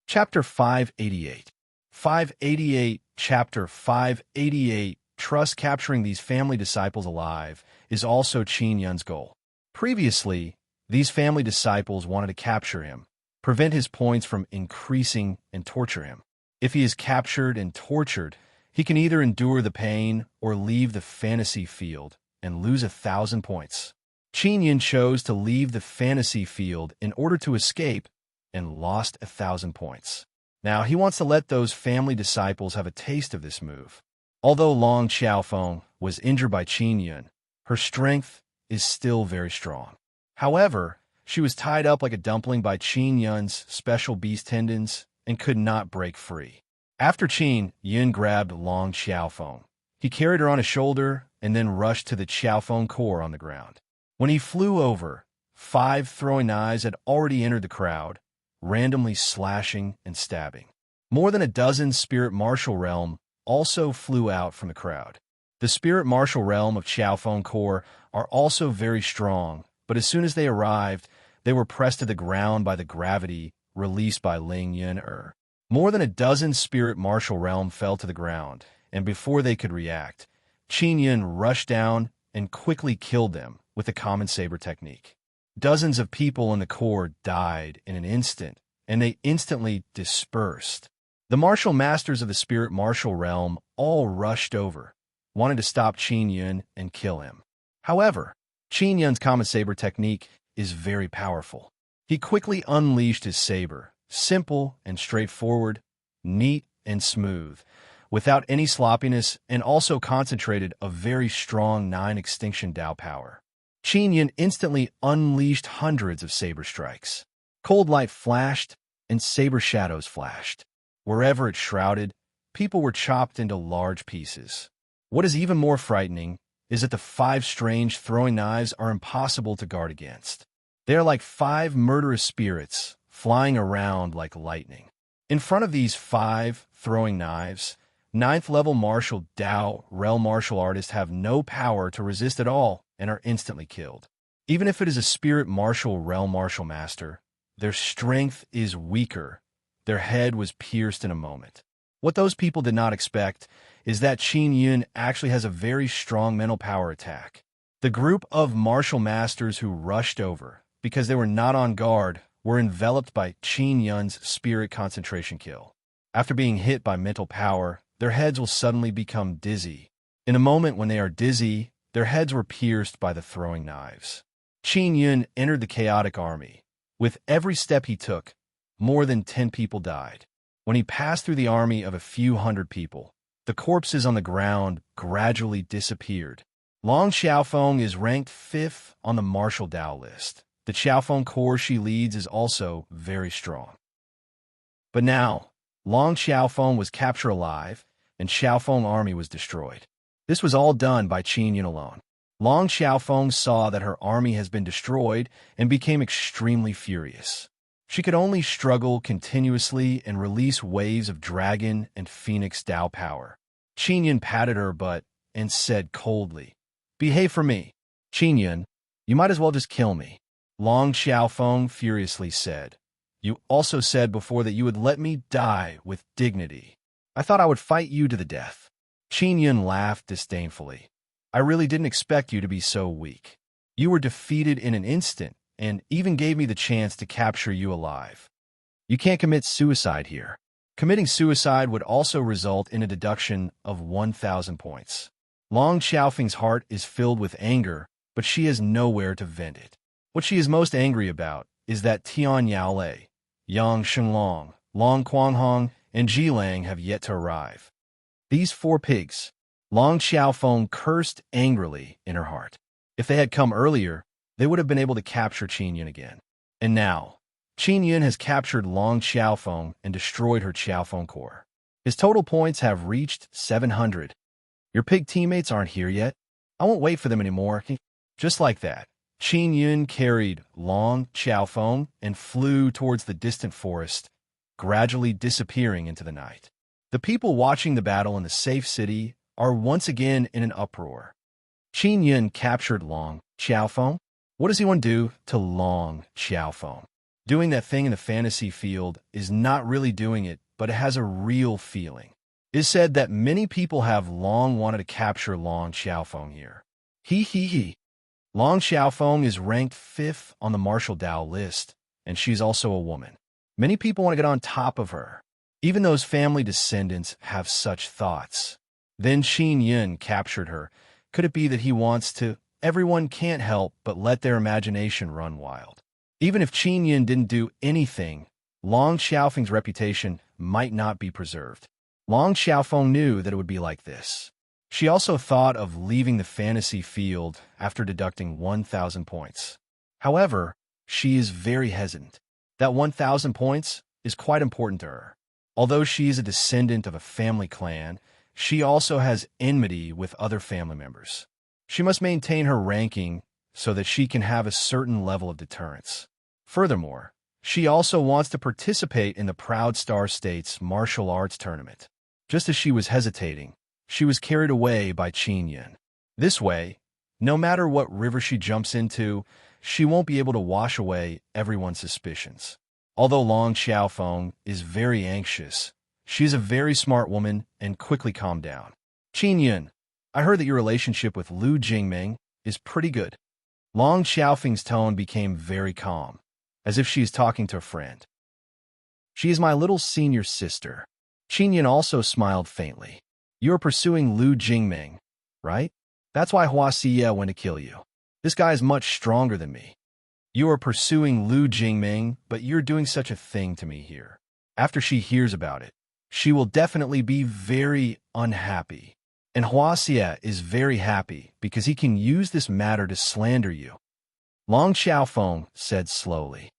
Chapter 588. 588. Chapter 588. Trust. Capturing these family disciples alive is also Qin Yun's goal. Previously, these family disciples wanted to capture him, prevent his points from increasing, and torture him. If he is captured and tortured, he can either endure the pain or leave the fantasy field and lose 1,000 points. Qin Yun chose to leave the fantasy field in order to escape and lost 1,000 points. Now he wants to let those family disciples have a taste of this move. Although Long Xiaofeng was injured by Qin Yun, her strength is still very strong. However, she was tied up like a dumpling by Qin Yun's special beast tendons and could not break free. After Qin Yun grabbed Long Xiaofeng, he carried her on his shoulder and then rushed to the Xiaofeng core on the ground. When he flew over, 5 throwing knives had already entered the crowd, randomly slashing and stabbing. More than a dozen spirit martial realm also flew out from the crowd. The spirit martial realm of Xiaofeng core are also very strong, but as soon as they arrived, they were pressed to the ground by the gravity released by Ling Yun. More than a dozen spirit martial realm fell to the ground, and before they could react, Qin Yun rushed down and quickly killed them with the common saber technique. Dozens of people in the core died in an instant, and they instantly dispersed. The martial masters of the spirit martial realm all rushed over, wanting to stop Qin Yun and kill him. However, Qin Yun's common saber technique is very powerful. He quickly unleashed his saber, simple and straightforward, neat and smooth, without any sloppiness, and also concentrated a very strong 9 extinction Dao power. Qin Yun instantly unleashed hundreds of saber strikes. Cold light flashed, and saber shadows flashed. Wherever it shrouded, people were chopped into large pieces. What is even more frightening is that the 5 strange throwing knives are impossible to guard against. They are like 5 murderous spirits, flying around like lightning. In front of these 5 throwing knives, 9th level martial Dao realm martial artists have no power to resist at all and are instantly killed. Even if it is a spirit martial realm martial master, their strength is weaker. Their head was pierced in a moment. What those people did not expect is that Qin Yun actually has a very strong mental power attack. The group of martial masters who rushed over, because they were not on guard, were enveloped by Qin Yun's spirit concentration kill. After being hit by mental power, their heads will suddenly become dizzy. In a moment when they are dizzy, their heads were pierced by the throwing knives. Qin Yun entered the chaotic army. With every step he took, more than 10 people died. When he passed through the army of a few hundred people, the corpses on the ground gradually disappeared. Long Xiaofeng is ranked 5th on the martial Dao list. The Xiaofeng core she leads is also very strong. But now, Long Xiaofeng was captured alive, and Xiaofeng army was destroyed. This was all done by Qin Yun alone. Long Xiaofeng saw that her army has been destroyed and became extremely furious. She could only struggle continuously and release waves of dragon and phoenix Dao power. Qin Yun patted her butt and said coldly, "Behave for me. Qin Yun, you might as well just kill me." Long Xiaofeng furiously said, "You also said before that you would let me die with dignity. I thought I would fight you to the death." Qin Yun laughed disdainfully. "I really didn't expect you to be so weak. You were defeated in an instant, and even gave me the chance to capture you alive. You can't commit suicide here. Committing suicide would also result in a deduction of 1,000 points." Long Xiaofeng's heart is filled with anger, but she has nowhere to vent it. What she is most angry about is that Tian Yaolei, Yang Shenglong, Long Quanghong, and Jilang have yet to arrive. These 4 pigs. Long Xiaofeng cursed angrily in her heart. If they had come earlier, they would have been able to capture Qin Yun again. And now, Qin Yun has captured Long Xiaofeng and destroyed her Xiaofeng core. His total points have reached 700. "Your pig teammates aren't here yet. I won't wait for them anymore." Just like that, Qin Yun carried Long Xiaofeng and flew towards the distant forest, gradually disappearing into the night. The people watching the battle in the safe city are once again in an uproar. Qin Yun captured Long Xiaofeng. What does he want to do to Long Xiaofeng? Doing that thing in the fantasy field is not really doing it, but it has a real feeling. It is said that many people have long wanted to capture Long Xiaofeng here. He. Long Xiaofeng is ranked 5th on the martial Dao list, and she's also a woman. Many people want to get on top of her. Even those family descendants have such thoughts. Then Qin Yun captured her. Could it be that he wants to? Everyone can't help but let their imagination run wild. Even if Qin Yun didn't do anything, Long Xiaofeng's reputation might not be preserved. Long Xiaofeng knew that it would be like this. She also thought of leaving the fantasy field after deducting 1,000 points. However, she is very hesitant. That 1,000 points is quite important to her. Although she is a descendant of a family clan, she also has enmity with other family members. She must maintain her ranking so that she can have a certain level of deterrence. Furthermore, she also wants to participate in the Proud Star State's martial arts tournament. Just as she was hesitating, she was carried away by Qin Yun. This way, no matter what river she jumps into, she won't be able to wash away everyone's suspicions. Although Long Xiaofeng is very anxious, she's a very smart woman and quickly calmed down. Qin Yun, I heard that your relationship with Lu Jingming is pretty good. Long Xiaofeng's tone became very calm, as if she is talking to a friend. She is my little senior sister. Qin Yun also smiled faintly. You are pursuing Lu Jingming, right? That's why Hua Xie went to kill you. This guy is much stronger than me. You are pursuing Lu Jingming, but you're doing such a thing to me here. After she hears about it, she will definitely be very unhappy. And Hua Xie is very happy because he can use this matter to slander you. Long Xiaofeng said slowly.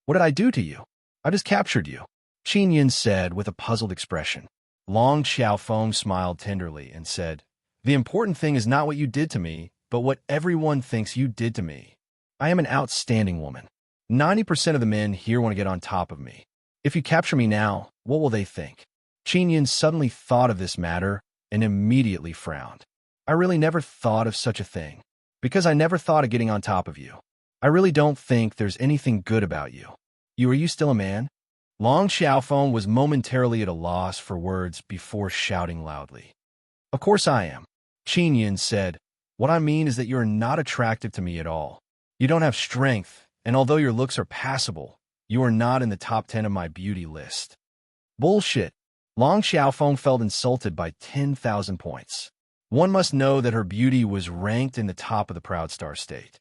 What did I do to you? I just captured you. Qin Yun said with a puzzled expression. Long Xiaofeng smiled tenderly and said, The important thing is not what you did to me, but what everyone thinks you did to me. I am an outstanding woman. 90% of the men here want to get on top of me. If you capture me now, what will they think? Qin Yun suddenly thought of this matter and immediately frowned. I really never thought of such a thing. Because I never thought of getting on top of you. I really don't think there's anything good about you. Are you still a man? Long Xiaofeng was momentarily at a loss for words before shouting loudly. Of course I am. Qin Yun said, What I mean is that you are not attractive to me at all. You don't have strength, and although your looks are passable, you are not in the top 10 of my beauty list. Bullshit. Long Xiaofeng felt insulted by 10,000 points. One must know that her beauty was ranked in the top of the Proud Star State.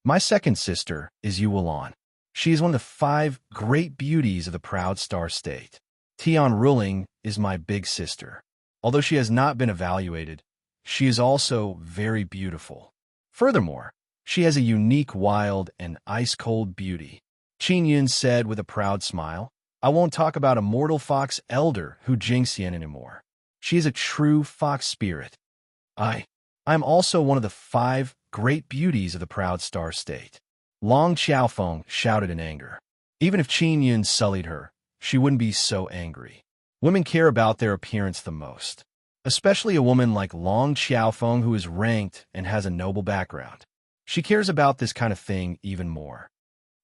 My second sister is Yu Wulan. She is one of the 5 great beauties of the Proud Star State. Tian Ruling is my big sister. Although she has not been evaluated, she is also very beautiful. Furthermore, she has a unique wild and ice-cold beauty. Qin Yun said with a proud smile, I won't talk about Immortal Fox Elder Hu Jingxian anymore. She is a true fox spirit. I am also one of the 5 great beauties of the Proud Star State. Long Xiaofeng shouted in anger. Even if Qin Yun sullied her, she wouldn't be so angry. Women care about their appearance the most, especially a woman like Long Xiaofeng who is ranked and has a noble background. She cares about this kind of thing even more.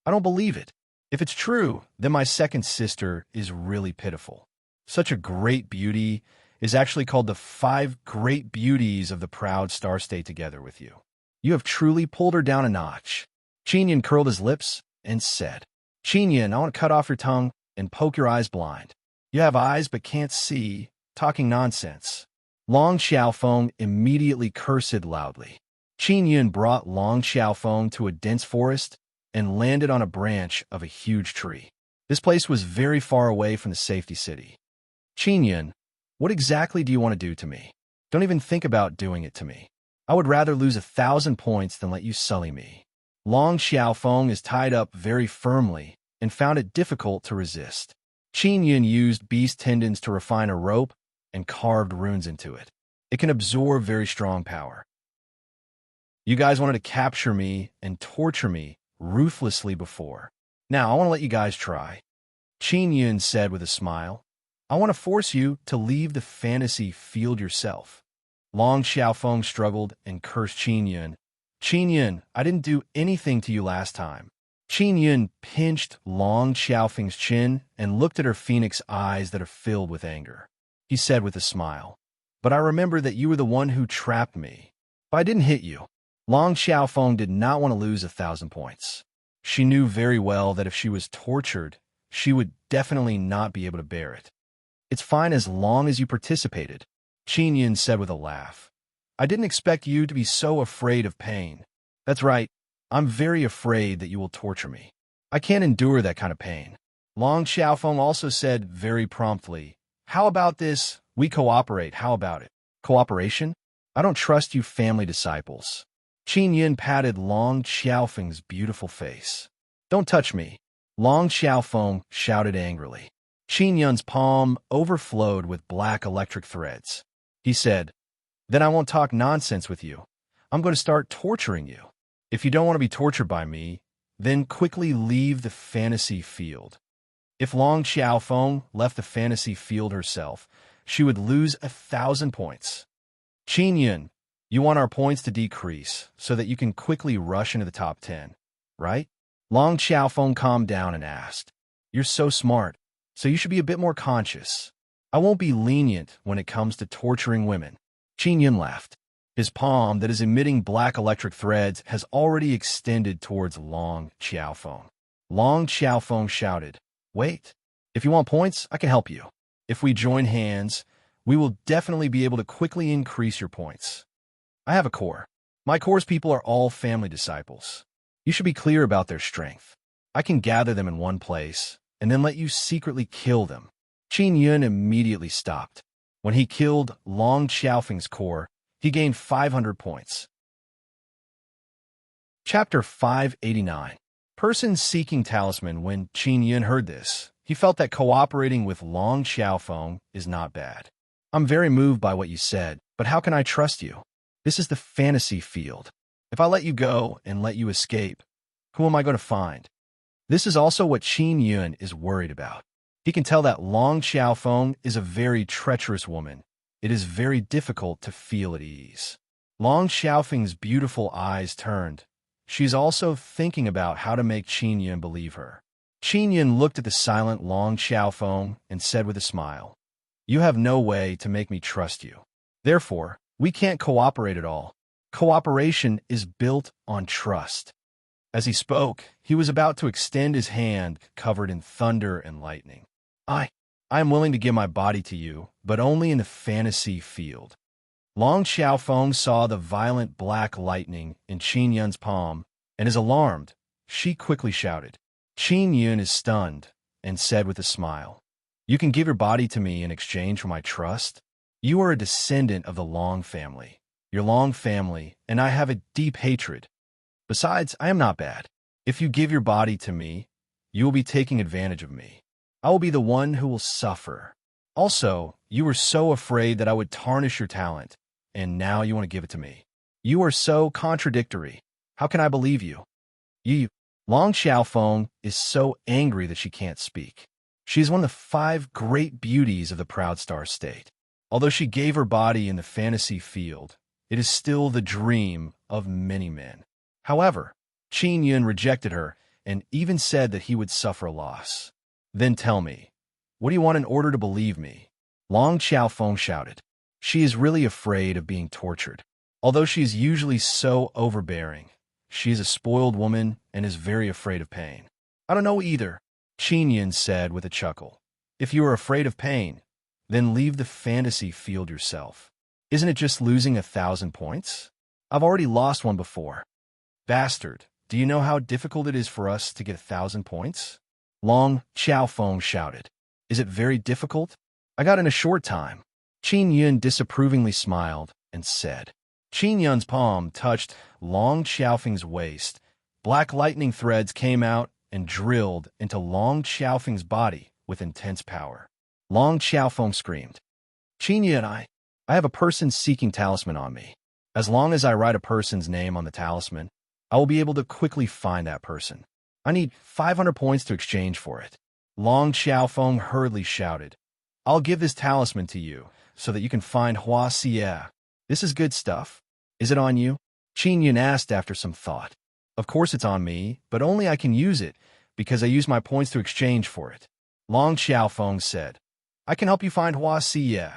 I don't believe it. If it's true, then my second sister is really pitiful. Such a great beauty is actually called the 5 great beauties of the Proud Star State together with you. You have truly pulled her down a notch. Qin Yun curled his lips and said, Qin Yun, I want to cut off your tongue and poke your eyes blind. You have eyes but can't see, talking nonsense. Long Xiaofeng immediately cursed loudly. Qin Yun brought Long Xiaofeng to a dense forest and landed on a branch of a huge tree. This place was very far away from the safety city. Qin Yun, what exactly do you want to do to me? Don't even think about doing it to me. I would rather lose 1,000 points than let you sully me. Long Xiaofeng is tied up very firmly and found it difficult to resist. Qin Yun used beast tendons to refine a rope and carved runes into it. It can absorb very strong power. You guys wanted to capture me and torture me ruthlessly before. Now, I want to let you guys try. Qin Yun said with a smile, I want to force you to leave the fantasy field yourself. Long Xiaofeng struggled and cursed Qin Yun. Qin Yun, I didn't do anything to you last time. Qin Yun pinched Long Xiaofeng's chin and looked at her phoenix eyes that are filled with anger. He said with a smile, "But I remember that you were the one who trapped me. But I didn't hit you." Long Xiaofeng did not want to lose 1,000 points. She knew very well that if she was tortured, she would definitely not be able to bear it. "It's fine as long as you participated," Qin Yun said with a laugh. "I didn't expect you to be so afraid of pain." "That's right. I'm very afraid that you will torture me. I can't endure that kind of pain." Long Xiaofeng also said very promptly, "How about this? We cooperate. How about it?" "Cooperation? I don't trust you family disciples." Qin Yun patted Long Xiaofeng's beautiful face. "Don't touch me," Long Xiaofeng shouted angrily. Qin Yun's palm overflowed with black electric threads. He said, "Then I won't talk nonsense with you. I'm going to start torturing you. If you don't want to be tortured by me, then quickly leave the fantasy field." If Long Xiaofeng left the fantasy field herself, she would lose 1,000 points. "Qin Yun, you want our points to decrease so that you can quickly rush into the top 10, right?" Long Xiaofeng calmed down and asked, "You're so smart, so you should be a bit more conscious. I won't be lenient when it comes to torturing women." Qin Yun laughed. His palm that is emitting black electric threads has already extended towards Long Xiaofeng. Long Xiaofeng shouted, "Wait, if you want points, I can help you. If we join hands, we will definitely be able to quickly increase your points. I have a core. My core's people are all family disciples. You should be clear about their strength. I can gather them in one place and then let you secretly kill them." Qin Yun immediately stopped. When he killed Long Xiaofeng's core, he gained 500 points. Chapter 589. Person Seeking Talisman. When Qin Yun heard this, he felt that cooperating with Long Xiaofeng is not bad. "I'm very moved by what you said, but how can I trust you? This is the fantasy field. If I let you go and let you escape, who am I going to find?" This is also what Qin Yun is worried about. He can tell that Long Xiaofeng is a very treacherous woman. It is very difficult to feel at ease. Long Xiaofeng's beautiful eyes turned. She's also thinking about how to make Qin Yun believe her. Qin Yun looked at the silent Long Xiaofeng and said with a smile, "You have no way to make me trust you. Therefore, we can't cooperate at all. Cooperation is built on trust." As he spoke, he was about to extend his hand covered in thunder and lightning. I am willing to give my body to you, but only in the fantasy field." Long Xiaofeng saw the violent black lightning in Qin Yun's palm and is alarmed. She quickly shouted. Qin Yun is stunned and said with a smile, "You can give your body to me in exchange for my trust? You are a descendant of the Long family. Your Long family and I have a deep hatred. Besides, I am not bad. If you give your body to me, you will be taking advantage of me. I will be the one who will suffer. Also, you were so afraid that I would tarnish your talent, and now you want to give it to me. You are so contradictory. How can I believe you?" Long Xiaofeng is so angry that she can't speak. She is one of the 5 great beauties of the Proud Star State. Although she gave her body in the fantasy field, it is still the dream of many men. However, Qin Yun rejected her and even said that he would suffer a loss. "Then tell me, what do you want in order to believe me?" Long Xiaofeng shouted. She is really afraid of being tortured. Although she is usually so overbearing, she is a spoiled woman and is very afraid of pain. "I don't know either," Qin Yun said with a chuckle. "If you are afraid of pain, then leave the fantasy field yourself. Isn't it just losing 1,000 points? I've already lost one before." "Bastard, do you know how difficult it is for us to get 1,000 points?" Long Xiaofeng shouted. "Is it very difficult? I got in a short time." Qin Yun disapprovingly smiled and said. Qin Yun's palm touched Long Xiaofeng's waist. Black lightning threads came out and drilled into Long Xiaofeng's body with intense power. Long Xiaofeng screamed. "Qin Yun, I have a person seeking talisman on me. As long as I write a person's name on the talisman, I will be able to quickly find that person. I need 500 points to exchange for it." Long Xiaofeng hurriedly shouted, "I'll give this talisman to you so that you can find Hua Xie. This is good stuff. Is it on you?" Qin Yun asked after some thought. Of course it's on me, but only I can use it, because I use my points to exchange for it. Long Xiaofeng said, I can help you find Hua Xie.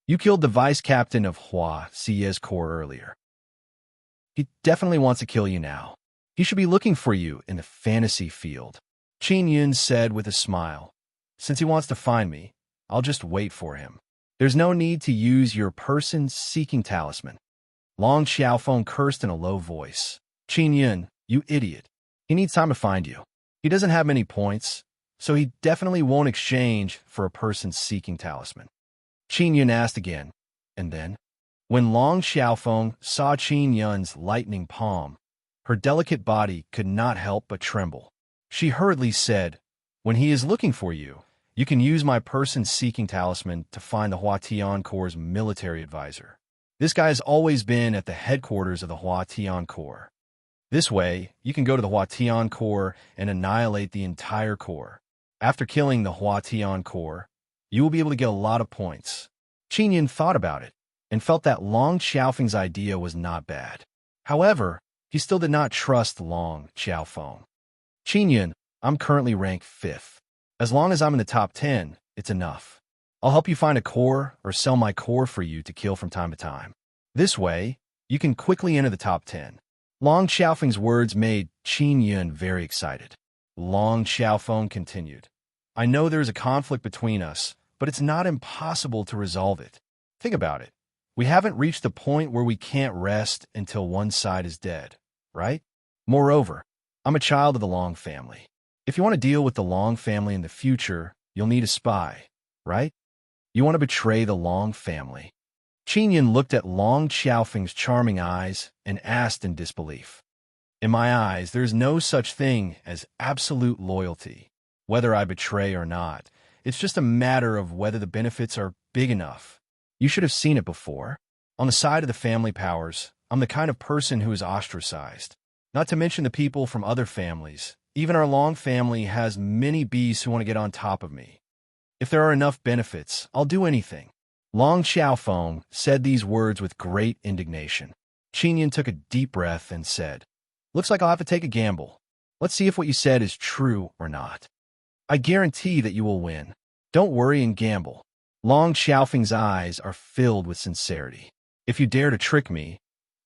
You killed the vice captain of Hua Xie's corps earlier. He definitely wants to kill you now. He should be looking for you in the fantasy field. Qin Yun said with a smile. Since he wants to find me, I'll just wait for him. There's no need to use your person-seeking talisman. Long Xiaofeng cursed in a low voice. Qin Yun, you idiot. He needs time to find you. He doesn't have many points, so he definitely won't exchange for a person-seeking talisman. Qin Yun asked again, and then? When Long Xiaofeng saw Qin Yun's lightning palm, her delicate body could not help but tremble. She hurriedly said, when he is looking for you, you can use my person-seeking talisman to find the Hua Tian Corps' military advisor. This guy has always been at the headquarters of the Hua Tian Corps. This way, you can go to the Hua Tian Corps and annihilate the entire corps. After killing the Hua Tian Corps, you will be able to get a lot of points. Qin Yun thought about it and felt that Long Xiaofeng's idea was not bad. However, he still did not trust Long Xiaofeng. Qin Yun, I'm currently ranked 5th. As long as I'm in the top 10, it's enough. I'll help you find a corps or sell my corps for you to kill from time to time. This way, you can quickly enter the top 10. Long Xiaofeng's words made Qin Yun very excited. Long Xiaofeng continued, I know there is a conflict between us, but it's not impossible to resolve it. Think about it. We haven't reached the point where we can't rest until one side is dead, right? Moreover, I'm a child of the Long family. If you want to deal with the Long family in the future, you'll need a spy, right? You want to betray the Long family. Qin Yun looked at Long Xiaofeng's charming eyes and asked in disbelief. In my eyes, there is no such thing as absolute loyalty. Whether I betray or not, it's just a matter of whether the benefits are big enough. You should have seen it before. On the side of the family powers, I'm the kind of person who is ostracized. Not to mention the people from other families. Even our Long family has many beasts who want to get on top of me. If there are enough benefits, I'll do anything. Long Xiaofeng said these words with great indignation. Qin Yun took a deep breath and said, Looks like I'll have to take a gamble. Let's see if what you said is true or not. I guarantee that you will win. Don't worry and gamble. Long Xiaofeng's eyes are filled with sincerity. If you dare to trick me,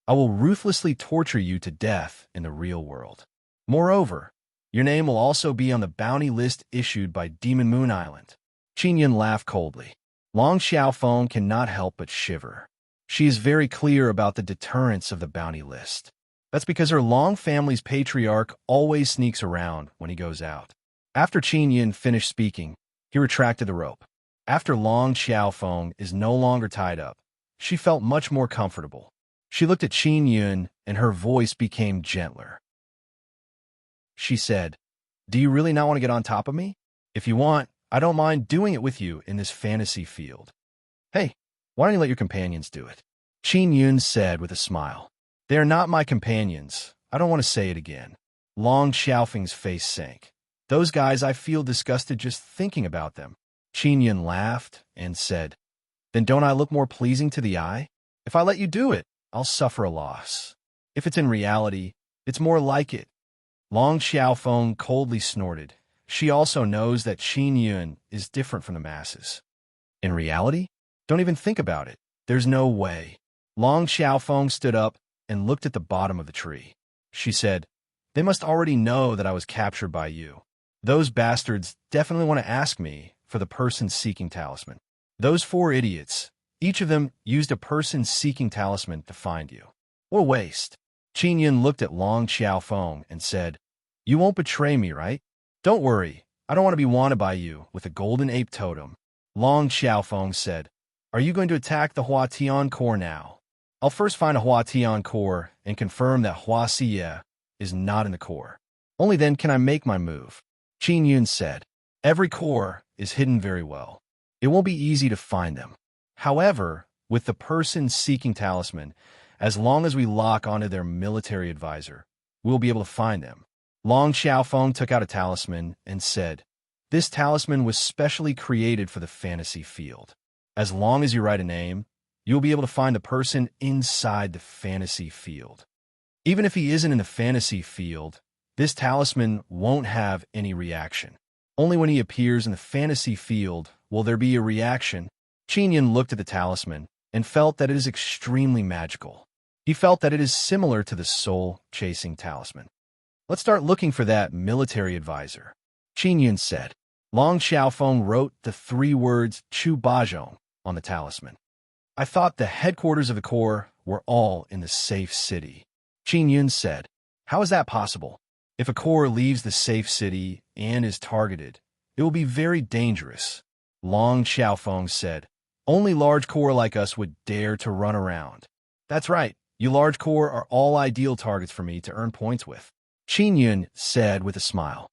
I will ruthlessly torture you to death in the real world. Moreover, your name will also be on the bounty list issued by Demon Moon Island. Qin Yun laughed coldly. Long Xiaofeng cannot help but shiver. She is very clear about the deterrence of the bounty list. That's because her Long family's patriarch always sneaks around when he goes out. After Qin Yun finished speaking, he retracted the rope. After Long Xiaofeng is no longer tied up, she felt much more comfortable. She looked at Qin Yun and her voice became gentler. She said, Do you really not want to get on top of me? If you want, I don't mind doing it with you in this fantasy field. Hey, why don't you let your companions do it? Qin Yun said with a smile. They are not my companions. I don't want to say it again. Long Xiaofeng's face sank. Those guys, I feel disgusted just thinking about them. Qin Yun laughed and said, Then don't I look more pleasing to the eye? If I let you do it, I'll suffer a loss. If it's in reality, it's more like it. Long Xiaofeng coldly snorted. She also knows that Qin Yun is different from the masses. In reality? Don't even think about it. There's no way. Long Xiaofeng stood up and looked at the bottom of the tree. She said, They must already know that I was captured by you. Those bastards definitely want to ask me for the person-seeking talisman. Those 4 idiots, each of them used a person-seeking talisman to find you. What a waste. Qin Yun looked at Long Xiaofeng and said, You won't betray me, right? Don't worry, I don't want to be wanted by you with a golden ape totem. Long Xiaofeng said, Are you going to attack the Hua Tian Corps now? I'll first find a Hua Tian Corps and confirm that Hua Xie is not in the corps. Only then can I make my move. Qin Yun said, Every corps is hidden very well. It won't be easy to find them. However, with the person-seeking talisman, as long as we lock onto their military advisor, we'll be able to find them. Long Xiaofeng took out a talisman and said, This talisman was specially created for the fantasy field. As long as you write a name, you'll be able to find the person inside the fantasy field. Even if he isn't in the fantasy field, this talisman won't have any reaction. Only when he appears in the fantasy field will there be a reaction. Qin looked at the talisman and felt that it is extremely magical. He felt that it is similar to the soul-chasing talisman. Let's start looking for that military advisor, Qin said. Long Xiaofeng wrote the 3 words Chu Bajong on the talisman. I thought the headquarters of the Corps were all in the safe city. Qin said, how is that possible? If a Corps leaves the safe city and is targeted, it will be very dangerous. Long Xiaofeng said, only large Corps like us would dare to run around. That's right, you large Corps are all ideal targets for me to earn points with. Qin said with a smile.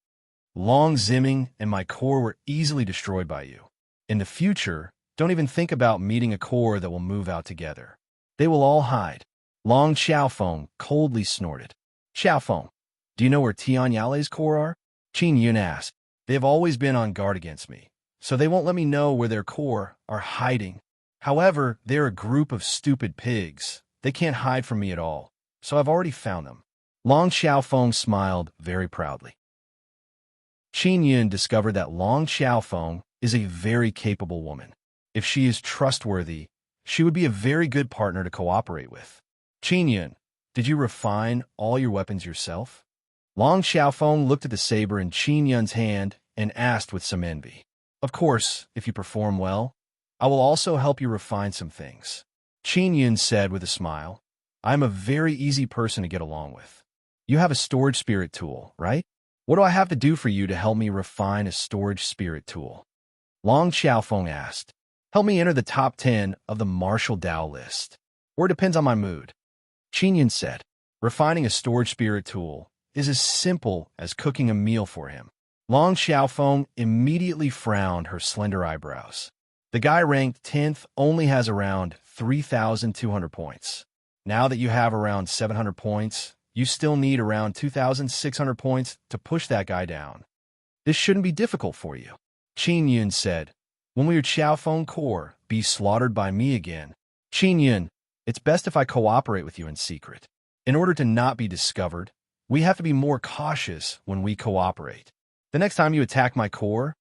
Long Zimming and my Corps were easily destroyed by you. In the future, don't even think about meeting a Corps that will move out together. They will all hide. Long Xiaofeng coldly snorted. Xiaofeng, do you know where Tian Yale's Corps are? Qin asked. They have always been on guard against me, so they won't let me know where their Corps are hiding. However, they're a group of stupid pigs. They can't hide from me at all, so I've already found them. Long Xiaofeng smiled very proudly. Qin discovered that Long Xiaofeng is a very capable woman. If she is trustworthy, she would be a very good partner to cooperate with. Qin, did you refine all your weapons yourself? Long Xiaofeng looked at the saber in Qin's hand and asked with some envy. Of course, if you perform well, I will also help you refine some things. Qin said with a smile, I am a very easy person to get along with. You have a storage spirit tool, right? What do I have to do for you to help me refine a storage spirit tool? Long Xiaofeng asked. Help me enter the top 10 of the martial Dao list. Or it depends on my mood. Qin said. Refining a storage spirit tool is as simple as cooking a meal for him. Long Xiaofeng immediately frowned her slender eyebrows. The guy ranked 10th only has around 3,200 points. Now that you have around 700 points, you still need around 2,600 points to push that guy down. This shouldn't be difficult for you. Qin said, when will your Xiaofeng Corps be slaughtered by me again? Qin, it's best if I cooperate with you in secret. In order to not be discovered, we have to be more cautious when we cooperate. The next time you attack my Corps,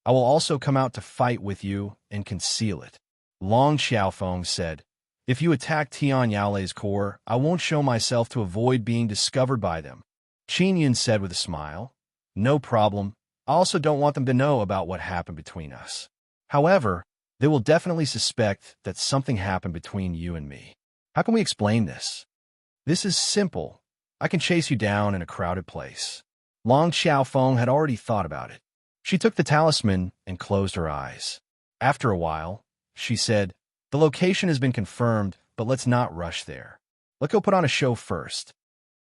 I will also come out to fight with you and conceal it. Long Xiaofeng said, if you attack Tian Yale's Corps, I won't show myself to avoid being discovered by them. Qin said with a smile, no problem. I also don't want them to know about what happened between us. However, they will definitely suspect that something happened between you and me. How can we explain this? This is simple. I can chase you down in a crowded place. Long Xiaofeng had already thought about it. She took the talisman and closed her eyes. After a while, she said, the location has been confirmed, but let's not rush there. Let's go put on a show first.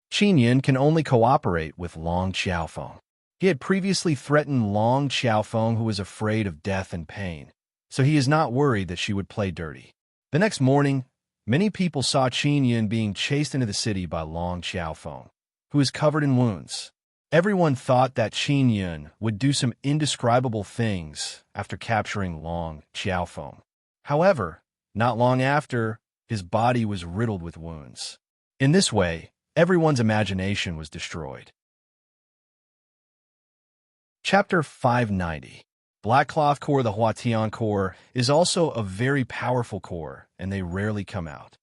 Qin can only cooperate with Long Xiaofeng. He had previously threatened Long Xiaofeng, who was afraid of death and pain, so he is not worried that she would play dirty. The next morning, many people saw Qin being chased into the city by Long Xiaofeng, who is covered in wounds. Everyone thought that Qin would do some indescribable things after capturing Long Xiaofeng. However, not long after, his body was riddled with wounds. In this way, everyone's imagination was destroyed. Chapter 590. Black Cloth Corps. The Huatian Corps is also a very powerful corps, and they rarely come out.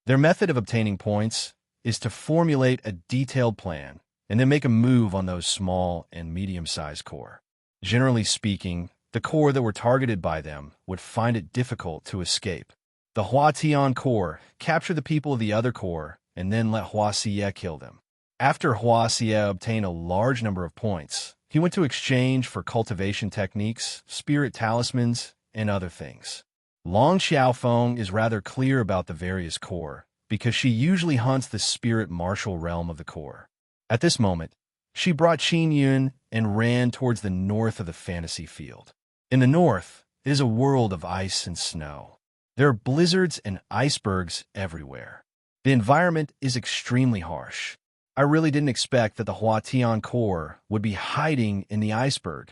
Their method of obtaining points is to formulate a detailed plan and then make a move on those small and medium-sized corps. Generally speaking, the corps that were targeted by them would find it difficult to escape. The Huatian Corps captured the people of the other corps and then let Hua Xie kill them. After Hua Xie obtained a large number of points, he went to exchange for cultivation techniques, spirit talismans, and other things. Long Xiaofeng is rather clear about the various corps because she usually hunts the spirit martial realm of the corps. At this moment, she brought Qin and ran towards the north of the fantasy field. In the north, it is a world of ice and snow. There are blizzards and icebergs everywhere. The environment is extremely harsh. I really didn't expect that the Huatian Corps would be hiding in the iceberg.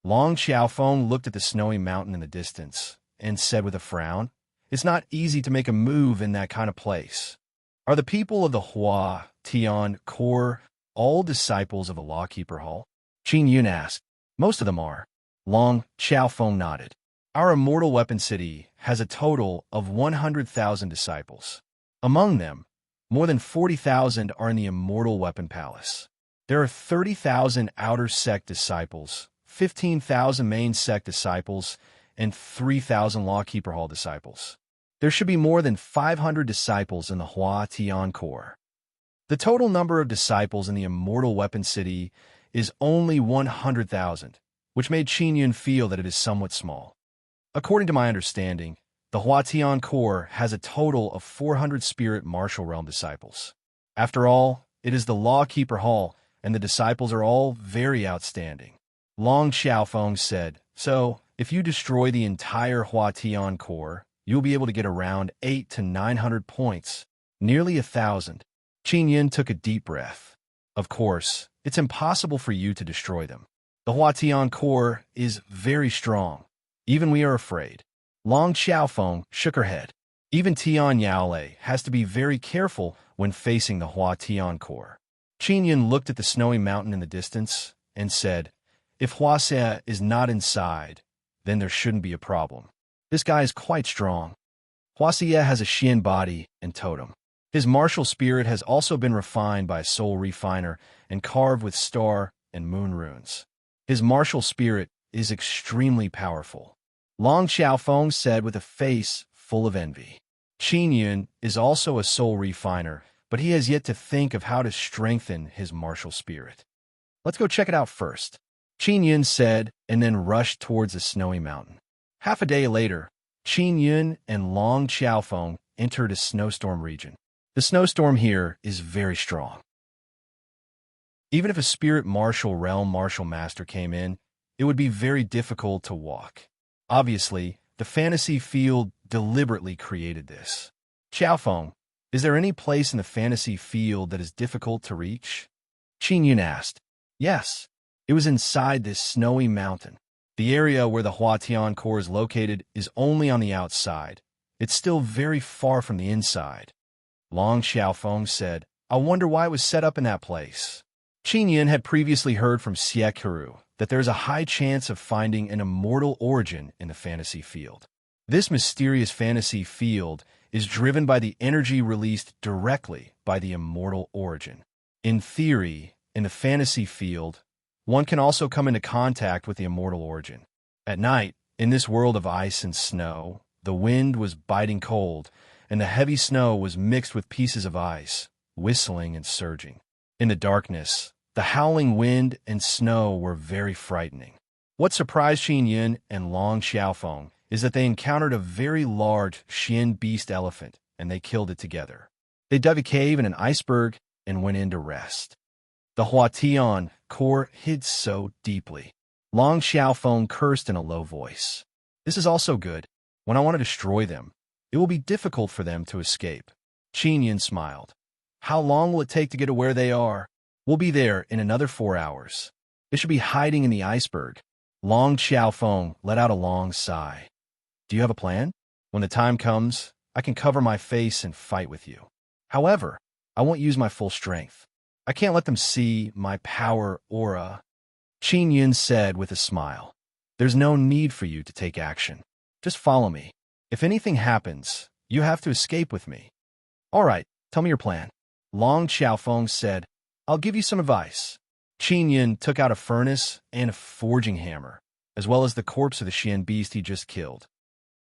Long Xiaofeng looked at the snowy mountain in the distance and said with a frown, it's not easy to make a move in that kind of place. Are the people of the Hua Tian core all disciples of the Lawkeeper Hall? Qin Yun asked. Most of them are. Long Xiaofeng nodded. Our immortal weapon city has a total of 100,000 disciples. Among them, more than 40,000 are in the immortal weapon palace. There are 30,000 outer sect disciples, 15,000 main sect disciples, and 3,000 Lawkeeper Hall disciples. There should be more than 500 disciples in the Hua Tian core. The total number of disciples in the immortal weapon city is only 100,000, which made Qin Yun feel that it is somewhat small. According to my understanding, the Hua Tian core has a total of 400 spirit martial realm disciples. After all, it is the Lawkeeper Hall, and the disciples are all very outstanding. Long Xiaofeng said, so, if you destroy the entire Hua Tian core, you'll be able to get around 800 to 900 points, nearly 1,000. Qin Yun took a deep breath. Of course, it's impossible for you to destroy them. The Hua Tian core is very strong. Even we are afraid. Long Xiaofeng shook her head. Even Tian Yaolei has to be very careful when facing the Hua Tian core. Qin Yun looked at the snowy mountain in the distance and said, if Huaxia is not inside, then there shouldn't be a problem. This guy is quite strong. Huaxia has a Xian body and totem. His martial spirit has also been refined by a soul refiner and carved with star and moon runes. His martial spirit is extremely powerful. Long Xiaofeng said with a face full of envy. Qin Yun is also a soul refiner, but he has yet to think of how to strengthen his martial spirit. Let's go check it out first, Qin Yun said, and then rushed towards the snowy mountain. Half a day later, Qin Yun and Long Xiaofeng entered a snowstorm region. The snowstorm here is very strong. Even if a spirit martial realm martial master came in, it would be very difficult to walk. Obviously, the fantasy field deliberately created this. Xiaofeng, is there any place in the fantasy field that is difficult to reach? Qin Yun asked. Yes, it was inside this snowy mountain. The area where the Hua Tian core is located is only on the outside. It's still very far from the inside. Long Xiaofeng said, I wonder why it was set up in that place. Qin Yun had previously heard from Xiekiru that there is a high chance of finding an immortal origin in the fantasy field. This mysterious fantasy field is driven by the energy released directly by the immortal origin. In theory, in the fantasy field, one can also come into contact with the immortal origin. At night, in this world of ice and snow, the wind was biting cold, and the heavy snow was mixed with pieces of ice, whistling and surging. In the darkness, the howling wind and snow were very frightening. What surprised Qin Yun and Long Xiaofeng is that they encountered a very large Xian beast elephant, and they killed it together. They dug a cave in an iceberg and went in to rest. The Hua Tian core hid so deeply. Long Xiaofeng cursed in a low voice. This is also good. When I want to destroy them, it will be difficult for them to escape. Qin Yun smiled. How long will it take to get to where they are? We'll be there in another 4 hours. They should be hiding in the iceberg. Long Xiaofeng let out a long sigh. Do you have a plan? When the time comes, I can cover my face and fight with you. However, I won't use my full strength. I can't let them see my power aura. Qin Yun said with a smile. There's no need for you to take action. Just follow me. If anything happens, you have to escape with me. All right, tell me your plan. Long Xiaofeng said, I'll give you some advice. Qin Yun took out a furnace and a forging hammer, as well as the corpse of the Xian beast he just killed.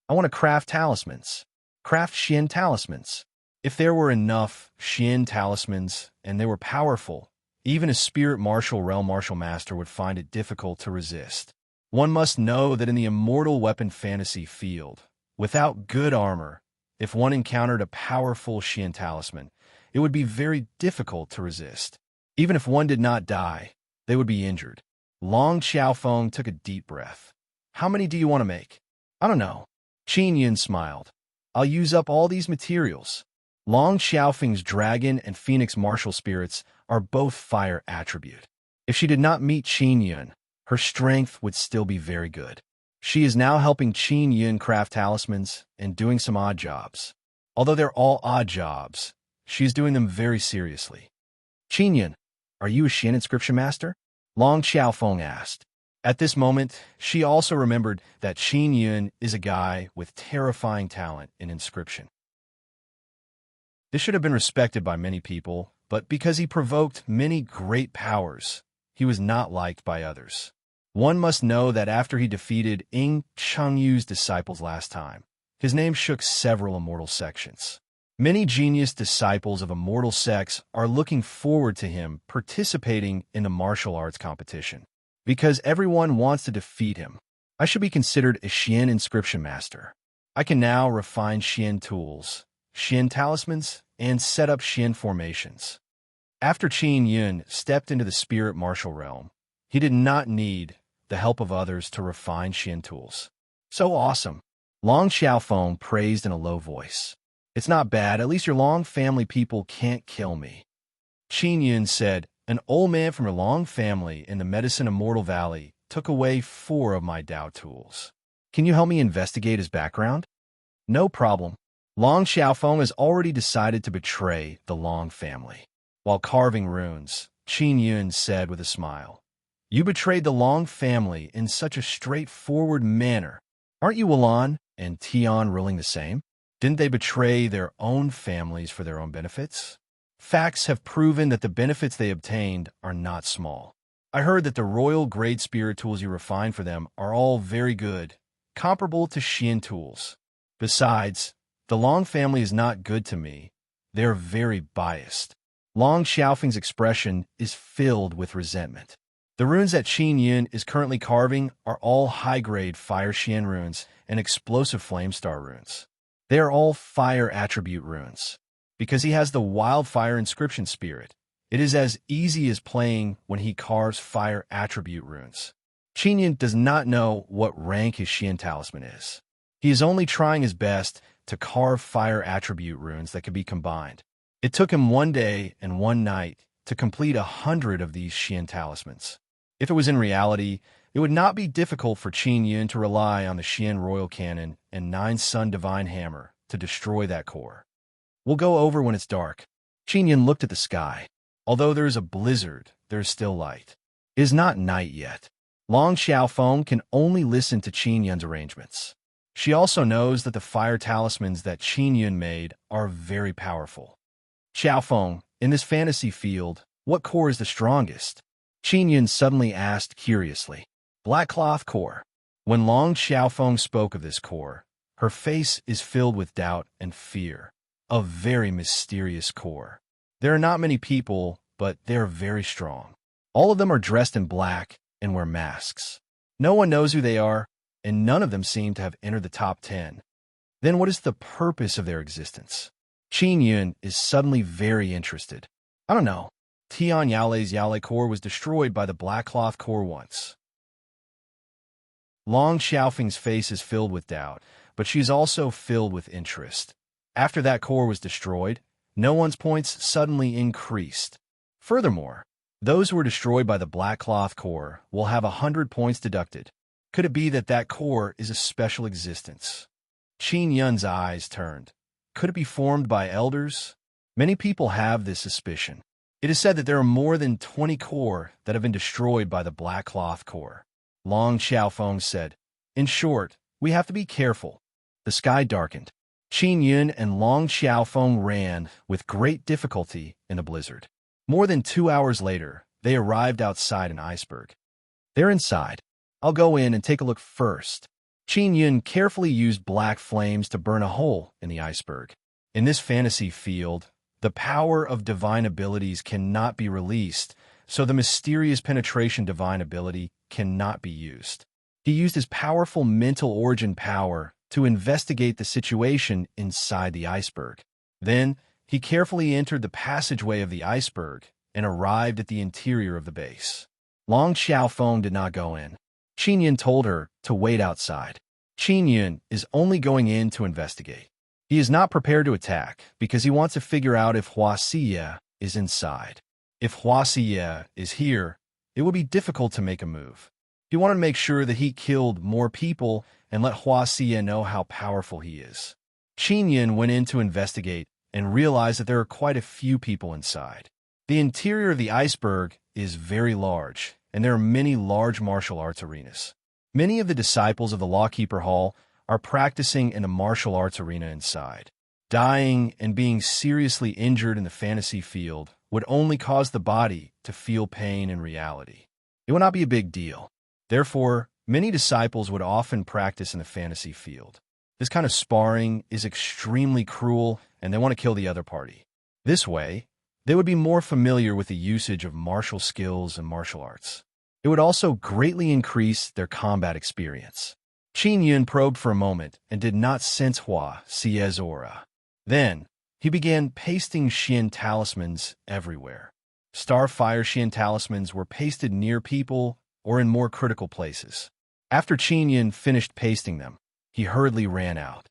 I want to craft talismans. Craft Xian talismans. If there were enough Xian talismans, and they were powerful, even a spirit martial realm martial master would find it difficult to resist. One must know that in the immortal weapon fantasy field, without good armor, if one encountered a powerful Xian talisman, it would be very difficult to resist. Even if one did not die, they would be injured. Long Xiaofeng took a deep breath. How many do you want to make? I don't know. Qin Yun smiled. I'll use up all these materials. Long Xiaofeng's dragon and phoenix martial spirits are both fire attribute. If she did not meet Qin Yun, her strength would still be very good. She is now helping Qin Yun craft talismans and doing some odd jobs. Although they're all odd jobs, she is doing them very seriously. Qin Yun, are you a Xian inscription master? Long Xiaofeng asked. At this moment, she also remembered that Qin Yun is a guy with terrifying talent in inscription. This should have been respected by many people, but because he provoked many great powers, he was not liked by others. One must know that after he defeated Ying Changyu's disciples last time, his name shook several immortal sections. Many genius disciples of immortal sects are looking forward to him participating in the martial arts competition. Because everyone wants to defeat him, I should be considered a Xian inscription master. I can now refine Xian tools, Xian talismans, and set up Xian formations. After Qin Yun stepped into the spirit martial realm, he did not need the help of others to refine Xian tools. So awesome! Long Xiaofeng praised in a low voice. It's not bad, at least your Long family people can't kill me. Qin Yun said, an old man from your Long family in the Medicine Immortal Valley took away 4 of my Dao tools. Can you help me investigate his background? No problem. Long Xiaofeng has already decided to betray the Long family. While carving runes, Qin Yun said with a smile, you betrayed the Long family in such a straightforward manner. Aren't you Wulan and Tian ruling the same? Didn't they betray their own families for their own benefits? Facts have proven that the benefits they obtained are not small. I heard that the royal grade spirit tools you refined for them are all very good, comparable to Xian tools. Besides, the Long family is not good to me. They are very biased. Long Xiaofeng's expression is filled with resentment. The runes that Qin Yun is currently carving are all high-grade Fire Xian runes and explosive Flame Star runes. They are all fire attribute runes. Because he has the wildfire inscription spirit, it is as easy as playing when he carves fire attribute runes. Qin Yun does not know what rank his Xian talisman is. He is only trying his best to carve fire attribute runes that can be combined. It took him 1 day and 1 night to complete 100 of these Xian talismans. If it was in reality, it would not be difficult for Qin Yun to rely on the Xian Royal Cannon and 9 Sun Divine Hammer to destroy that core. We'll go over when it's dark. Qin Yun looked at the sky. Although there is a blizzard, there is still light. It is not night yet. Long Xiaofeng can only listen to Qin Yun's arrangements. She also knows that the fire talismans that Qin Yun made are very powerful. Xiaofeng, in this fantasy field, what core is the strongest? Qin Yun suddenly asked curiously. Black cloth core. When Long Xiaofeng spoke of this core, her face is filled with doubt and fear. A very mysterious core. There are not many people, but they are very strong. All of them are dressed in black and wear masks. No one knows who they are, and none of them seem to have entered the top 10. Then what is the purpose of their existence? Qin Yun is suddenly very interested. I don't know. Tian Yalei's Yalei core was destroyed by the black cloth core once. Long Xiaofeng's face is filled with doubt, but she is also filled with interest. After that core was destroyed, no one's points suddenly increased. Furthermore, those who were destroyed by the black cloth core will have 100 points deducted. Could it be that that core is a special existence? Qin Yun's eyes turned. Could it be formed by elders? Many people have this suspicion. It is said that there are more than 20 core that have been destroyed by the black cloth core. Long Xiaofeng said, in short, we have to be careful. The sky darkened. Qin Yun and Long Xiaofeng ran with great difficulty in the blizzard. More than 2 hours later, they arrived outside an iceberg. They're inside. I'll go in and take a look first. Qin Yun carefully used black flames to burn a hole in the iceberg. In this fantasy field, the power of divine abilities cannot be released, so the mysterious penetration divine ability cannot be used. He used his powerful mental origin power to investigate the situation inside the iceberg. Then, he carefully entered the passageway of the iceberg and arrived at the interior of the base. Long Xiaofeng did not go in. Qin Yun told her to wait outside. Qin Yun is only going in to investigate. He is not prepared to attack because he wants to figure out if Hua Xiye is inside. If Hua Xiye is here, it would be difficult to make a move. He wanted to make sure that he killed more people and let Hua Xiye know how powerful he is. Qin Yun went in to investigate and realized that there are quite a few people inside. The interior of the iceberg is very large, and there are many large martial arts arenas. Many of the disciples of the Lawkeeper Hall are practicing in a martial arts arena inside. Dying and being seriously injured in the fantasy field would only cause the body to feel pain in reality. It would not be a big deal. Therefore, many disciples would often practice in the fantasy field. This kind of sparring is extremely cruel, and they want to kill the other party. This way, they would be more familiar with the usage of martial skills and martial arts. It would also greatly increase their combat experience. Qin Yun probed for a moment and did not sense Hua Xie's aura. Then, he began pasting Xian talismans everywhere. Starfire Xian talismans were pasted near people or in more critical places. After Qin Yun finished pasting them, he hurriedly ran out.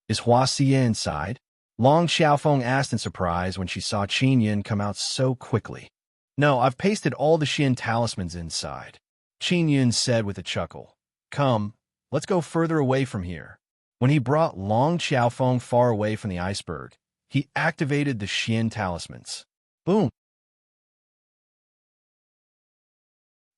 Is Hua Xie inside? Long Xiaofeng asked in surprise when she saw Qin Yun come out so quickly. No, I've pasted all the Xian talismans inside, Qin Yun said with a chuckle. Come, let's go further away from here. When he brought Long Xiaofeng far away from the iceberg, he activated the Xian talismans. Boom!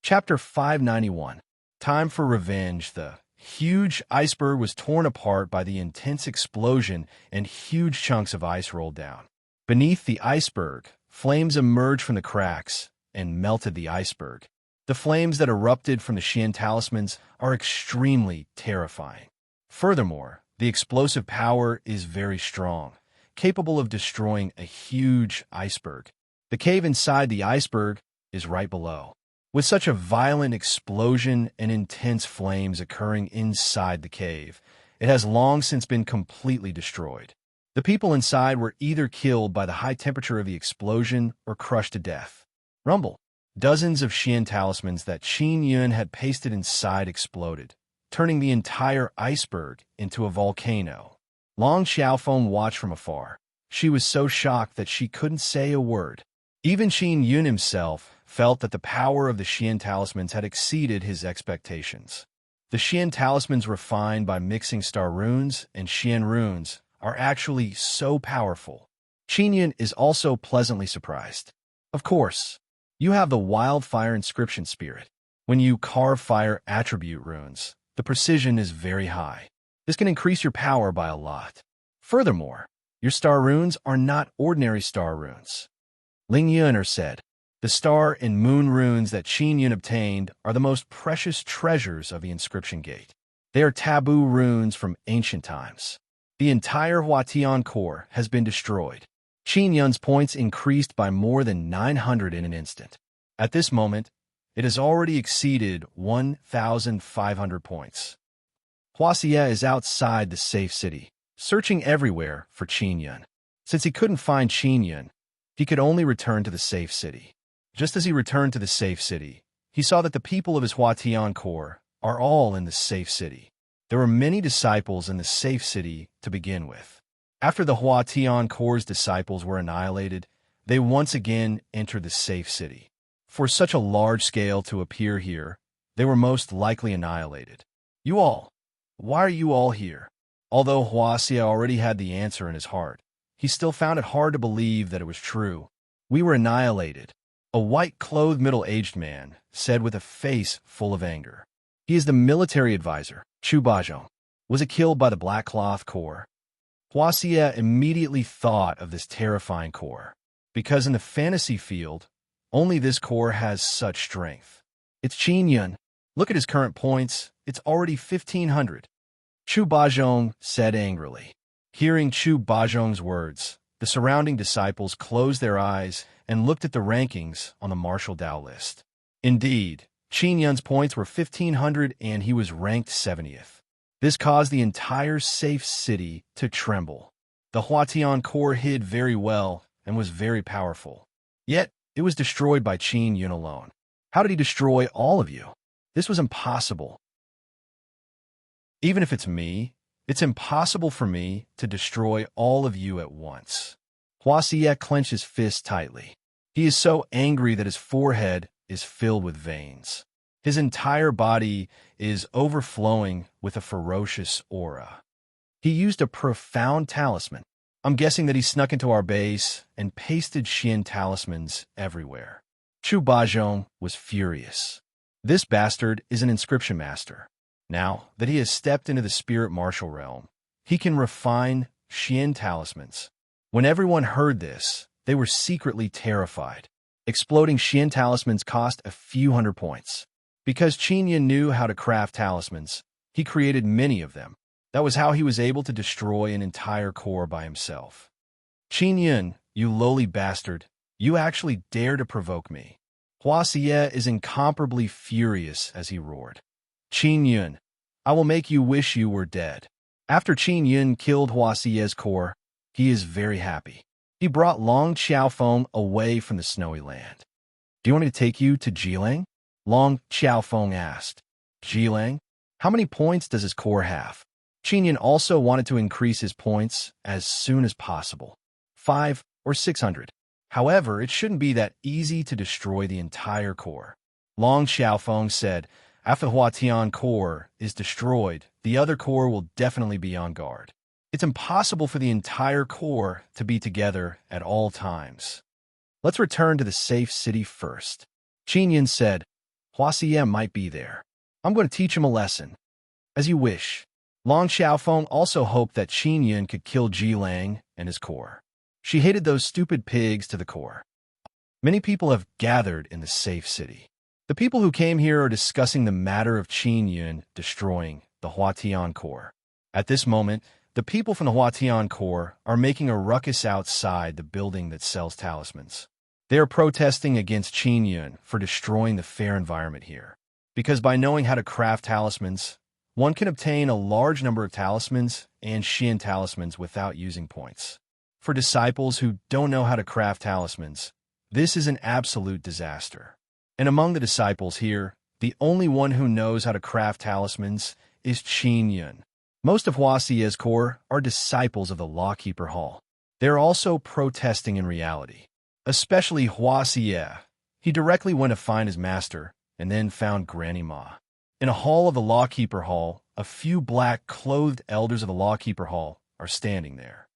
Chapter 591. Time for Revenge. The huge iceberg was torn apart by the intense explosion, and huge chunks of ice rolled down. Beneath the iceberg, flames emerged from the cracks and melted the iceberg. The flames that erupted from the Xian talismans are extremely terrifying. Furthermore, the explosive power is very strong, capable of destroying a huge iceberg. The cave inside the iceberg is right below. With such a violent explosion and intense flames occurring inside the cave, it has long since been completely destroyed. The people inside were either killed by the high temperature of the explosion or crushed to death. Rumble. Dozens of Xian talismans that Qin Yun had pasted inside exploded, turning the entire iceberg into a volcano. Long Xiaofeng watched from afar. She was so shocked that she couldn't say a word. Even Qin Yun himself felt that the power of the Xian talismans had exceeded his expectations. The Xian talismans refined by mixing star runes and Xian runes are actually so powerful. Qin Yun is also pleasantly surprised. Of course, you have the wildfire inscription spirit. When you carve fire attribute runes, the precision is very high. This can increase your power by a lot. Furthermore, your star runes are not ordinary star runes. Ling Yuner said, the star and moon runes that Qin Yun obtained are the most precious treasures of the inscription gate. They are taboo runes from ancient times. The entire Huatian core has been destroyed. Qin Yun's points increased by more than 900 in an instant. At this moment, it has already exceeded 1,500 points. Hua Xie is outside the safe city, searching everywhere for Qin Yun. Since he couldn't find Qin Yun, he could only return to the safe city. Just as he returned to the safe city, he saw that the people of his Huatian core are all in the safe city. There were many disciples in the safe city to begin with. After the Huatian core's disciples were annihilated, they once again entered the safe city. For such a large scale to appear here, they were most likely annihilated. You all, why are you all here? Although Hua Xie already had the answer in his heart, he still found it hard to believe that it was true. We were annihilated. A white-clothed middle-aged man said with a face full of anger. He is the military advisor, Chu Bajong. Was it killed by the Black Cloth Corps? Hua Xie immediately thought of this terrifying corps, because in the fantasy field, only this corps has such strength. It's Qin Yun. Look at his current points. It's already 1,500. Chu Bajong said angrily. Hearing Chu Bajong's words, the surrounding disciples closed their eyes and looked at the rankings on the Martial Dao list. Indeed, Qin Yun's points were 1,500 and he was ranked 70th. This caused the entire safe city to tremble. The Huatian core hid very well and was very powerful. Yet, it was destroyed by Qin Yun alone. How did he destroy all of you? This was impossible. Even if it's me, it's impossible for me to destroy all of you at once. Hua Xie clenched his fist tightly. He is so angry that his forehead is filled with veins. His entire body is overflowing with a ferocious aura. He used a profound talisman. I'm guessing that he snuck into our base and pasted Xian talismans everywhere. Chu Bajong was furious. This bastard is an inscription master. Now that he has stepped into the spirit martial realm, he can refine Xian talismans. When everyone heard this, they were secretly terrified. Exploding Xian talismans cost a few hundred points. Because Qin Yin knew how to craft talismans, he created many of them. That was how he was able to destroy an entire core by himself. Qin Yin, you lowly bastard, you actually dare to provoke me. Hua Xie is incomparably furious as he roared. Qin Yin, I will make you wish you were dead. After Qin Yin killed Hua Xie's core, he is very happy. He brought Long Xiaofeng away from the snowy land. Do you want me to take you to Jilang? Long Xiaofeng asked. Jilang? How many points does his core have? Qin Yin also wanted to increase his points as soon as possible. 5 or 600. However, it shouldn't be that easy to destroy the entire core. Long Xiaofeng said, after the Huatian core is destroyed, the other core will definitely be on guard. It's impossible for the entire core to be together at all times. Let's return to the safe city first. Qin Yin said, Hua Xie might be there. I'm going to teach him a lesson. As you wish. Long Xiaofeng also hoped that Qin Yin could kill Jilang and his core. She hated those stupid pigs to the core. Many people have gathered in the safe city. The people who came here are discussing the matter of Qin Yin destroying the Huatian core. At this moment, the people from the Huatian core are making a ruckus outside the building that sells talismans. They are protesting against Qin Yin for destroying the fair environment here. Because by knowing how to craft talismans, one can obtain a large number of talismans and Xian talismans without using points. For disciples who don't know how to craft talismans, this is an absolute disaster. And among the disciples here, the only one who knows how to craft talismans is Qin Yin. Most of Hua Xie's core are disciples of the Lawkeeper Hall. They are also protesting in reality. Especially Hua Xie. He directly went to find his master, and then found Granny Ma. In a hall of the Lawkeeper Hall, a few black-clothed elders of the Lawkeeper Hall are standing there.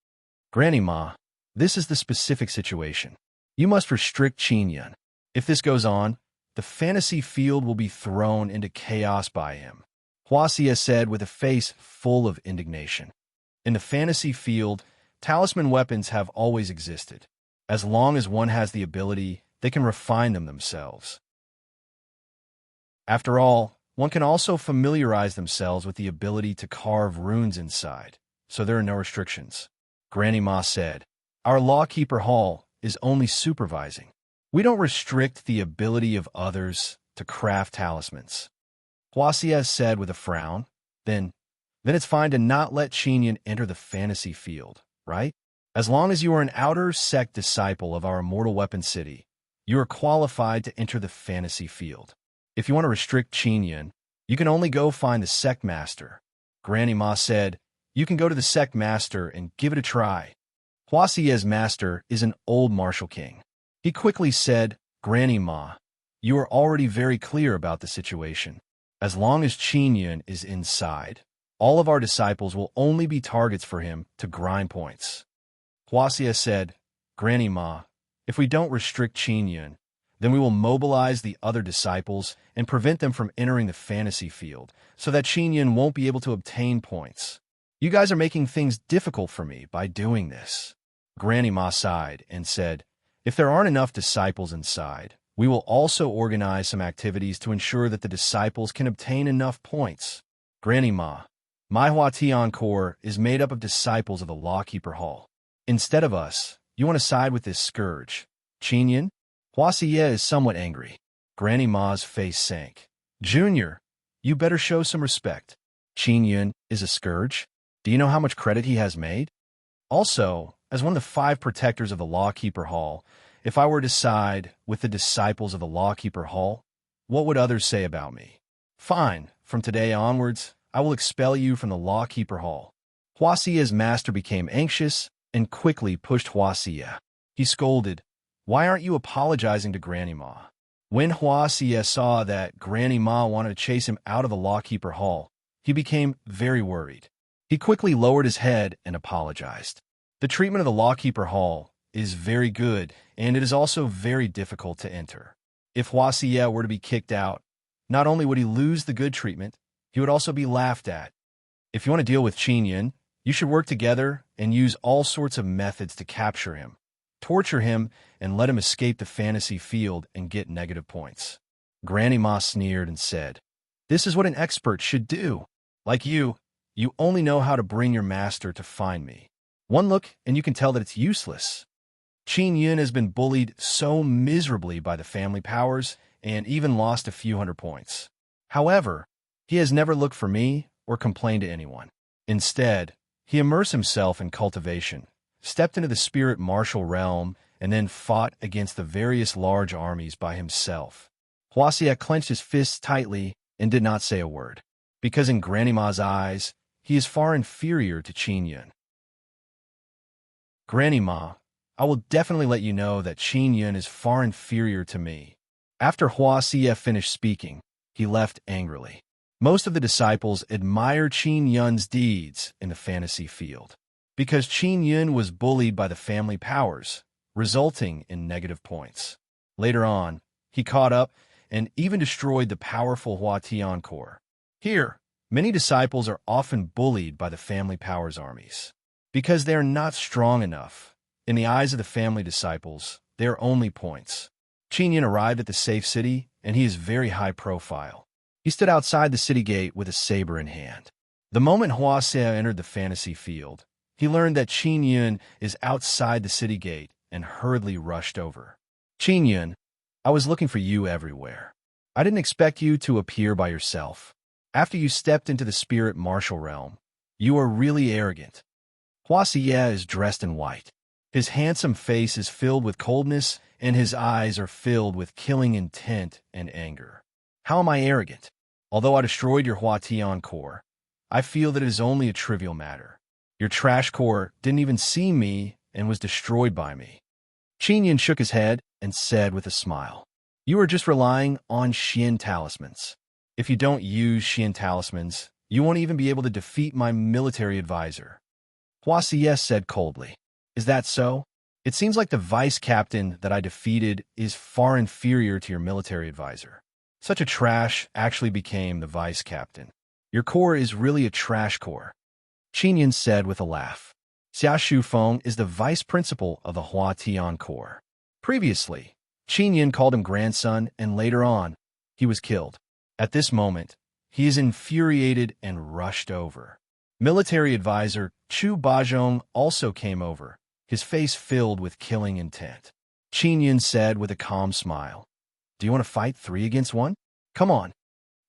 Granny Ma, this is the specific situation. You must restrict Qin Yin. If this goes on, the fantasy field will be thrown into chaos by him. Hua Xie said with a face full of indignation. In the fantasy field, talisman weapons have always existed. As long as one has the ability, they can refine them themselves. After all, one can also familiarize themselves with the ability to carve runes inside, so there are no restrictions. Granny Ma said, Our Lawkeeper Hall is only supervising. We don't restrict the ability of others to craft talismans. Hua Xie said with a frown, Then it's fine to not let Qin Yin enter the fantasy field, right? As long as you are an outer sect disciple of our immortal weapon city, you are qualified to enter the fantasy field. If you want to restrict Qin Yin, you can only go find the sect master. Granny Ma said, You can go to the sect master and give it a try. Hua Xie's master is an old martial king. He quickly said, Granny Ma, you are already very clear about the situation. As long as Qin Yin is inside, all of our disciples will only be targets for him to grind points. Hua Xie said, Granny Ma, if we don't restrict Qin Yin, then we will mobilize the other disciples and prevent them from entering the fantasy field, so that Qin Yin won't be able to obtain points. You guys are making things difficult for me by doing this. Granny Ma sighed and said, If there aren't enough disciples inside, we will also organize some activities to ensure that the disciples can obtain enough points. Granny Ma, my Huatian core is made up of disciples of the Lawkeeper Hall. Instead of us, you want to side with this scourge. Qin Yin? Hua Xie is somewhat angry. Granny Ma's face sank. Junior, you better show some respect. Qin Yin is a scourge? Do you know how much credit he has made? Also, as one of the 5 protectors of the Lawkeeper Hall, if I were to side with the disciples of the Lawkeeper Hall, what would others say about me? Fine, from today onwards, I will expel you from the Lawkeeper Hall. Hua Xie's master became anxious and quickly pushed Hua Xie. He scolded, Why aren't you apologizing to Granny Ma? When Hua Xie saw that Granny Ma wanted to chase him out of the Lawkeeper Hall, he became very worried. He quickly lowered his head and apologized. The treatment of the Lawkeeper Hall is very good, and it is also very difficult to enter. If Hua Xie were to be kicked out, not only would he lose the good treatment, he would also be laughed at. If you want to deal with Qin Yun, you should work together and use all sorts of methods to capture him, torture him, and let him escape the fantasy field and get negative points. Granny Ma sneered and said, "This is what an expert should do. Like you only know how to bring your master to find me. One look and you can tell that it's useless." Qin Yun has been bullied so miserably by the family powers and even lost a few hundred points. However, he has never looked for me or complained to anyone. Instead, he immersed himself in cultivation, stepped into the spirit martial realm, and then fought against the various large armies by himself. Hua Xie clenched his fists tightly and did not say a word, because in Granny Ma's eyes, he is far inferior to Qin Yun. "Granny Ma, I will definitely let you know that Qin Yun is far inferior to me." After Hua Xie finished speaking, he left angrily. Most of the disciples admire Qin Yun's deeds in the fantasy field, because Qin Yun was bullied by the family powers, resulting in negative points. Later on, he caught up and even destroyed the powerful Hua Tian Corps. Here, many disciples are often bullied by the family powers armies, because they are not strong enough. In the eyes of the family disciples, they are only points. Qin Yun arrived at the safe city, and he is very high profile. He stood outside the city gate with a saber in hand. The moment Hua Xie entered the fantasy field, he learned that Qin Yun is outside the city gate and hurriedly rushed over. "Qin Yun, I was looking for you everywhere. I didn't expect you to appear by yourself. After you stepped into the spirit martial realm, you are really arrogant." Hua Xie is dressed in white. His handsome face is filled with coldness, and his eyes are filled with killing intent and anger. "How am I arrogant? Although I destroyed your Hua Tian Corps, I feel that it is only a trivial matter. Your trash corps didn't even see me and was destroyed by me." Qin Yun shook his head and said with a smile, "You are just relying on Xian talismans. If you don't use Xian talismans, you won't even be able to defeat my military advisor." Hua Xie said coldly, "Is that so? It seems like the vice captain that I defeated is far inferior to your military advisor. Such a trash actually became the vice captain. Your corps is really a trash corps." Qin Yun said with a laugh. Xia Shufeng is the vice principal of the Hua Tian Corps. Previously, Qin Yun called him grandson, and later on, he was killed. At this moment, he is infuriated and rushed over. Military advisor Chu Bajong also came over, his face filled with killing intent. Qin Yun said with a calm smile, "Do you want to fight 3 against 1? Come on.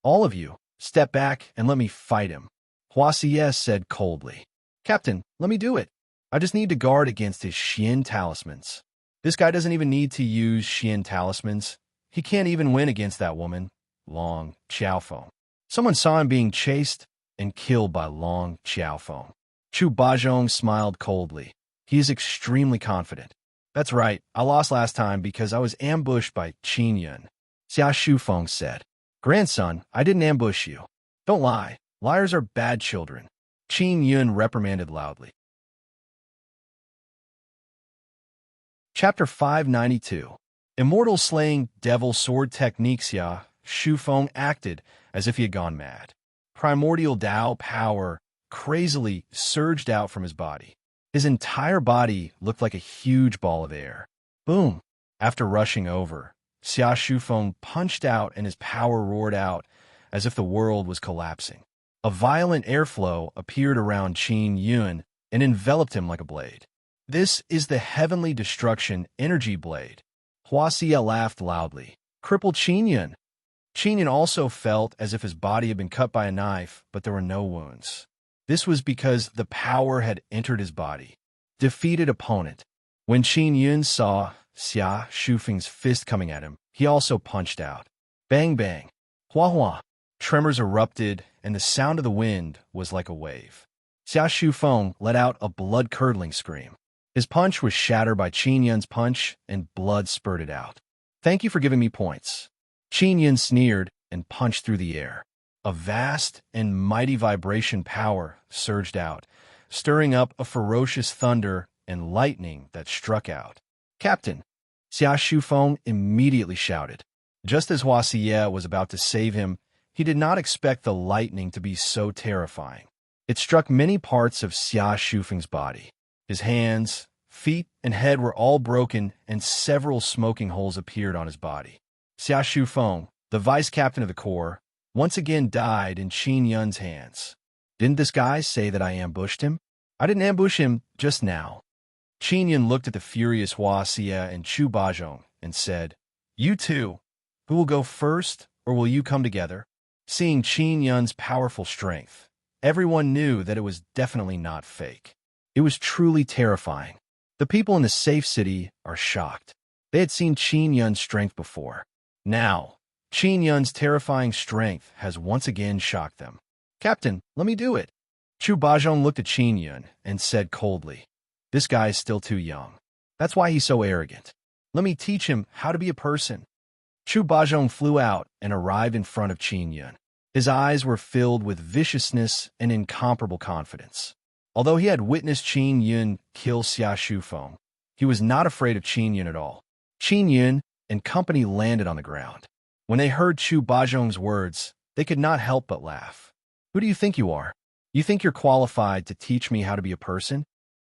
All of you, step back and let me fight him." Hua Xie said coldly, "Captain, let me do it. I just need to guard against his Xian talismans." This guy doesn't even need to use Xian talismans. He can't even win against that woman, Long Xiaofeng. Someone saw him being chased and killed by Long Xiaofeng. Chu Bajong smiled coldly. He is extremely confident. "That's right, I lost last time because I was ambushed by Qin Yun." Xia Shufeng said, "Grandson, I didn't ambush you. Don't lie. Liars are bad children." Qin Yun reprimanded loudly. Chapter 592. Immortal Slaying Devil Sword Technique. Xia Shufeng acted as if he had gone mad. Primordial Tao power crazily surged out from his body. His entire body looked like a huge ball of air. Boom! After rushing over, Xia Shufeng punched out and his power roared out as if the world was collapsing. A violent airflow appeared around Qin Yun and enveloped him like a blade. "This is the Heavenly Destruction Energy Blade." Hua Xie laughed loudly. Crippled Qin Yun. Qin Yun also felt as if his body had been cut by a knife, but there were no wounds. This was because the power had entered his body. Defeated opponent. When Qin Yun saw Xia Shufeng's fist coming at him, he also punched out. Bang bang. Hua hua. Tremors erupted, and the sound of the wind was like a wave. Xia Shufeng let out a blood-curdling scream. His punch was shattered by Qin Yun's punch, and blood spurted out. "Thank you for giving me points." Qin Yun sneered and punched through the air. A vast and mighty vibration power surged out, stirring up a ferocious thunder and lightning that struck out. "Captain!" Xia Shufeng immediately shouted. Just as Hua Xie was about to save him, he did not expect the lightning to be so terrifying. It struck many parts of Xia Shufeng's body. His hands, feet, and head were all broken, and several smoking holes appeared on his body. Xia Shufeng, the vice captain of the corps, once again died in Qin Yun's hands. "Didn't this guy say that I ambushed him?" "I didn't ambush him just now." Qin Yun looked at the furious Hua Xie and Chu Bajong and said, "You two, who will go first, or will you come together?" Seeing Qin Yun's powerful strength, everyone knew that it was definitely not fake. It was truly terrifying. The people in the safe city are shocked. They had seen Qin Yun's strength before. Now, Qin Yun's terrifying strength has once again shocked them. "Captain, let me do it." Chu Bajong looked at Qin Yun and said coldly, "This guy is still too young. That's why he's so arrogant. Let me teach him how to be a person." Chu Bajong flew out and arrived in front of Qin Yun. His eyes were filled with viciousness and incomparable confidence. Although he had witnessed Qin Yun kill Xia Shufeng, he was not afraid of Qin Yun at all. Qin Yun and company landed on the ground. When they heard Chu Bajong's words, they could not help but laugh. "Who do you think you are? You think you're qualified to teach me how to be a person?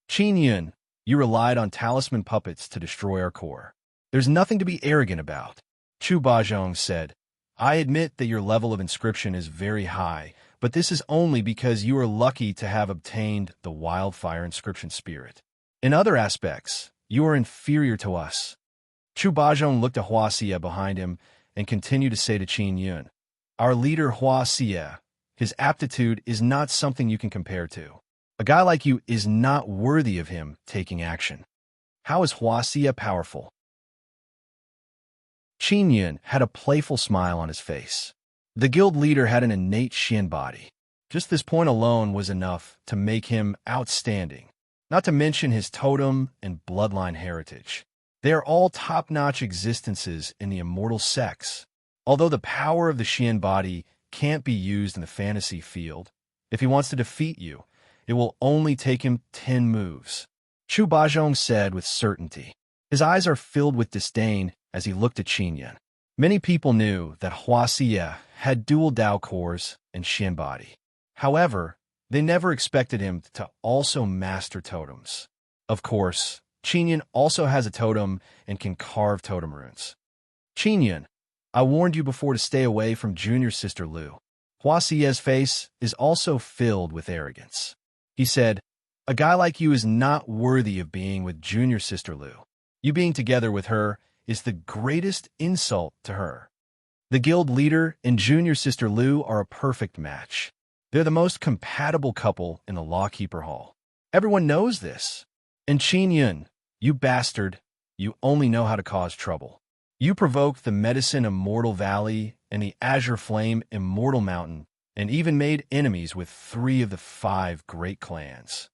Qin Yun, you relied on talisman puppets to destroy our corps. There's nothing to be arrogant about." Chu Bajong said, "I admit that your level of inscription is very high, but this is only because you are lucky to have obtained the wildfire inscription spirit. In other aspects, you are inferior to us." Chu Bajong looked at Hua Xie behind him and continued to say to Qin Yun, "Our leader Hua Xie, his aptitude is not something you can compare to. A guy like you is not worthy of him taking action. How is Hua Xie powerful?" Qin Yun had a playful smile on his face. The guild leader had an innate Xian body. Just this point alone was enough to make him outstanding, not to mention his totem and bloodline heritage. They are all top-notch existences in the immortal sex. Although the power of the Xian body can't be used in the fantasy field, if he wants to defeat you, it will only take him 10 moves. Chu Bajong said with certainty. His eyes are filled with disdain as he looked at Qin Yun. Many people knew that Hua Xie had dual Dao cores and Xian body. However, they never expected him to also master totems. Of course, Qin Yun also has a totem and can carve totem runes. "Qin Yun, I warned you before to stay away from junior sister Lu." Hua Xie's face is also filled with arrogance. He said, "A guy like you is not worthy of being with junior sister Lu. You being together with her is the greatest insult to her. The guild leader and junior sister Lu are a perfect match. They're the most compatible couple in the Lawkeeper Hall. Everyone knows this. And Qin Yun, you bastard, you only know how to cause trouble. You provoked the Medicine Immortal Valley and the Azure Flame Immortal Mountain, and even made enemies with 3 of the 5 great clans.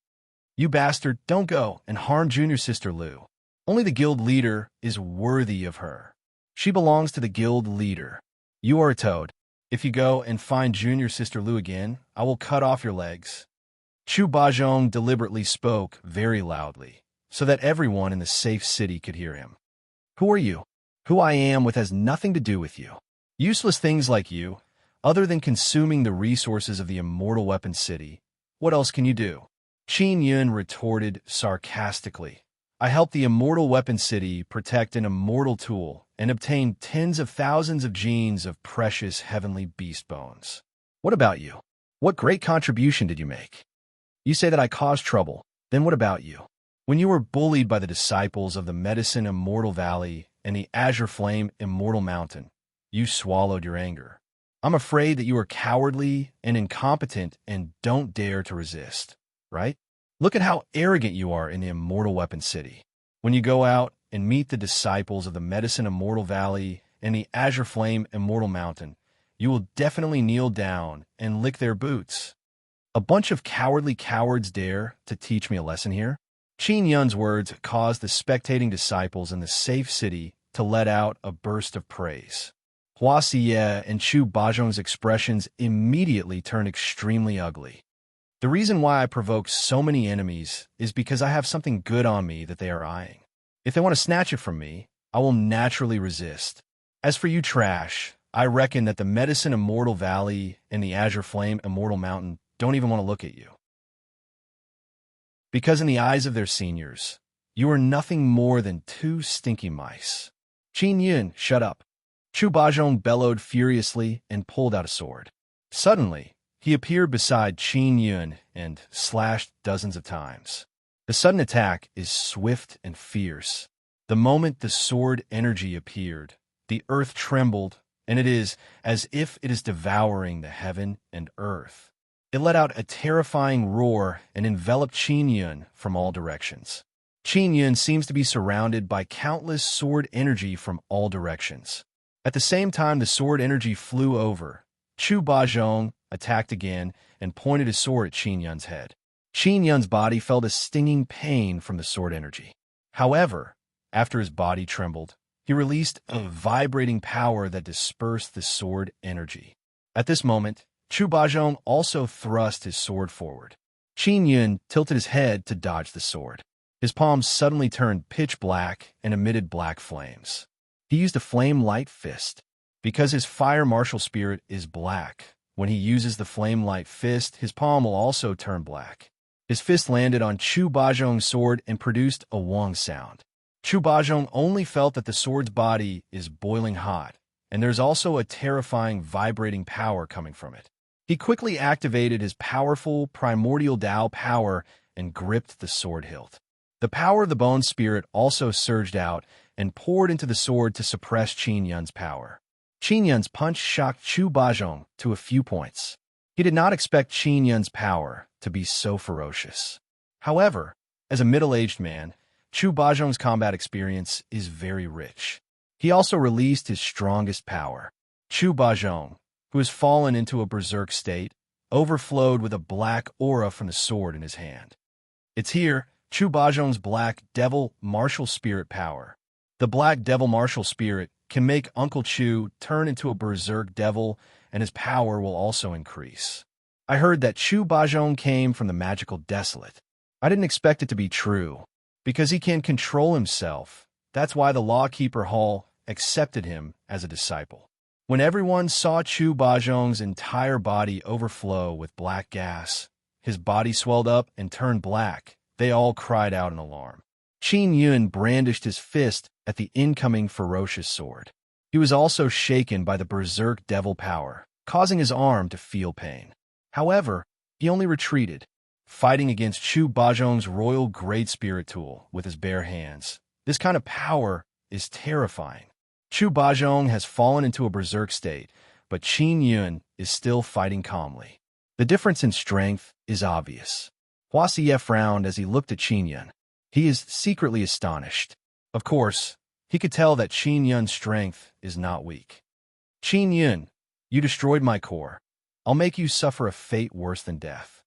You bastard, don't go and harm junior sister Lu. Only the guild leader is worthy of her. She belongs to the guild leader. You are a toad. If you go and find junior sister Lu again, I will cut off your legs." Chu Bajong deliberately spoke very loudly, so that everyone in the safe city could hear him. "Who are you? Who I am with has nothing to do with you. Useless things like you, other than consuming the resources of the Immortal Weapon City, what else can you do?" Qin Yun retorted sarcastically. "I helped the Immortal Weapon City protect an immortal tool and obtain tens of thousands of genes of precious heavenly beast bones. What about you? What great contribution did you make? You say that I caused trouble. Then what about you? When you were bullied by the disciples of the Medicine Immortal Valley and the Azure Flame Immortal Mountain, you swallowed your anger. I'm afraid that you are cowardly and incompetent and don't dare to resist, right? Look at how arrogant you are in the Immortal Weapon City. When you go out and meet the disciples of the Medicine Immortal Valley and the Azure Flame Immortal Mountain, you will definitely kneel down and lick their boots. A bunch of cowardly cowards dare to teach me a lesson here?" Qin Yun's words caused the spectating disciples in the safe city to let out a burst of praise. Hua Xie and Chu Bajong's expressions immediately turned extremely ugly. The reason why I provoke so many enemies is because I have something good on me that they are eyeing. If they want to snatch it from me, I will naturally resist. As for you trash, I reckon that the Medicine Immortal Valley and the Azure Flame Immortal Mountain don't even want to look at you. Because in the eyes of their seniors, you are nothing more than two stinky mice. Qin Yun, shut up. Chu Bajong bellowed furiously and pulled out a sword. Suddenly, he appeared beside Qin Yun and slashed dozens of times. The sudden attack is swift and fierce. The moment the sword energy appeared, the earth trembled, and it is as if it is devouring the heaven and earth. It let out a terrifying roar and enveloped Qin Yun from all directions. Qin Yun seems to be surrounded by countless sword energy from all directions. At the same time the sword energy flew over, Chu Bajong attacked again and pointed his sword at Qin Yun's head. Qin Yun's body felt a stinging pain from the sword energy. However, after his body trembled, he released a vibrating power that dispersed the sword energy. At this moment, Chu Bajong also thrust his sword forward. Qin Yun tilted his head to dodge the sword. His palms suddenly turned pitch black and emitted black flames. He used a flame-light fist. Because his fire martial spirit is black, when he uses the flame-light fist, his palm will also turn black. His fist landed on Chu Bajong's sword and produced a wong sound. Chu Bajong only felt that the sword's body is boiling hot, and there's also a terrifying vibrating power coming from it. He quickly activated his powerful primordial Tao power and gripped the sword hilt. The power of the bone spirit also surged out and poured into the sword to suppress Qin Yun's power. Qin Yun's punch shocked Chu Bajong to a few points. He did not expect Qin Yun's power to be so ferocious. However, as a middle-aged man, Chu Bajong's combat experience is very rich. He also released his strongest power. Chu Bajong, who has fallen into a berserk state, overflowed with a black aura from the sword in his hand. It's here, Chu Bajong's Black Devil Martial Spirit power. The Black Devil Martial Spirit can make Uncle Chu turn into a berserk devil, and his power will also increase. I heard that Chu Bajong came from the magical Desolate. I didn't expect it to be true. Because he can control himself, that's why the Lawkeeper Hall accepted him as a disciple. When everyone saw Chu Bajong's entire body overflow with black gas, his body swelled up and turned black, they all cried out in alarm. Qin Yun brandished his fist at the incoming ferocious sword. He was also shaken by the berserk devil power, causing his arm to feel pain. However, he only retreated, fighting against Chu Bajong's royal great spirit tool with his bare hands. This kind of power is terrifying. Chu Bajong has fallen into a berserk state, but Qin Yun is still fighting calmly. The difference in strength is obvious. Hua Xie frowned as he looked at Qin Yun. He is secretly astonished. Of course, he could tell that Qin Yun's strength is not weak. Qin Yun, you destroyed my core. I'll make you suffer a fate worse than death.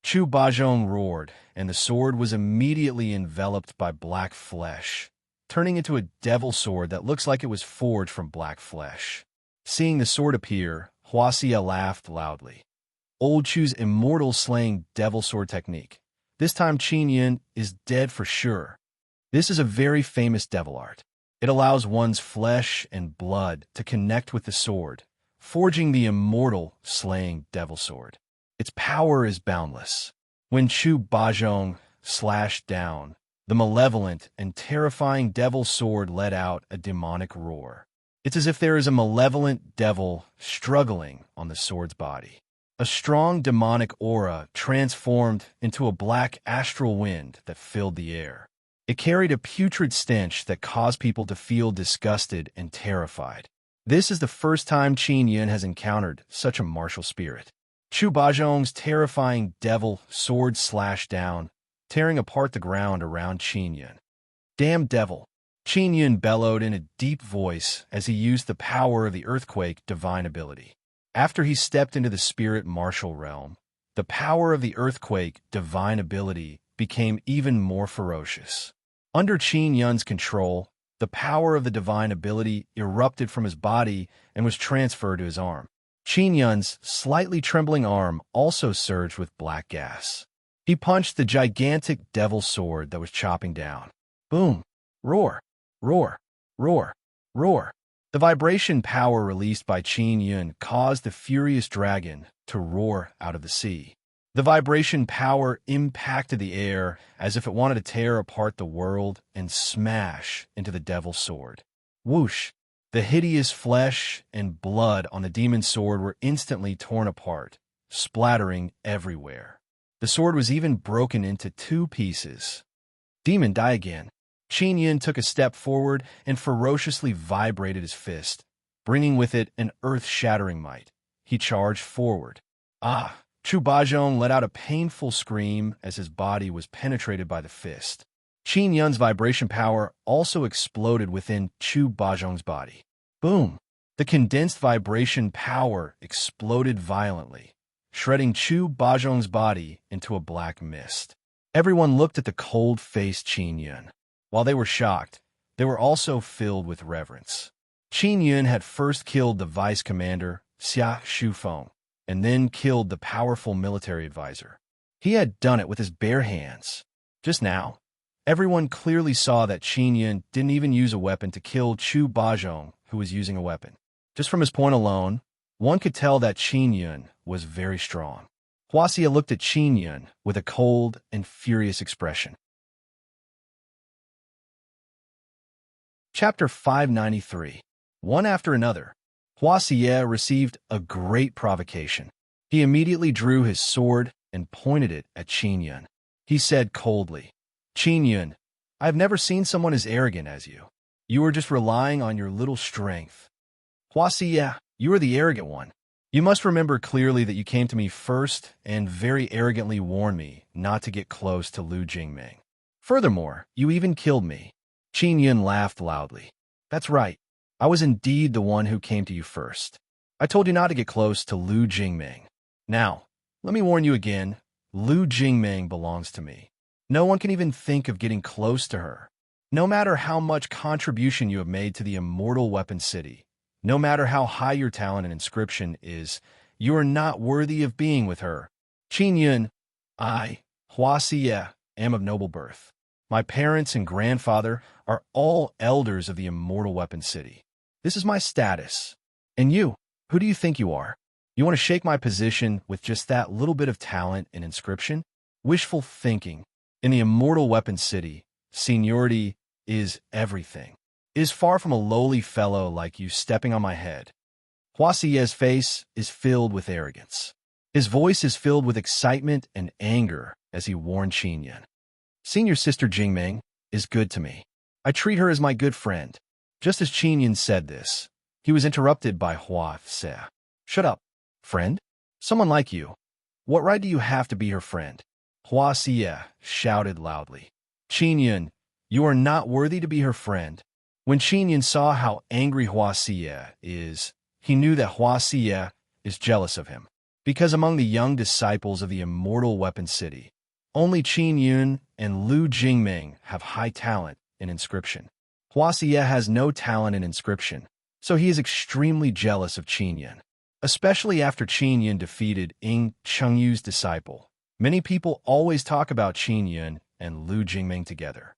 Chu Bajong roared, and the sword was immediately enveloped by black flesh, turning into a devil sword that looks like it was forged from black flesh. Seeing the sword appear, Hua Xie laughed loudly. Old Chu's immortal slaying devil sword technique. This time Qin Yun is dead for sure. This is a very famous devil art. It allows one's flesh and blood to connect with the sword, forging the immortal slaying devil sword. Its power is boundless. When Chu Bajong slashed down, the malevolent and terrifying devil sword let out a demonic roar. It's as if there is a malevolent devil struggling on the sword's body. A strong demonic aura transformed into a black astral wind that filled the air. It carried a putrid stench that caused people to feel disgusted and terrified. This is the first time Qin Yun has encountered such a martial spirit. Chu Bajong's terrifying devil sword slashed down, tearing apart the ground around Qin Yun. Damn devil! Qin Yun bellowed in a deep voice as he used the power of the earthquake divine ability. After he stepped into the spirit martial realm, the power of the earthquake divine ability became even more ferocious. Under Qin Yun's control, the power of the divine ability erupted from his body and was transferred to his arm. Qin Yun's slightly trembling arm also surged with black gas. He punched the gigantic devil sword that was chopping down. Boom! Roar! Roar! Roar! Roar! The vibration power released by Qin Yun caused the furious dragon to roar out of the sea. The vibration power impacted the air as if it wanted to tear apart the world and smash into the devil's sword. Whoosh! The hideous flesh and blood on the demon sword were instantly torn apart, splattering everywhere. The sword was even broken into 2 pieces. Demon, die again. Qin Yun took a step forward and ferociously vibrated his fist, bringing with it an earth-shattering might. He charged forward. Ah! Chu Bajong let out a painful scream as his body was penetrated by the fist. Qin Yun's vibration power also exploded within Chu Bajong's body. Boom! The condensed vibration power exploded violently, shredding Chu Bajong's body into a black mist. Everyone looked at the cold-faced Qin Yun. While they were shocked, they were also filled with reverence. Qin Yun had first killed the vice commander, Xia Shufeng, and then killed the powerful military advisor. He had done it with his bare hands. Just now, everyone clearly saw that Qin Yun didn't even use a weapon to kill Chu Bajong, who was using a weapon. Just from his point alone, one could tell that Qin Yun was very strong. Huaxia looked at Qin Yun with a cold and furious expression. Chapter 593. One after another, Huaxia received a great provocation. He immediately drew his sword and pointed it at Qin Yun. He said coldly, Qin Yun, I have never seen someone as arrogant as you. You are just relying on your little strength. Huaxia, you are the arrogant one. You must remember clearly that you came to me first and very arrogantly warned me not to get close to Lu Jingming. Furthermore, you even killed me. Qin Yun laughed loudly. That's right. I was indeed the one who came to you first. I told you not to get close to Lu Jingming. Now, let me warn you again, Lu Jingming belongs to me. No one can even think of getting close to her. No matter how much contribution you have made to the immortal weapon city, no matter how high your talent and inscription is, you are not worthy of being with her. Qin Yun, I, Huaxia, am of noble birth. My parents and grandfather are all elders of the immortal weapon city. This is my status. And you, who do you think you are? You want to shake my position with just that little bit of talent and inscription? Wishful thinking. In the immortal weapon city, seniority is everything. It is far from a lowly fellow like you stepping on my head. Huaxia's face is filled with arrogance. His voice is filled with excitement and anger as he warned Qin Yun. Senior sister Jingming is good to me. I treat her as my good friend. Just as Qin Yun said this, he was interrupted by Huaxia. Shut up, friend. Someone like you. What right do you have to be her friend? Huaxia shouted loudly. Qin Yun, you are not worthy to be her friend. When Qin Yun saw how angry Huaxia is, he knew that Huaxia is jealous of him. Because among the young disciples of the immortal weapon city, only Qin Yun and Lu Jingming have high talent in inscription. Huaxia has no talent in inscription, so he is extremely jealous of Qin Yun. Especially after Qin Yun defeated Ying Chengyu's disciple. Many people always talk about Qin Yun and Lu Jingming together.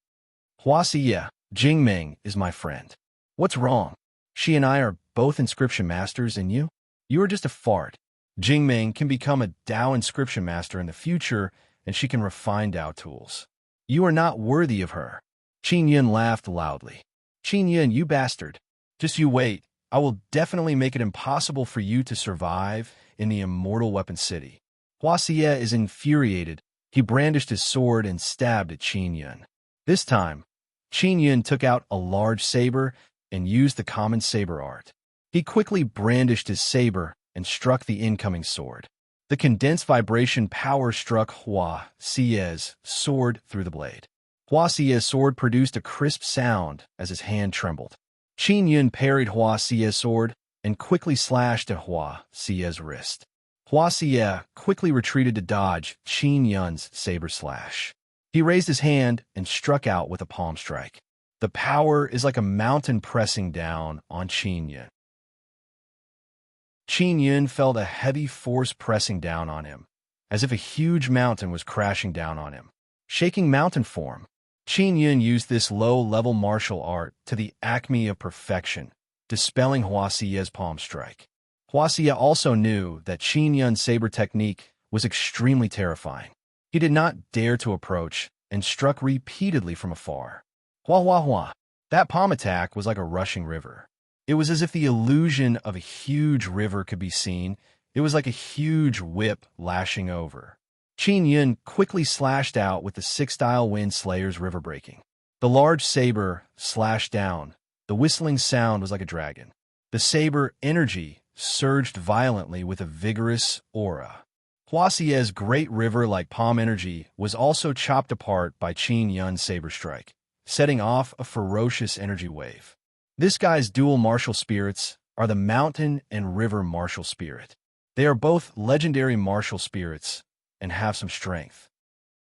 Huaxia, Jingming is my friend. What's wrong? She and I are both inscription masters, and you? You are just a fart. Jingming can become a Dao inscription master in the future, and she can refine Dao tools. You are not worthy of her. Qin Yun laughed loudly. Qin Yun, you bastard. Just you wait. I will definitely make it impossible for you to survive in the immortal weapon city. Huaxia is infuriated. He brandished his sword and stabbed at Qin Yun. This time, Qin Yun took out a large saber and used the common saber art. He quickly brandished his saber and struck the incoming sword. The condensed vibration power struck Huaxia's sword through the blade. Huaxia's sword produced a crisp sound as his hand trembled. Qin Yun parried Huaxia's sword and quickly slashed at Huaxia's wrist. Huaxia quickly retreated to dodge Qin Yun's saber slash. He raised his hand and struck out with a palm strike. The power is like a mountain pressing down on Qin Yun. Qin Yun felt a heavy force pressing down on him, as if a huge mountain was crashing down on him. Shaking mountain form, Qin Yun used this low-level martial art to the acme of perfection, dispelling Hua Xiye's palm strike. Hua Xiye also knew that Qin Yun's saber technique was extremely terrifying. He did not dare to approach and struck repeatedly from afar. Hua hua hua. That palm attack was like a rushing river. It was as if the illusion of a huge river could be seen. It was like a huge whip lashing over. Qin Yun quickly slashed out with the six-style wind slayer's river breaking. The large saber slashed down. The whistling sound was like a dragon. The saber energy surged violently with a vigorous aura. Hua Xiye's great river-like palm energy was also chopped apart by Qin Yun's saber strike, setting off a ferocious energy wave. This guy's dual martial spirits are the mountain and river martial spirit. They are both legendary martial spirits and have some strength.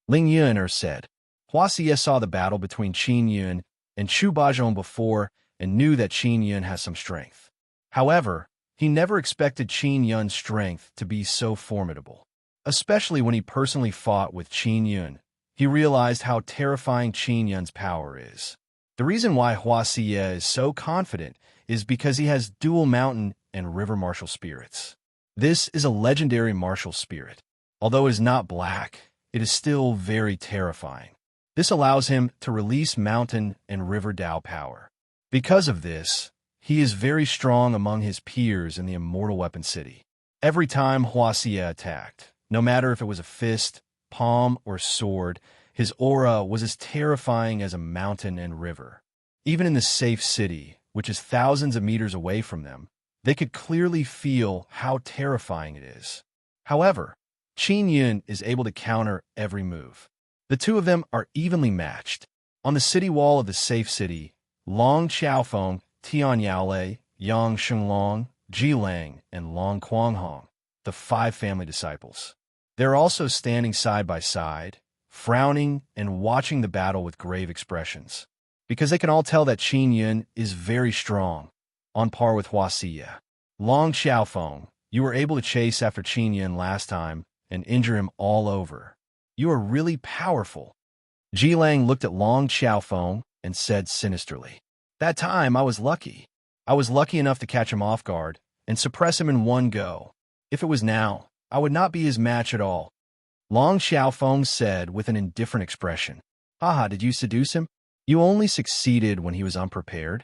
Ling Yuner said. Hua Xiye saw the battle between Qin Yun and Chu Bajong before and knew that Qin Yun has some strength. However, he never expected Qin Yun's strength to be so formidable. Especially when he personally fought with Qin Yun, he realized how terrifying Qin Yun's power is. The reason why Hua Xiye is so confident is because he has dual mountain and river martial spirits. This is a legendary martial spirit. Although it is not black, it is still very terrifying. This allows him to release mountain and river Dao power. Because of this, he is very strong among his peers in the Immortal Weapon City. Every time Hua Xiye attacked, no matter if it was a fist, palm, or sword, his aura was as terrifying as a mountain and river. Even in the safe city, which is thousands of meters away from them, they could clearly feel how terrifying it is. However, Qin Yun is able to counter every move. The two of them are evenly matched. On the city wall of the safe city, Long Xiaofeng, Tian Yaolei, Yang Shenglong, Ji Lang, and Long Quanghong, the 5 family disciples. They're also standing side by side, frowning and watching the battle with grave expressions, because they can all tell that Qin Yun is very strong, on par with Hua Xiye. Long Xiaofeng, you were able to chase after Qin Yun last time and injure him all over. You are really powerful. Ji Lang looked at Long Xiaofeng and said sinisterly, that time I was lucky. I was lucky enough to catch him off guard and suppress him in one go. If it was now, I would not be his match at all. Long Xiaofeng said with an indifferent expression, haha, did you seduce him? You only succeeded when he was unprepared.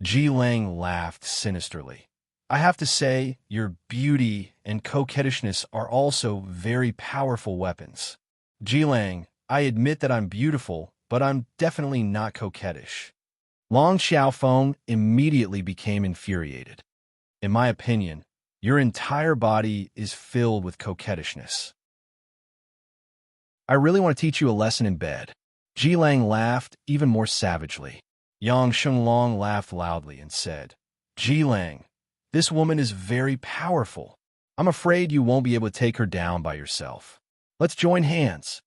Ji Lang laughed sinisterly. I have to say, your beauty and coquettishness are also very powerful weapons. Ji Lang, I admit that I'm beautiful, but I'm definitely not coquettish. Long Xiaofeng immediately became infuriated. In my opinion, your entire body is filled with coquettishness. I really want to teach you a lesson in bed. Ji Lang laughed even more savagely. Yang Shenglong laughed loudly and said, Ji Lang, this woman is very powerful. I'm afraid you won't be able to take her down by yourself. Let's join hands.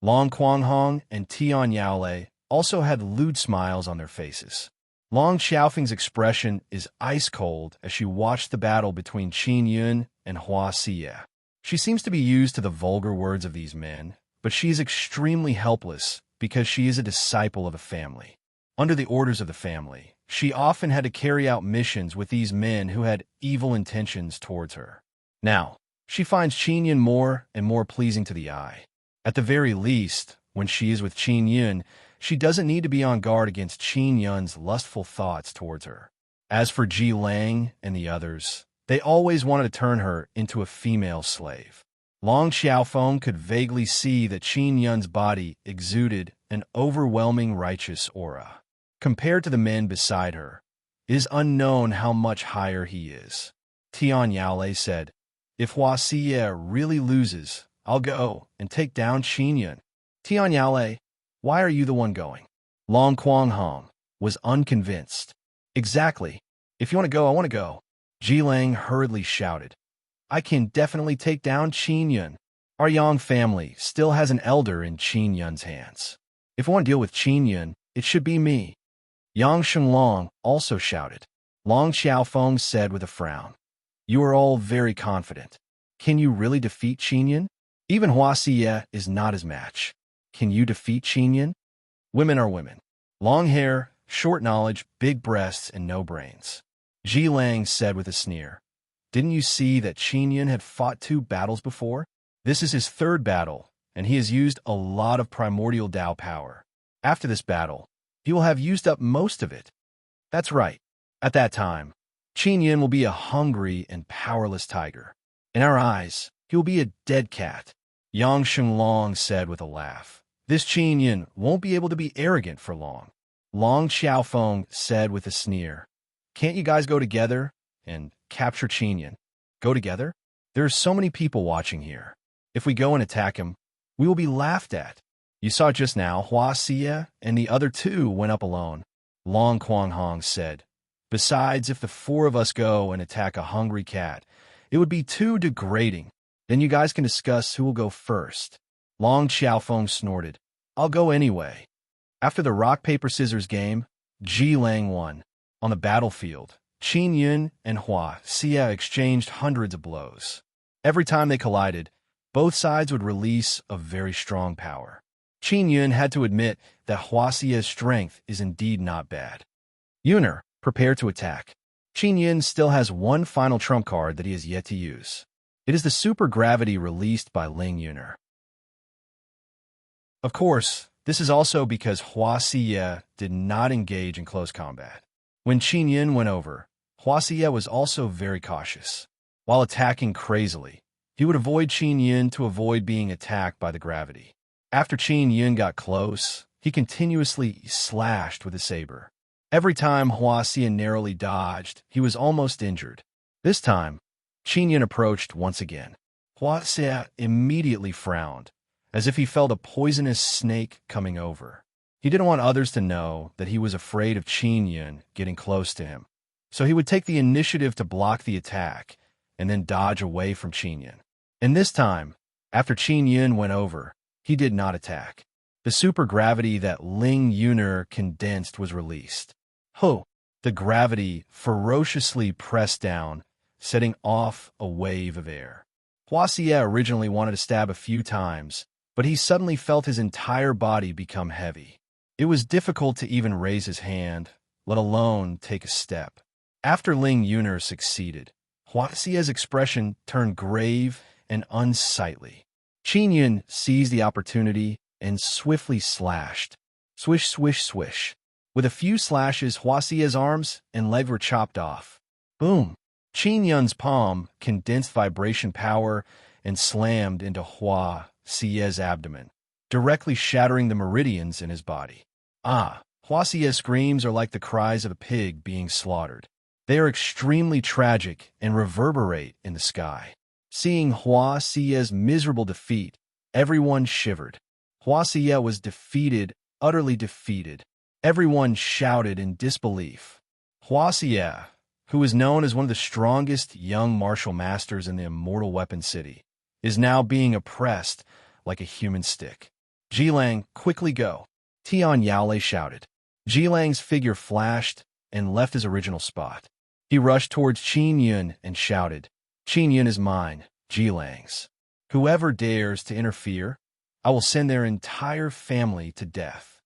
Long Quanghong and Tian Yaolei also had lewd smiles on their faces. Long Xiaofeng's expression is ice-cold as she watched the battle between Qin Yun and Hua Xiye. She seems to be used to the vulgar words of these men, but she is extremely helpless because she is a disciple of the family. Under the orders of the family, she often had to carry out missions with these men who had evil intentions towards her. Now, she finds Qin Yun more and more pleasing to the eye. At the very least, when she is with Qin Yun, she doesn't need to be on guard against Qin Yun's lustful thoughts towards her. As for Ji Lang and the others, they always wanted to turn her into a female slave. Long Xiaofeng could vaguely see that Qin Yun's body exuded an overwhelming righteous aura. Compared to the men beside her, it is unknown how much higher he is. Tian Yaolei said, if Hua Xiye really loses, I'll go and take down Qin Yun. Tian Yaolei, why are you the one going? Long Quanghong was unconvinced. Exactly. If you want to go, I want to go. Ji Lang hurriedly shouted. I can definitely take down Qin Yun. Our Yang family still has an elder in Qin Yun's hands. If I want to deal with Qin Yun, it should be me. Yang Shenglong also shouted. Long Xiaofeng said with a frown. You are all very confident. Can you really defeat Qinyan? Even Hua Xie is not his match. Can you defeat Qinyan? Women are women. Long hair, short knowledge, big breasts, and no brains. Ji Lang said with a sneer. Didn't you see that Qinyan had fought 2 battles before? This is his 3rd battle, and he has used a lot of primordial Dao power. After this battle, he will have used up most of it. That's right. At that time, Qinyan will be a hungry and powerless tiger. In our eyes, he will be a dead cat. Yang Shenglong said with a laugh. This Qinyan won't be able to be arrogant for long. Long Xiaofeng said with a sneer. Can't you guys go together and capture Qinyan? Go together? There are so many people watching here. If we go and attack him, we will be laughed at. You saw just now, Hua Xie and the other 2 went up alone. Long Quanghong said. Besides, if the 4 of us go and attack a hungry cat, it would be too degrading. Then you guys can discuss who will go first. Long Xiaofeng snorted. I'll go anyway. After the rock-paper-scissors game, Ji Lang won. On the battlefield, Qinyan and Hua Xie exchanged hundreds of blows. Every time they collided, both sides would release a very strong power. Qinyan had to admit that Hua Xie's strength is indeed not bad. Yuner, prepare to attack. Qinyan still has one final trump card that he has yet to use. It is the super gravity released by Ling Yuner. Of course, this is also because Hua Xie did not engage in close combat. When Qinyan went over, Hua Xie was also very cautious. While attacking crazily, he would avoid Qinyan to avoid being attacked by the gravity. After Qinyan got close, he continuously slashed with his saber. Every time Hua Xie narrowly dodged, he was almost injured. This time, Qinyan approached once again. Hua Xie immediately frowned, as if he felt a poisonous snake coming over. He didn't want others to know that he was afraid of Qinyan getting close to him, so he would take the initiative to block the attack and then dodge away from Qinyan. And this time, after Qinyan went over, he did not attack. The super gravity that Ling Yuner condensed was released. The gravity ferociously pressed down, setting off a wave of air. Hua Xie originally wanted to stab a few times, but he suddenly felt his entire body become heavy. It was difficult to even raise his hand, let alone take a step. After Ling Yuner succeeded, Hua Xie's expression turned grave and unsightly. Qinyan seized the opportunity and swiftly slashed. Swish, swish, swish. With a few slashes, Hua Xie's arms and leg were chopped off. Boom! Qinyan's palm condensed vibration power and slammed into Hua Xie's abdomen, directly shattering the meridians in his body. Hua Xie's screams are like the cries of a pig being slaughtered. They are extremely tragic and reverberate in the sky. Seeing Hua Xie's miserable defeat, everyone shivered. Hua Xie was defeated, utterly defeated. Everyone shouted in disbelief. Hua Xie, who is known as one of the strongest young martial masters in the Immortal Weapon City, is now being oppressed like a human stick. Ji Lang, quickly go. Tian Yaolei shouted. Ji Lang's figure flashed and left his original spot. He rushed towards Qinyan and shouted, Qinyan is mine, Ji Lang's. Whoever dares to interfere, I will send their entire family to death.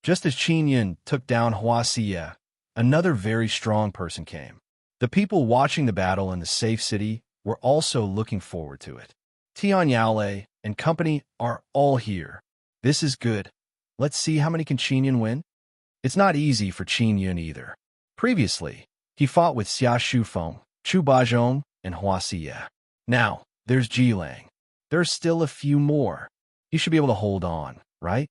Just as Qinyan took down Hua Xie, another very strong person came. The people watching the battle in the safe city were also looking forward to it. Tian Yaolei and company are all here. This is good. Let's see how many can Qinyan win. It's not easy for Qinyan either. Previously, he fought with Xia Shufeng, Chu Bajong, and Hua Xie. Now, there's Ji Lang. There's still a few more. He should be able to hold on, right?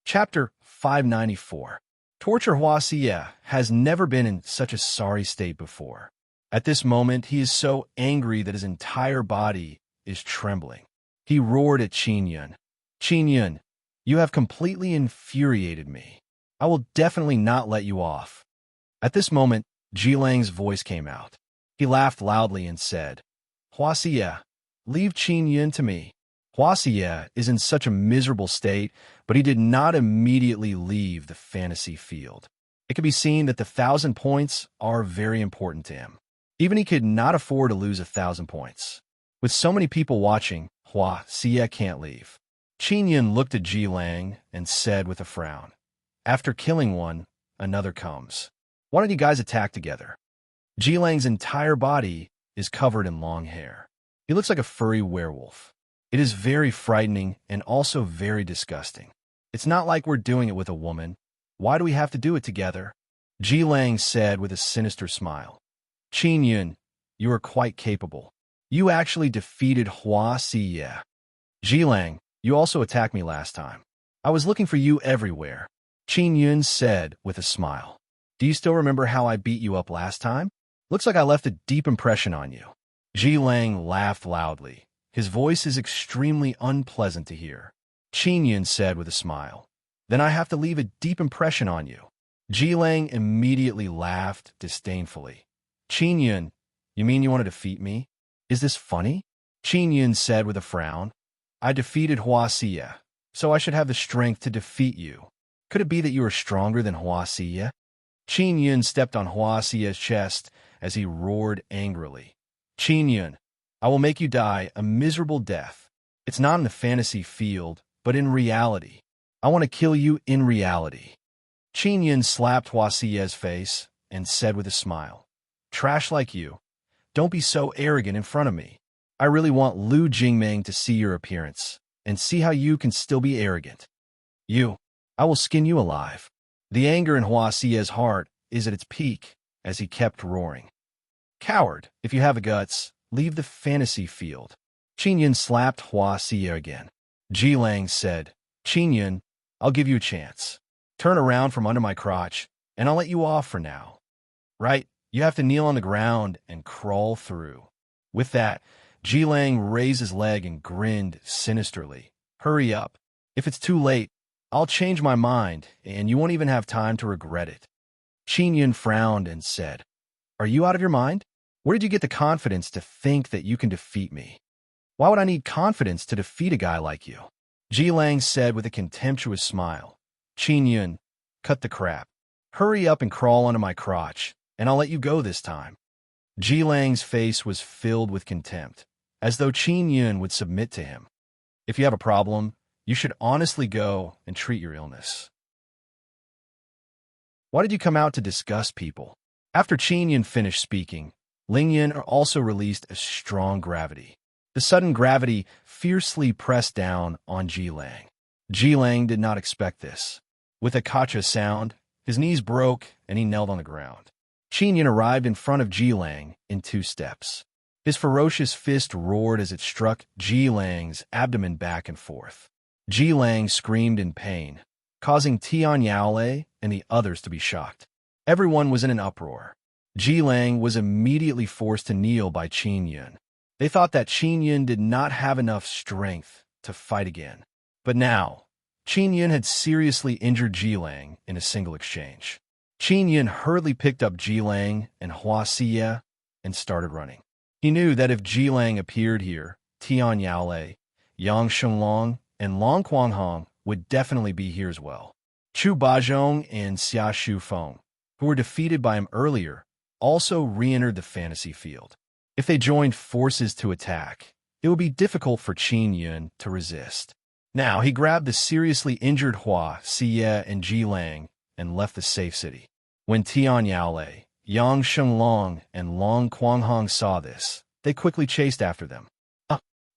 Chapter 594. Torture Hua Xie has never been in such a sorry state before. At this moment, he is so angry that his entire body is trembling. He roared at Qinyan. Qinyan, you have completely infuriated me. I will definitely not let you off. At this moment, Ji Lang's voice came out. He laughed loudly and said, Hua Xie, leave Qinyan to me. Hua Xie is in such a miserable state, but he did not immediately leave the fantasy field. It could be seen that the 1,000 points are very important to him. Even he could not afford to lose 1,000 points. With so many people watching, Hua Xie can't leave. Qin Yun looked at Ji Lang and said with a frown, "After killing one, another comes. Why don't you guys attack together?" Ji Lang's entire body is covered in long hair. He looks like a furry werewolf. It is very frightening and also very disgusting. It's not like we're doing it with a woman. Why do we have to do it together? Ji Lang said with a sinister smile. Qin Yun, you are quite capable. You actually defeated Hua Xie. Ji Lang, you also attacked me last time. I was looking for you everywhere. Qin Yun said with a smile. Do you still remember how I beat you up last time? Looks like I left a deep impression on you. Ji Lang laughed loudly. His voice is extremely unpleasant to hear. Qin Yun said with a smile. Then I have to leave a deep impression on you. Ji Lang immediately laughed disdainfully. Qin Yun, you mean you want to defeat me? Is this funny? Qin Yun said with a frown. I defeated Hua Xie, so I should have the strength to defeat you. Could it be that you are stronger than Hua Xie? Qin Yun stepped on Hua Xie's chest as he roared angrily. Qin Yun, I will make you die a miserable death. It's not in the fantasy field, but in reality. I want to kill you in reality. Qin Yun slapped Hua Xie's face and said with a smile, Trash like you. Don't be so arrogant in front of me. I really want Lu Jingmeng to see your appearance and see how you can still be arrogant. I will skin you alive. The anger in Hua Xie's heart is at its peak as he kept roaring. Coward, if you have the guts, leave the fantasy field. Qin Yun slapped Hua Xie again. Ji Lang said, Qin Yun, I'll give you a chance. Turn around from under my crotch, and I'll let you off for now. Right, you have to kneel on the ground and crawl through. With that, Ji Lang raised his leg and grinned sinisterly. Hurry up. If it's too late, I'll change my mind, and you won't even have time to regret it. Qin Yun frowned and said, Are you out of your mind? Where did you get the confidence to think that you can defeat me? Why would I need confidence to defeat a guy like you? Ji Lang said with a contemptuous smile. Qin Yun, cut the crap. Hurry up and crawl under my crotch, and I'll let you go this time. Ji Lang's face was filled with contempt, as though Qin Yun would submit to him. If you have a problem, you should honestly go and treat your illness. Why did you come out to disgust people? After Qin Yun finished speaking, Ling Yin also released a strong gravity. The sudden gravity fiercely pressed down on Ji Lang. Ji Lang did not expect this. With a kacha sound, his knees broke and he knelt on the ground. Qin Yun arrived in front of Ji Lang in 2 steps. His ferocious fist roared as it struck Ji Lang's abdomen back and forth. Ji Lang screamed in pain, causing Tian Yaolei and the others to be shocked. Everyone was in an uproar. Ji Lang was immediately forced to kneel by Qin Yun. They thought that Qin Yun did not have enough strength to fight again. But now, Qin Yun had seriously injured Ji Lang in a single exchange. Qin Yun hurriedly picked up Ji Lang and Hua Xie and started running. He knew that if Ji Lang appeared here, Tian Yaolei, Yang Shenglong, and Long Quanghong would definitely be here as well. Chu Bazhong and Xia Shufeng, who were defeated by him earlier, also re-entered the fantasy field. If they joined forces to attack, it would be difficult for Qin Yun to resist. Now he grabbed the seriously injured Hua Xie and Ji Lang and left the safe city. When Tian Yaolei, Yang Shenglong, and Long Quanghong saw this, they quickly chased after them.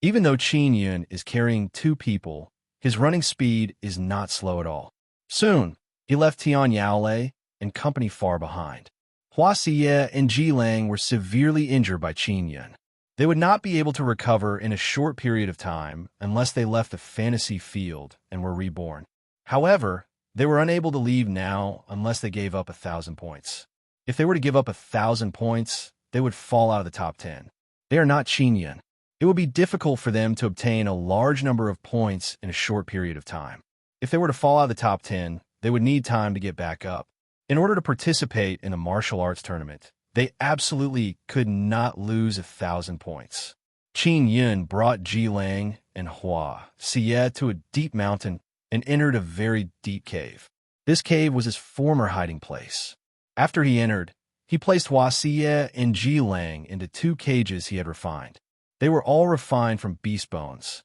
Even though Qin Yun is carrying 2 people, his running speed is not slow at all. Soon, he left Tian Yaolei and company far behind. Hua Xie and Ji Lang were severely injured by Qin Yun. They would not be able to recover in a short period of time unless they left the fantasy field and were reborn. However, they were unable to leave now unless they gave up 1,000 points. If they were to give up 1,000 points, they would fall out of the top 10. They are not Qin Yun. It would be difficult for them to obtain a large number of points in a short period of time. If they were to fall out of the top 10, they would need time to get back up. In order to participate in a martial arts tournament, they absolutely could not lose 1,000 points. Qin Yun brought Ji Lang and Hua Xie to a deep mountain and entered a very deep cave. This cave was his former hiding place. After he entered, he placed Hua Xie and Ji Lang into 2 cages he had refined. They were all refined from beast bones.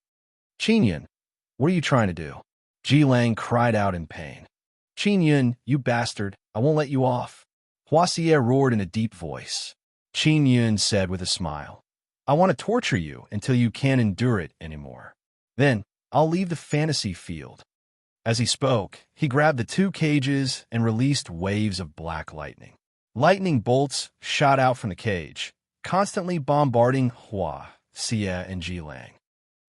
Qin Yun, what are you trying to do? Ji Lang cried out in pain. Qin Yun, you bastard, I won't let you off. Hua Xie roared in a deep voice. Qin Yun said with a smile, I want to torture you until you can't endure it anymore. Then, I'll leave the fantasy field. As he spoke, he grabbed the 2 cages and released waves of black lightning. Lightning bolts shot out from the cage, constantly bombarding Hua Xie and Ji Lang.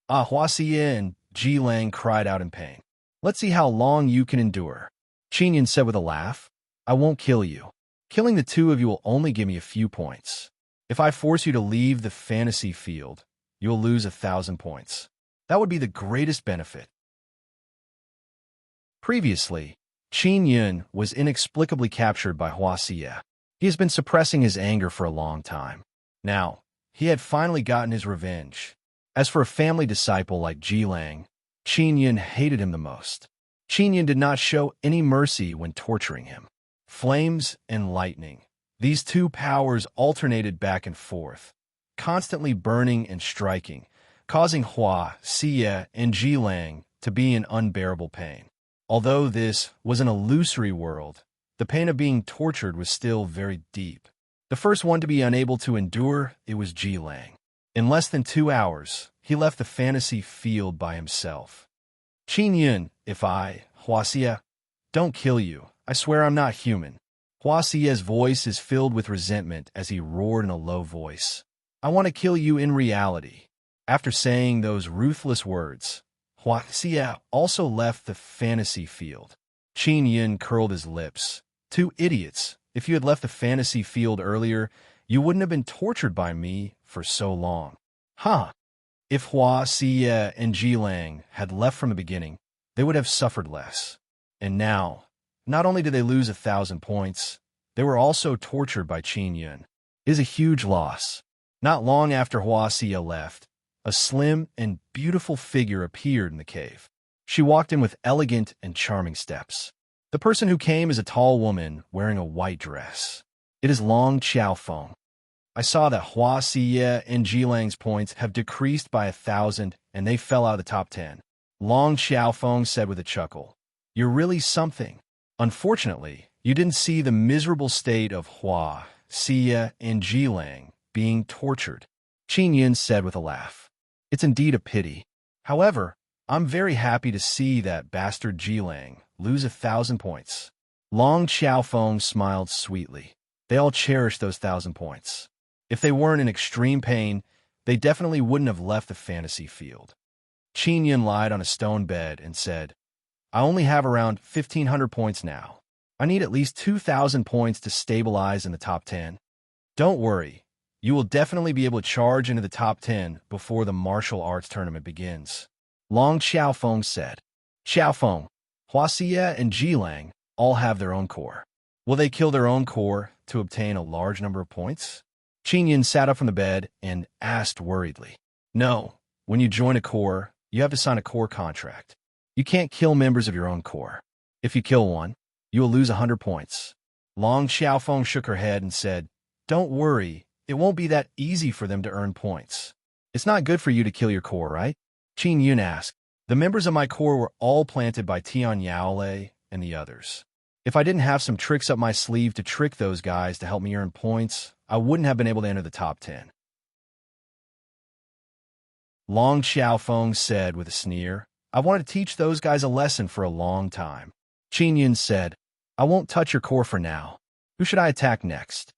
Hua Xie and Ji Lang cried out in pain. Let's see how long you can endure. Qin Yun said with a laugh, I won't kill you. Killing the 2 of you will only give me a few points. If I force you to leave the fantasy field, you'll lose 1,000 points. That would be the greatest benefit. Previously, Qin Yun was inexplicably captured by Hua Xie. He has been suppressing his anger for a long time. Now, he had finally gotten his revenge. As for a family disciple like Ji Lang, Qin Yun hated him the most. Qin Yun did not show any mercy when torturing him. Flames and lightning. These 2 powers alternated back and forth, constantly burning and striking, causing Hua Xie and Ji Lang to be in unbearable pain. Although this was an illusory world, the pain of being tortured was still very deep. The first one to be unable to endure it was Ji Lang. In less than 2 hours, he left the fantasy field by himself. Qin Yun, if I, Hua Xie, don't kill you, I swear I'm not human. Hua Xie's voice is filled with resentment as he roared in a low voice. I want to kill you in reality. After saying those ruthless words, Hua Xie also left the fantasy field. Qin Yun curled his lips. 2 idiots. If you had left the fantasy field earlier, you wouldn't have been tortured by me for so long. Huh. If Hua Xie and Ji Lang had left from the beginning, they would have suffered less. And now, not only did they lose 1,000 points, they were also tortured by Qin Yun. It is a huge loss. Not long after Hua Xie left, a slim and beautiful figure appeared in the cave. She walked in with elegant and charming steps. The person who came is a tall woman wearing a white dress. It is Long Xiaofeng. I saw that Hua Xie and Ji Lang's points have decreased by 1,000 and they fell out of the top 10. Long Xiaofeng said with a chuckle, You're really something. Unfortunately, you didn't see the miserable state of Hua Xie and Ji Lang being tortured. Qin Yun said with a laugh. It's indeed a pity. However, I'm very happy to see that bastard Ji Lang lose 1,000 points. Long Xiaofeng smiled sweetly. They all cherished those 1,000 points. If they weren't in extreme pain, they definitely wouldn't have left the fantasy field. Qin Yun lied on a stone bed and said, I only have around 1,500 points now. I need at least 2,000 points to stabilize in the top 10. Don't worry. You will definitely be able to charge into the top 10 before the martial arts tournament begins. Long Xiaofeng said. Xiaofeng, Hua Xie and Ji Lang all have their own core. Will they kill their own core to obtain a large number of points? Qin Yun sat up from the bed and asked worriedly. No, when you join a core, you have to sign a core contract. You can't kill members of your own core. If you kill one, you will lose 100 points. Long Xiaofeng shook her head and said, Don't worry. It won't be that easy for them to earn points. It's not good for you to kill your core, right? Qin Yun asked. The members of my core were all planted by Tian Yaolei and the others. If I didn't have some tricks up my sleeve to trick those guys to help me earn points, I wouldn't have been able to enter the top 10. Long Xiaofeng said with a sneer, I wanted to teach those guys a lesson for a long time. Qin Yun said, I won't touch your core for now. Who should I attack next?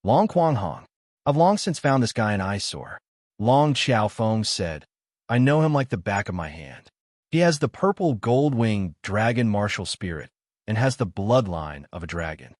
Long Quanghong. I've long since found this guy an eyesore. Long Xiaofeng said, I know him like the back of my hand. He has the purple gold-winged dragon martial spirit and has the bloodline of a dragon.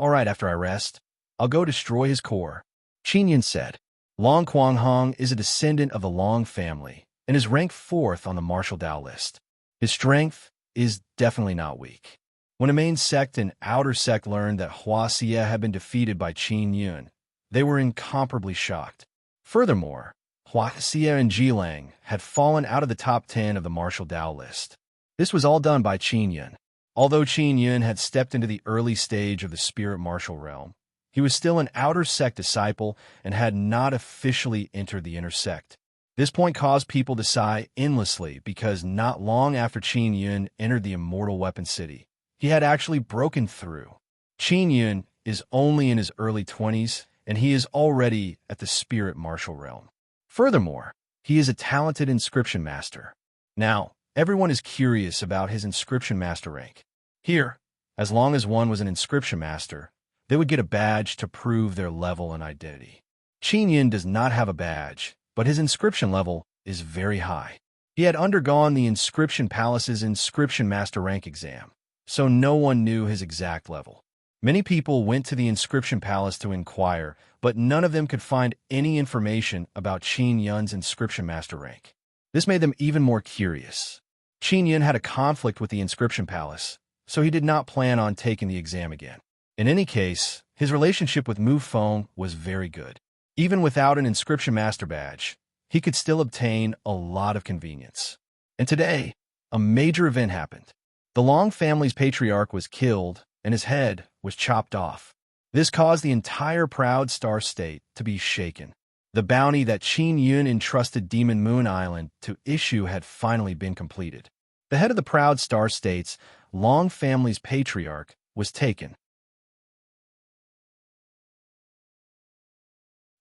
All right, after I rest, I'll go destroy his core. Qin Yun said, Long Quanghong is a descendant of the Long family and is ranked 4th on the martial Dao list. His strength is definitely not weak. When a main sect and outer sect learned that Hua Xie had been defeated by Qin Yun, they were incomparably shocked. Furthermore, Hua Xie and Ji Lang had fallen out of the top 10 of the martial Dao list. This was all done by Qin Yun. Although Qin Yun had stepped into the early stage of the spirit martial realm, he was still an outer sect disciple and had not officially entered the inner sect. This point caused people to sigh endlessly because not long after Qin Yun entered the immortal weapon city, he had actually broken through. Qin Yun is only in his early 20s, and he is already at the spirit martial realm. Furthermore, he is a talented inscription master. Now, everyone is curious about his inscription master rank. Here, as long as one was an inscription master, they would get a badge to prove their level and identity. Qin Yun does not have a badge, but his inscription level is very high. He had undergone the Inscription Palace's Inscription Master rank exam, so no one knew his exact level. Many people went to the Inscription Palace to inquire, but none of them could find any information about Qin Yun's Inscription Master rank. This made them even more curious. Qin Yun had a conflict with the Inscription Palace, so he did not plan on taking the exam again. In any case, his relationship with Mu Feng was very good. Even without an Inscription Master badge, he could still obtain a lot of convenience. And today, a major event happened. The Long family's patriarch was killed, and his head was chopped off. This caused the entire Proud Star State to be shaken. The bounty that Qin Yun entrusted Demon Moon Island to issue had finally been completed. The head of the Proud Star State's Long family's patriarch was taken.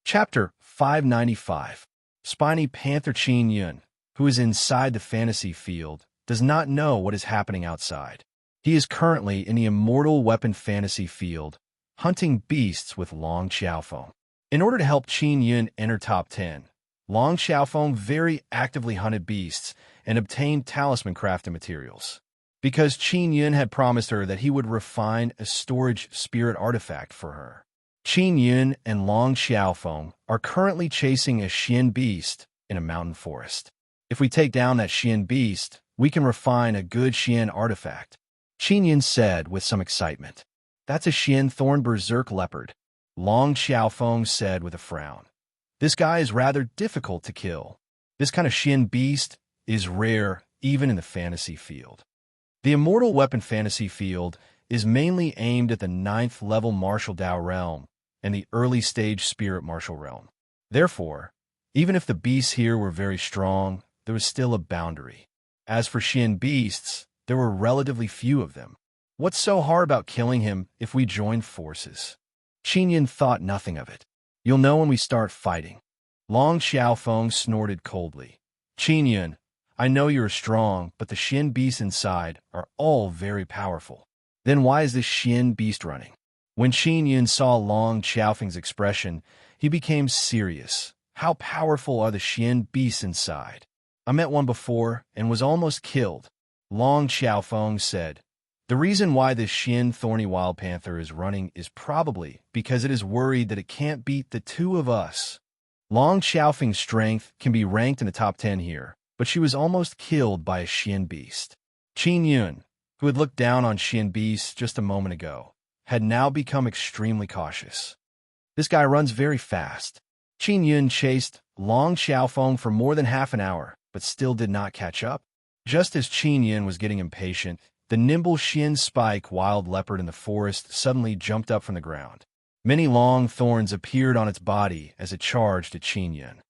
Chapter 595. Spiny Panther Qin Yun, who is inside the fantasy field, does not know what is happening outside. He is currently in the immortal weapon fantasy field, hunting beasts with Long Xiaofeng. In order to help Qin Yun enter top 10, Long Xiaofeng very actively hunted beasts and obtained talisman crafting materials. Because Qin Yun had promised her that he would refine a storage spirit artifact for her. Qin Yun and Long Xiaofeng are currently chasing a Xian beast in a mountain forest. If we take down that Xian beast, we can refine a good Xian artifact. Qin Yun said with some excitement. That's a Xian thorn berserk leopard. Long Xiaofeng said with a frown. This guy is rather difficult to kill. This kind of Xian beast is rare even in the fantasy field. The immortal weapon fantasy field is mainly aimed at the 9th level martial Dao realm and the early stage spirit martial realm. Therefore, even if the beasts here were very strong, there was still a boundary. As for Xian beasts, there were relatively few of them. What's so hard about killing him if we join forces? Qin Yun thought nothing of it. You'll know when we start fighting. Long Xiaofeng snorted coldly. Qin Yun, I know you're strong, but the Xian beasts inside are all very powerful. Then why is this Xian beast running? When Qin Yun saw Long Xiaofeng's expression, he became serious. How powerful are the Xian beasts inside? I met one before and was almost killed. Long Xiaofeng said. The reason why this Xian thorny wild panther is running is probably because it is worried that it can't beat the two of us. Long Xiaofeng's strength can be ranked in the top 10 here, but she was almost killed by a Xian beast. Qin Yun, who had looked down on Xian beasts just a moment ago, had now become extremely cautious. This guy runs very fast. Qin Yun chased Long Xiaofeng for more than half an hour, but still did not catch up. Just as Qin Yun was getting impatient, the nimble Xian spike wild leopard in the forest suddenly jumped up from the ground. Many long thorns appeared on its body as it charged at Qin Yun.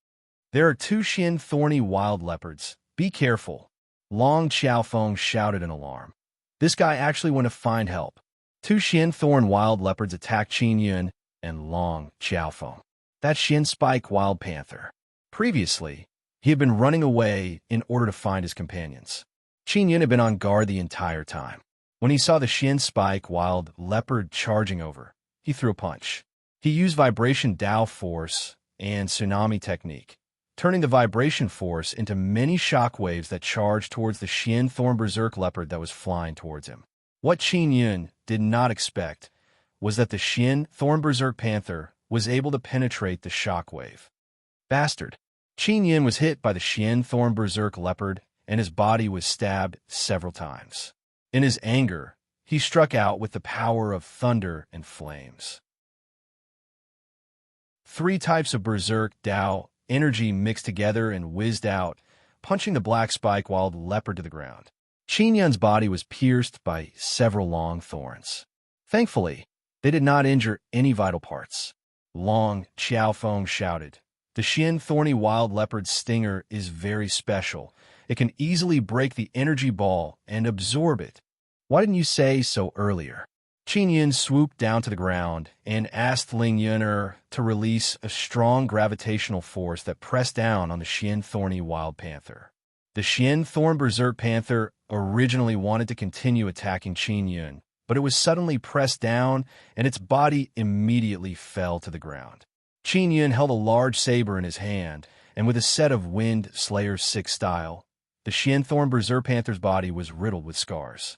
There are two Xian thorny wild leopards. Be careful. Long Xiaofeng shouted in alarm. This guy actually went to find help. Two Xian thorn wild leopards attacked Qin Yun and Long Xiaofeng. That Xian spike wild panther. Previously, he had been running away in order to find his companions. Qin Yun had been on guard the entire time. When he saw the Xian spike wild leopard charging over, he threw a punch. He used vibration Dao force and tsunami technique, turning the vibration force into many shock waves that charged towards the Xian thorn berserk leopard that was flying towards him. What Qin Yun did not expect was that the Xian thorn berserk panther was able to penetrate the shock wave. Bastard! Qin Yun was hit by the Xian thorn berserk leopard, and his body was stabbed several times. In his anger, he struck out with the power of thunder and flames. 3 types of berserk Dao energy mixed together and whizzed out, punching the black spike wild leopard to the ground. Qin Yun's body was pierced by several long thorns. Thankfully, they did not injure any vital parts. Long Xiaofeng shouted, "The Xian thorny wild leopard stinger is very special. It can easily break the energy ball and absorb it. Why didn't you say so earlier?" Qin Yun swooped down to the ground and asked Ling Yuner to release a strong gravitational force that pressed down on the Xian thorny wild panther. The Xian thorn berserk panther originally wanted to continue attacking Qin Yun, but it was suddenly pressed down and its body immediately fell to the ground. Qin Yun held a large saber in his hand, and with a set of Wind Slayer 6 style, the Xian thorn berserk panther's body was riddled with scars.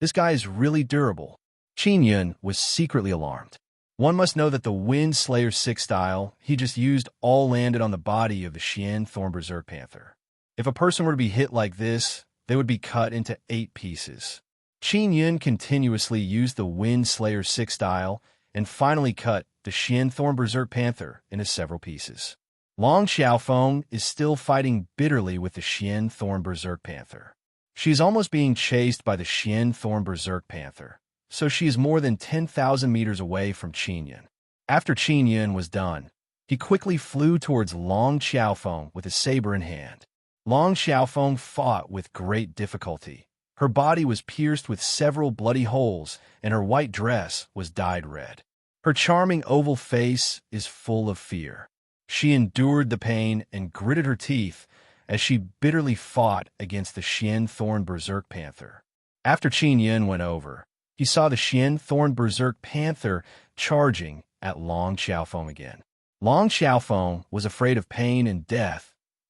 This guy is really durable. Qin Yun was secretly alarmed. One must know that the Wind Slayer 6 style he just used all landed on the body of the Xian thorn berserk panther. If a person were to be hit like this, they would be cut into 8 pieces. Qin Yun continuously used the Wind Slayer 6 style and finally cut the Xian thorn berserk panther into several pieces. Long Xiaofeng is still fighting bitterly with the Xian thorn berserk panther. She is almost being chased by the Xian thorn berserk panther, so she is more than 10,000 meters away from Qin Yun. After Qin Yun was done, he quickly flew towards Long Xiaofeng with his saber in hand. Long Xiaofeng fought with great difficulty. Her body was pierced with several bloody holes, and her white dress was dyed red. Her charming oval face is full of fear. She endured the pain and gritted her teeth as she bitterly fought against the Xian thorn berserk panther. After Qin Yun went over, he saw the Xian thorn berserk panther charging at Long Xiaofeng again. Long Xiaofeng was afraid of pain and death,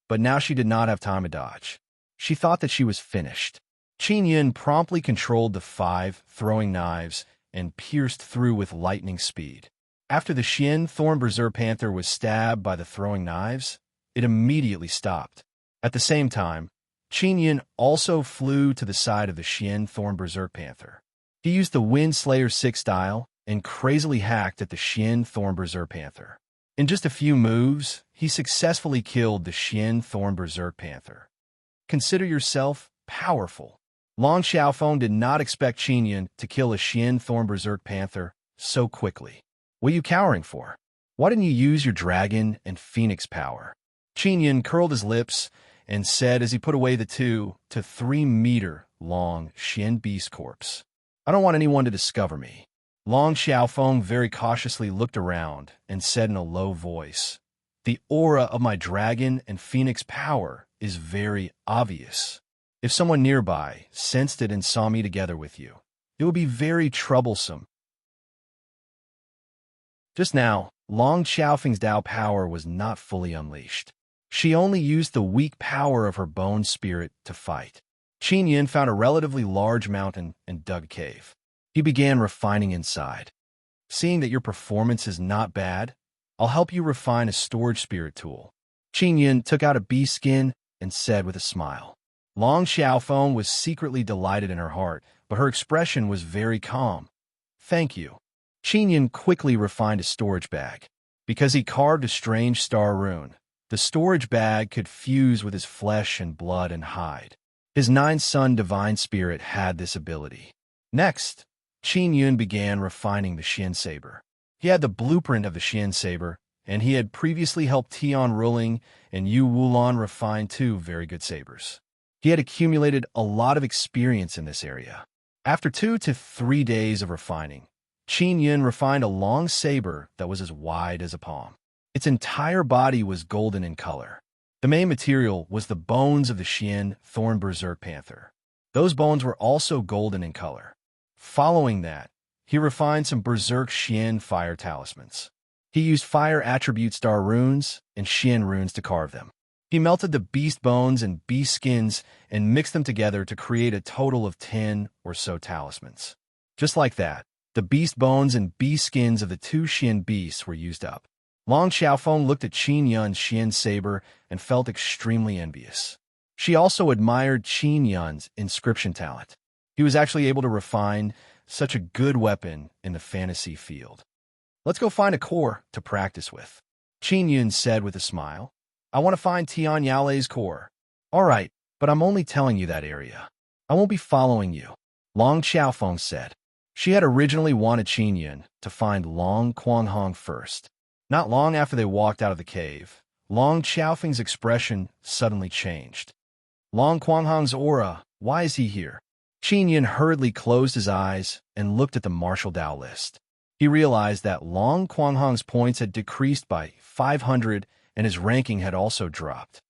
but now she did not have time to dodge. She thought that she was finished. Qin Yun promptly controlled the 5 throwing knives and pierced through with lightning speed. After the Xian thorn berserk panther was stabbed by the throwing knives, it immediately stopped. At the same time, Qin Yun also flew to the side of the Xian thorn berserk panther. He used the Wind Slayer 6 style and crazily hacked at the Xian thorn berserk panther. In just a few moves, he successfully killed the Xian thorn berserk panther. Consider yourself powerful. Long Xiaofeng did not expect Qin Yun to kill a Xian thorn berserk panther so quickly. What are you cowering for? Why didn't you use your dragon and phoenix power? Qin Yun curled his lips and said as he put away the 2 to 3 meter long Xian beast corpse, "I don't want anyone to discover me." Long Xiaofeng very cautiously looked around and said in a low voice, "The aura of my dragon and phoenix power is very obvious. If someone nearby sensed it and saw me together with you, it would be very troublesome." Just now, Long Xiaofeng's Dao power was not fully unleashed. She only used the weak power of her bone spirit to fight. Qin Yun found a relatively large mountain and dug a cave. He began refining inside. "Seeing that your performance is not bad, I'll help you refine a storage spirit tool." Qin Yun took out a bee skin and said with a smile. Long Xiaofeng was secretly delighted in her heart, but her expression was very calm. "Thank you." Qin Yun quickly refined a storage bag. Because he carved a strange star rune, the storage bag could fuse with his flesh and blood and hide. His 9-son divine spirit had this ability. Next, Qin Yun began refining the Xian saber. He had the blueprint of the Xian saber, and he had previously helped Tian Ruling and Yu Wulan refine 2 very good sabers. He had accumulated a lot of experience in this area. After 2 to 3 days of refining, Qin Yun refined a long saber that was as wide as a palm. Its entire body was golden in color. The main material was the bones of the Xian thorn berserk panther. Those bones were also golden in color. Following that, he refined some berserk Xian fire talismans. He used fire attribute star runes and Xian runes to carve them. He melted the beast bones and beast skins and mixed them together to create a total of 10 or so talismans. Just like that, the beast bones and beast skins of the 2 Xian beasts were used up. Long Xiaofeng looked at Qin Yun's Xian saber and felt extremely envious. She also admired Qin Yun's inscription talent. He was actually able to refine such a good weapon in the fantasy field. "Let's go find a core to practice with," Qin Yun said with a smile. "I want to find Tian Yalei's core." "All right, but I'm only telling you that area. I won't be following you, Long Xiaofeng said. She had originally wanted Qin Yun to find Long Quanghong first. Not long after they walked out of the cave, Long Xiaofeng's expression suddenly changed. Long Quanghong's aura, why is he here? Qin Yun hurriedly closed his eyes and looked at the martial Dao list. He realized that Long Quanghong's points had decreased by 500 and his ranking had also dropped.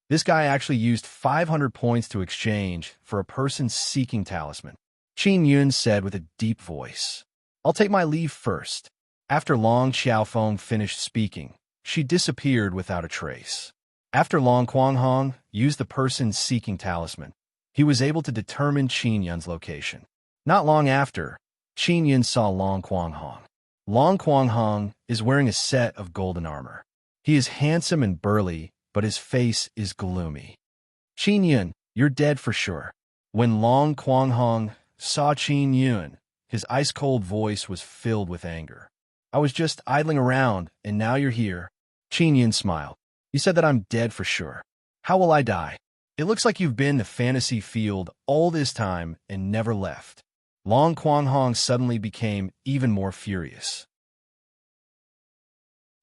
This guy actually used 500 points to exchange for a person seeking talisman. Qin Yun said with a deep voice, I'll take my leave first. After Long Xiaofeng finished speaking, she disappeared without a trace. After Long Quanghong used the person seeking talisman, he was able to determine Qin Yun's location. Not long after, Qin Yun saw Long Quanghong. Long Quanghong is wearing a set of golden armor. He is handsome and burly, but his face is gloomy. Qin Yun, you're dead for sure. When Long Quanghong saw Qin Yun, his ice-cold voice was filled with anger. I was just idling around, and now you're here. Qin Yun smiled. You said that I'm dead for sure. How will I die? It looks like you've been in the fantasy field all this time and never left. Long Quanghong suddenly became even more furious.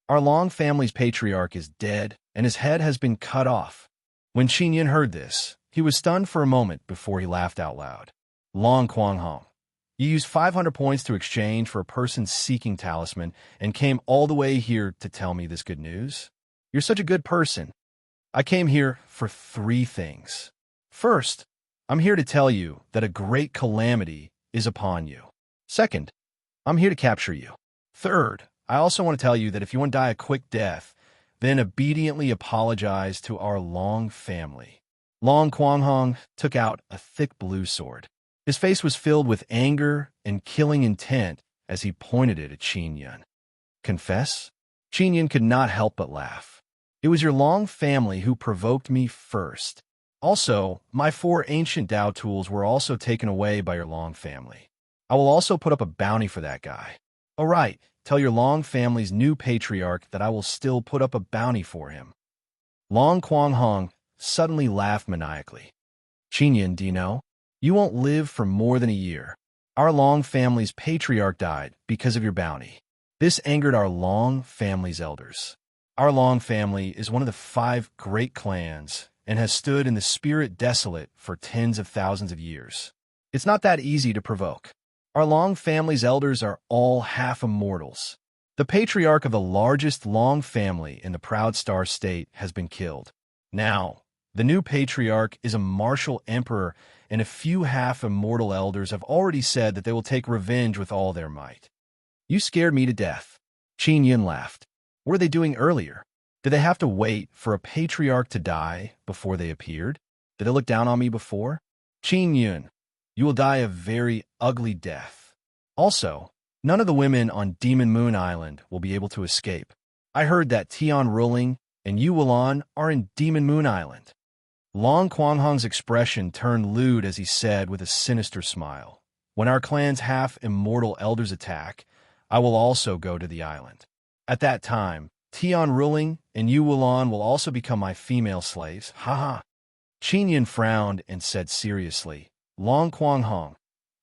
Our Long family's patriarch is dead, and his head has been cut off. When Qin Yun heard this, he was stunned for a moment before he laughed out loud. Long Quanghong, you used 500 points to exchange for a person seeking talisman and came all the way here to tell me this good news? You're such a good person. I came here for 3 things. First, I'm here to tell you that a great calamity is upon you. Second, I'm here to capture you. Third, I also want to tell you that if you want to die a quick death, then obediently apologize to our Long family. Long Quanghong took out a thick blue sword. His face was filled with anger and killing intent as he pointed it at Qin Yun. Confess? Qin Yun could not help but laugh. It was your Long family who provoked me first. Also, my 4 ancient Dao tools were also taken away by your Long family. I will also put up a bounty for that guy. All right, tell your Long family's new patriarch that I will still put up a bounty for him. Long Quanghong suddenly laughed maniacally. Qin Yun, do you know? You won't live for more than a year. Our Long family's patriarch died because of your bounty. This angered our Long family's elders. Our Long family is one of the 5 great clans and has stood in the spirit desolate for tens of thousands of years. It's not that easy to provoke. Our Long family's elders are all half immortals. The patriarch of the largest Long family in the Proud Star State has been killed. Now, the new patriarch is a martial emperor, and a few half-immortal elders have already said that they will take revenge with all their might. You scared me to death. Qin Yun laughed. What were they doing earlier? Did they have to wait for a patriarch to die before they appeared? Did they look down on me before? Qin Yun, you will die a very ugly death. Also, none of the women on Demon Moon Island will be able to escape. I heard that Tian Ruling and Yu Wulan are in Demon Moon Island. Long Quanghong's expression turned lewd as he said with a sinister smile, when our clan's half-immortal elders attack, I will also go to the island. At that time, Tian Ruling and Yu Wulan will also become my female slaves. Haha. Qin Yun frowned and said seriously, Long Quanghong,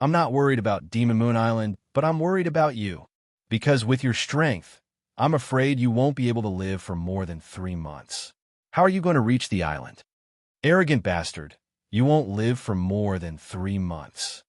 I'm not worried about Demon Moon Island, but I'm worried about you. Because with your strength, I'm afraid you won't be able to live for more than 3 months. How are you going to reach the island? Arrogant bastard, you won't live for more than 3 months.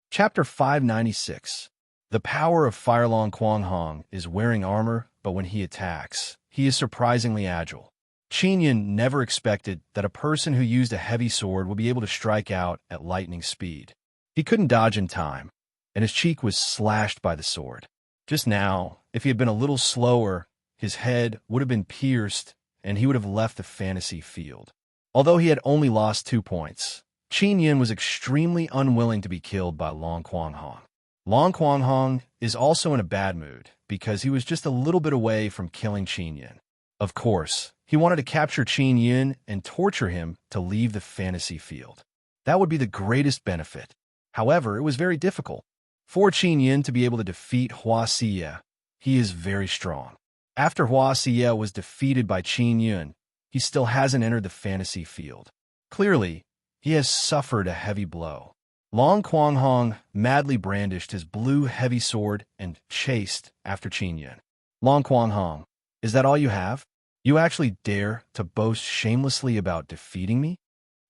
Chapter 596. The power of Fire Long Quanghong is wearing armor, but when he attacks, he is surprisingly agile. Qin Yun never expected that a person who used a heavy sword would be able to strike out at lightning speed. He couldn't dodge in time, and his cheek was slashed by the sword. Just now, if he had been a little slower, his head would have been pierced, and he would have left the fantasy field. Although he had only lost 2 points, Qin Yun was extremely unwilling to be killed by Long Quanghong. Long Quanghong is also in a bad mood because he was just a little bit away from killing Qin Yun. Of course, he wanted to capture Qin Yun and torture him to leave the fantasy field. That would be the greatest benefit. However, it was very difficult. For Qin Yun to be able to defeat Hua Xie, he is very strong. After Hua Xie was defeated by Qin Yun, he still hasn't entered the fantasy field. Clearly, he has suffered a heavy blow. Long Quanghong madly brandished his blue heavy sword and chased after Qin Yun. Long Quanghong, is that all you have? You actually dare to boast shamelessly about defeating me?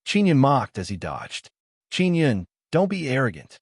Qin Yun mocked as he dodged. Qin Yun, don't be arrogant.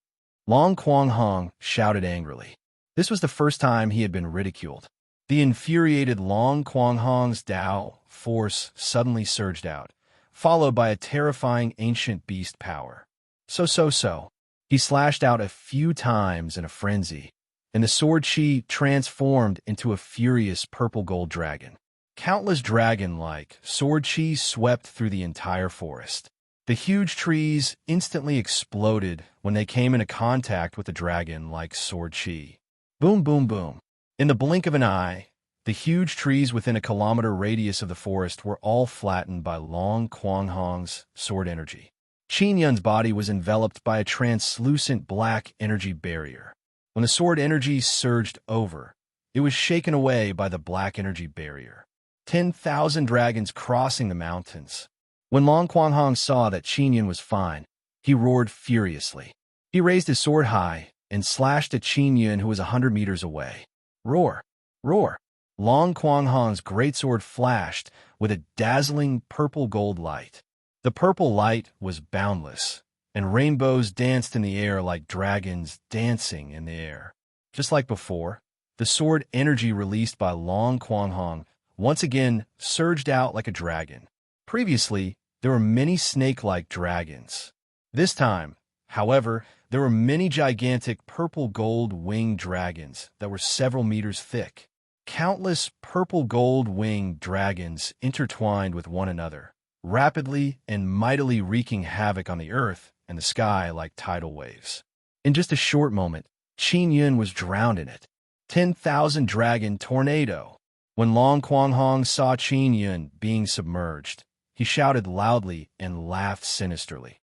Long Quanghong shouted angrily. This was the first time he had been ridiculed. The infuriated Long Quanghong's Dao force suddenly surged out, followed by a terrifying ancient beast power. So. He slashed out a few times in a frenzy, and the sword chi transformed into a furious purple-gold dragon. Countless dragon-like sword chi swept through the entire forest. The huge trees instantly exploded when they came into contact with the dragon-like sword chi. Boom, boom, boom. In the blink of an eye, the huge trees within a kilometer radius of the forest were all flattened by Long Quanghong's sword energy. Qin Yun's body was enveloped by a translucent black energy barrier. When the sword energy surged over, it was shaken away by the black energy barrier. 10,000 dragons crossing the mountains. When Long Quanghong saw that Qin Yun was fine, he roared furiously. He raised his sword high and slashed at Qin Yun, who was 100 meters away. Roar! Roar! Long Quanghong's greatsword flashed with a dazzling purple-gold light. The purple light was boundless, and rainbows danced in the air like dragons dancing in the air. Just like before, the sword energy released by Long Quanghong once again surged out like a dragon. Previously, there were many snake-like dragons. This time, however, there were many gigantic purple-gold winged dragons that were several meters thick. Countless purple-gold winged dragons intertwined with one another, rapidly and mightily wreaking havoc on the earth and the sky like tidal waves. In just a short moment, Qin Yun was drowned in it. 10,000 dragon tornado. When Long Quanghong saw Qin Yun being submerged, he shouted loudly and laughed sinisterly.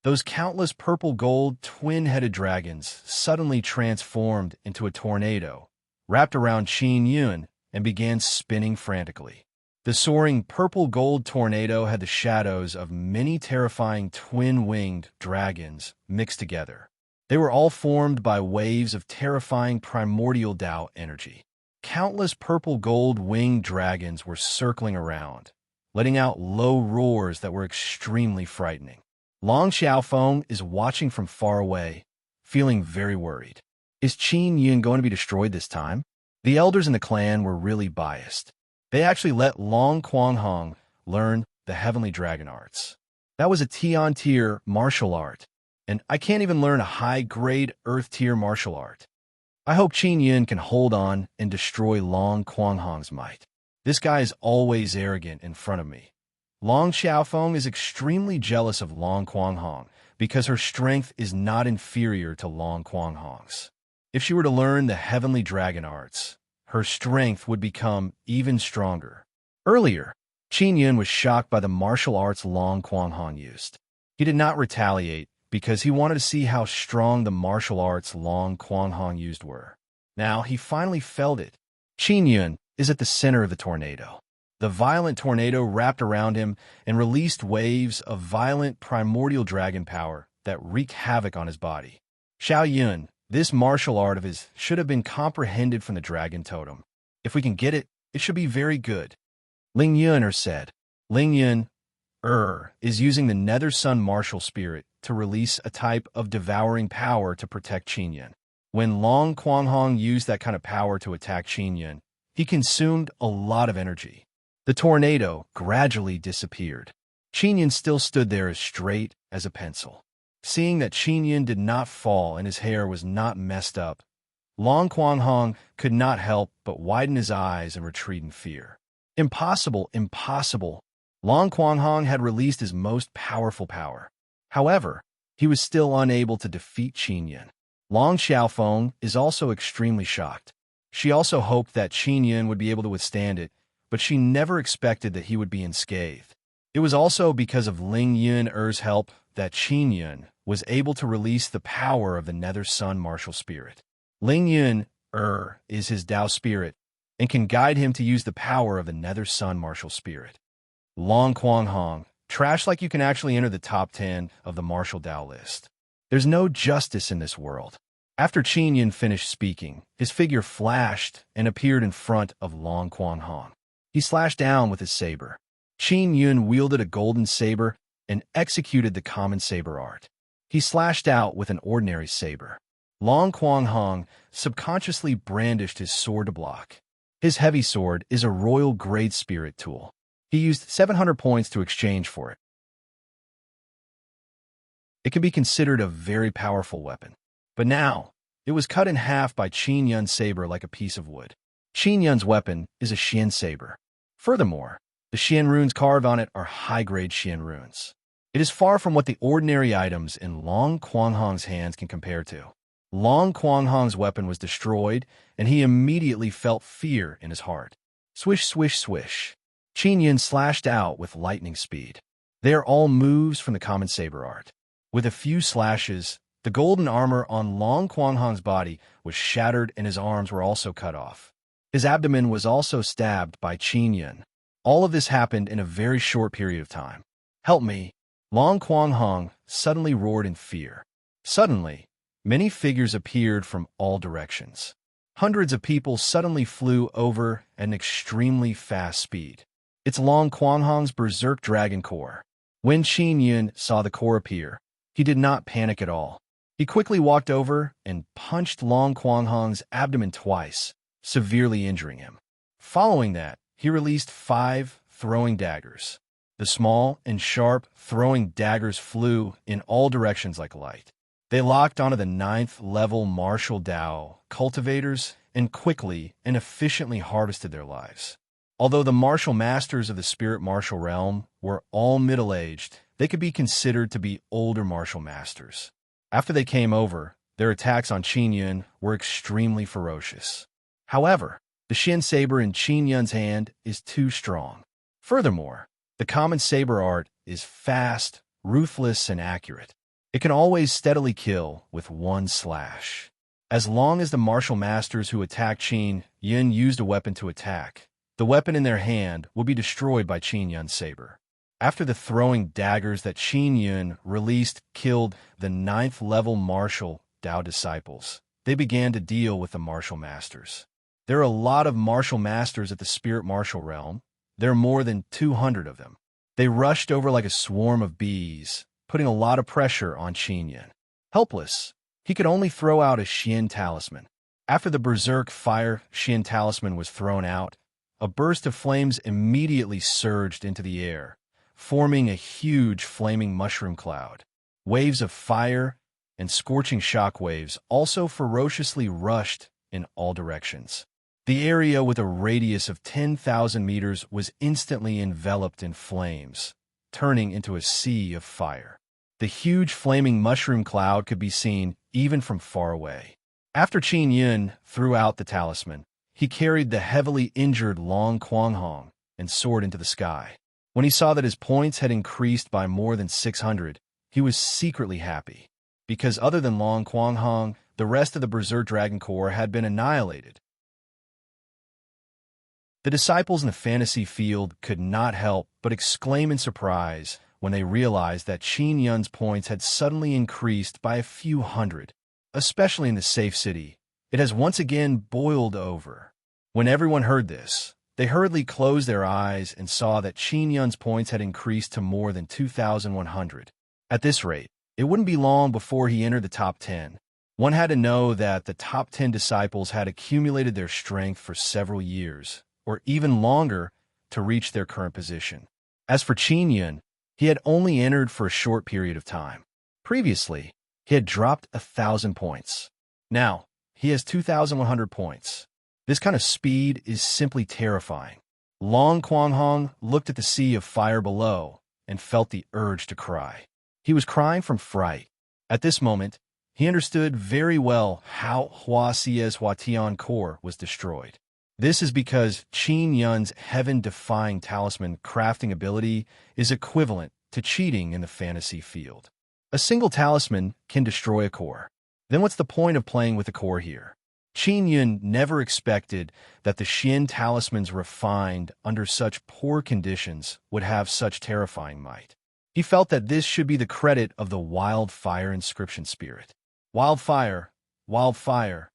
Those countless purple-gold twin-headed dragons suddenly transformed into a tornado, wrapped around Qin Yun, and began spinning frantically. The soaring purple-gold tornado had the shadows of many terrifying twin-winged dragons mixed together. They were all formed by waves of terrifying primordial Tao energy. Countless purple-gold winged dragons were circling around, letting out low roars that were extremely frightening. Long Xiaofeng is watching from far away, feeling very worried. Is Qin Yun going to be destroyed this time? The elders in the clan were really biased. They actually let Long Quanghong learn the heavenly dragon arts. That was a Tian-tier martial art, and I can't even learn a high-grade Earth-tier martial art. I hope Qin Yun can hold on and destroy Long Quanghong's might. This guy is always arrogant in front of me. Long Xiaofeng is extremely jealous of Long Quanghong because her strength is not inferior to Long Quanghong's. If she were to learn the heavenly dragon arts, her strength would become even stronger. Earlier, Qin Yun was shocked by the martial arts Long Quanghong used. He did not retaliate because he wanted to see how strong the martial arts Long Quanghong used were. Now he finally felt it. Qin Yun is at the center of the tornado. The violent tornado wrapped around him and released waves of violent primordial dragon power that wreaked havoc on his body. Xiao Yun, this martial art of his should have been comprehended from the dragon totem. If we can get it, it should be very good. Ling Yun said. Ling Yun is using the Nether Sun martial spirit to release a type of devouring power to protect Qin Yun. When Long Quanghong used that kind of power to attack Qin Yun, he consumed a lot of energy. The tornado gradually disappeared. Qin Yun still stood there as straight as a pencil. Seeing that Qin Yun did not fall and his hair was not messed up, Long Quanghong could not help but widen his eyes and retreat in fear. Impossible, impossible. Long Quanghong had released his most powerful power. However, he was still unable to defeat Qin Yun. Long Xiaofeng is also extremely shocked. She also hoped that Qin Yun would be able to withstand it, but she never expected that he would be unscathed. It was also because of Ling Yun's help that Qin Yun was able to release the power of the Nether Sun martial spirit. Ling Yun is his Tao spirit, and can guide him to use the power of the Nether Sun martial spirit. Long Quang Hong, trash like you can actually enter the top 10 of the martial Dao list. There's no justice in this world. After Qin Yun finished speaking, his figure flashed and appeared in front of Long Quang Hong. He slashed down with his saber. Qin Yun wielded a golden saber and executed the common saber art. He slashed out with an ordinary saber. Long Quang Hong subconsciously brandished his sword to block. His heavy sword is a royal grade spirit tool. He used 700 points to exchange for it. It can be considered a very powerful weapon. But now, it was cut in half by Qin Yun's saber like a piece of wood. Qin Yun's weapon is a Xian saber. Furthermore, the Xian runes carved on it are high-grade Xian runes. It is far from what the ordinary items in Long Quang Hong's hands can compare to. Long Quang Hong's weapon was destroyed, and he immediately felt fear in his heart. Swish, swish, swish. Qin Yun slashed out with lightning speed. They are all moves from the common saber art. With a few slashes, the golden armor on Long Quang Hong's body was shattered and his arms were also cut off. His abdomen was also stabbed by Qin Yun. All of this happened in a very short period of time. Help me! Long Quang Hong suddenly roared in fear. Suddenly, many figures appeared from all directions. Hundreds of people suddenly flew over at an extremely fast speed. It's Long Quang Hong's Berserk Dragon Core. When Qin Yun saw the core appear, he did not panic at all. He quickly walked over and punched Long Quang Hong's abdomen twice, severely injuring him. Following that, he released 5 throwing daggers. The small and sharp throwing daggers flew in all directions like light. They locked onto the 9th level martial Dao cultivators and quickly and efficiently harvested their lives. Although the martial masters of the spirit martial realm were all middle-aged, they could be considered to be older martial masters. After they came over, their attacks on Qin Yun were extremely ferocious. However, the Xian saber in Qin Yun's hand is too strong. Furthermore, the common saber art is fast, ruthless, and accurate. It can always steadily kill with one slash. As long as the martial masters who attacked Qin Yun used a weapon to attack, the weapon in their hand will be destroyed by Qin Yun's saber. After the throwing daggers that Qin Yun released killed the 9th level martial Dao disciples, they began to deal with the martial masters. There are a lot of martial masters at the spirit martial realm. There are more than 200 of them. They rushed over like a swarm of bees, putting a lot of pressure on Qin Yun. Helpless, he could only throw out a Xian talisman. After the Berserk Fire Xian talisman was thrown out, a burst of flames immediately surged into the air, forming a huge flaming mushroom cloud. Waves of fire and scorching shock waves also ferociously rushed in all directions. The area with a radius of 10,000 meters was instantly enveloped in flames, turning into a sea of fire. The huge flaming mushroom cloud could be seen even from far away. After Qin Yun threw out the talisman, he carried the heavily injured Long Quang Hong and soared into the sky. When he saw that his points had increased by more than 600, he was secretly happy. Because other than Long Quang Hong, the rest of the Berserk Dragon Corps had been annihilated. The disciples in the fantasy field could not help but exclaim in surprise when they realized that Qin Yun's points had suddenly increased by a few hundred. Especially in the safe city, it has once again boiled over. When everyone heard this, they hurriedly closed their eyes and saw that Qin Yun's points had increased to more than 2,100. At this rate, it wouldn't be long before he entered the top 10. One had to know that the top 10 disciples had accumulated their strength for several years, or even longer, to reach their current position. As for Qin Yun, he had only entered for a short period of time. Previously, he had dropped 1,000 points. Now, he has 2,100 points. This kind of speed is simply terrifying. Long Quang Hong looked at the sea of fire below and felt the urge to cry. He was crying from fright. At this moment, he understood very well how Hua Xia's Huatian core was destroyed. This is because Qin Yun's heaven-defying talisman crafting ability is equivalent to cheating in the fantasy field. A single talisman can destroy a core. Then what's the point of playing with the core here? Qin Yun never expected that the Xian talismans refined under such poor conditions would have such terrifying might. He felt that this should be the credit of the wildfire inscription spirit. Wildfire, wildfire,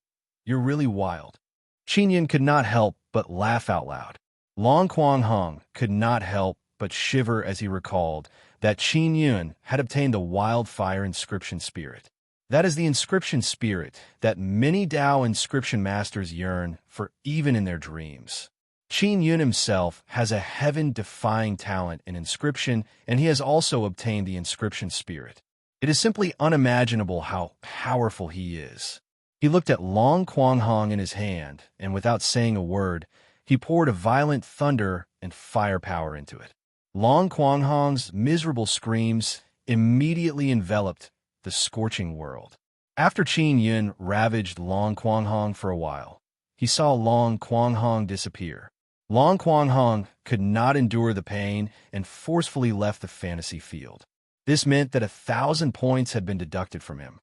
you're really wild. Qin Yun could not help but laugh out loud. Long Quang Hong could not help but shiver as he recalled that Qin Yun had obtained the wildfire inscription spirit. That is the inscription spirit that many Dao inscription masters yearn for even in their dreams. Qin Yun himself has a heaven-defying talent in inscription, and he has also obtained the inscription spirit. It is simply unimaginable how powerful he is. He looked at Long Quang Hong in his hand, and without saying a word, he poured a violent thunder and firepower into it. Long Quang Hong's miserable screams immediately enveloped the scorching world. After Qin Yun ravaged Long Quang Hong for a while, he saw Long Quang Hong disappear. Long Quang Hong could not endure the pain and forcefully left the fantasy field. This meant that 1,000 points had been deducted from him.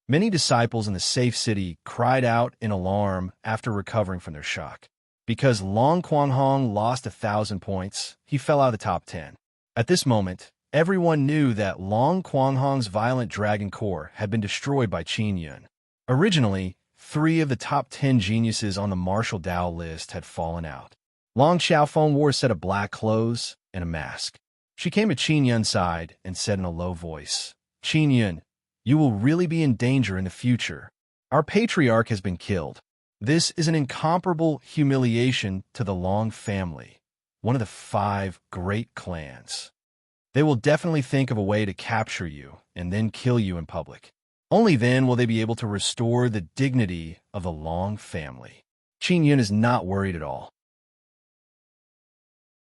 Many disciples in the safe city cried out in alarm after recovering from their shock. Because Long Quang Hong lost 1,000 points, he fell out of the top 10. At this moment, everyone knew that Long Quang Hong's violent dragon core had been destroyed by Qin Yun. Originally, 3 of the top 10 geniuses on the martial Dao list had fallen out. Long Xiaofeng wore a set of black clothes and a mask. She came to Qin Yun's side and said in a low voice, "Qin Yun, you will really be in danger in the future. Our patriarch has been killed. This is an incomparable humiliation to the Long family, one of the 5 great clans. They will definitely think of a way to capture you and then kill you in public. Only then will they be able to restore the dignity of the Long family." Qin Yun is not worried at all.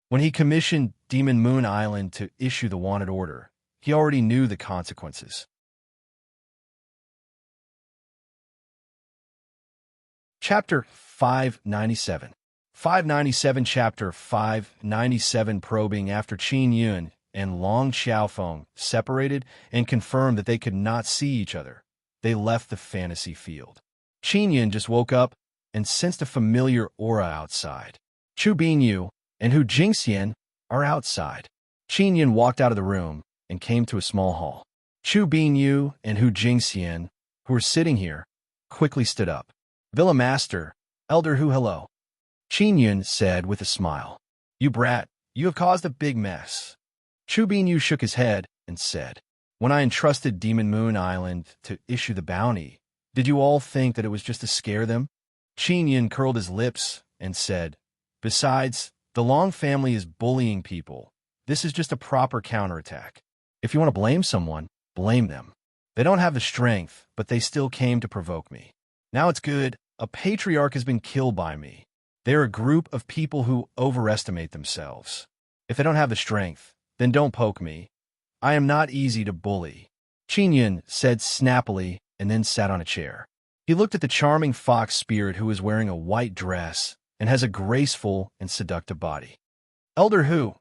When he commissioned Demon Moon Island to issue the wanted order, he already knew the consequences. Chapter 597. 597 Chapter 597 Probing. After Qin Yun and Long Xiaofeng separated and confirmed that they could not see each other, they left the fantasy field. Qin Yun just woke up and sensed a familiar aura outside. Chu Binyu and Hu Jingxian are outside. Qin Yun walked out of the room and came to a small hall. Chu Binyu and Hu Jingxian, who were sitting here, quickly stood up. "Villa Master, Elder Hu, hello," Qin Yun said with a smile. "You brat, you have caused a big mess." Chu Binyu shook his head and said, "When I entrusted Demon Moon Island to issue the bounty, did you all think that it was just to scare them?" Qin Yun curled his lips and said, "Besides, the Long family is bullying people. This is just a proper counterattack. If you want to blame someone, blame them. They don't have the strength, but they still came to provoke me. Now it's good. A patriarch has been killed by me. They're a group of people who overestimate themselves. If they don't have the strength, then don't poke me. I am not easy to bully." Qin Yun said snappily and then sat on a chair. He looked at the charming fox spirit who was wearing a white dress and has a graceful and seductive body. "Elder Hu,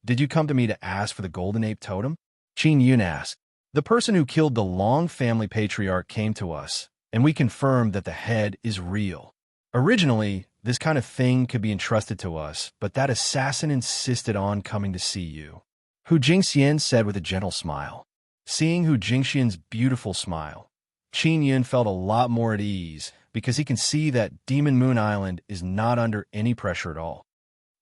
did you come to me to ask for the golden ape totem?" Qin Yun asked. "The person who killed the Long family patriarch came to us, and we confirmed that the head is real. Originally, this kind of thing could be entrusted to us, but that assassin insisted on coming to see you," Hu Jingxian said with a gentle smile. Seeing Hu Jingxian's beautiful smile, Qin Yun felt a lot more at ease because he can see that Demon Moon Island is not under any pressure at all.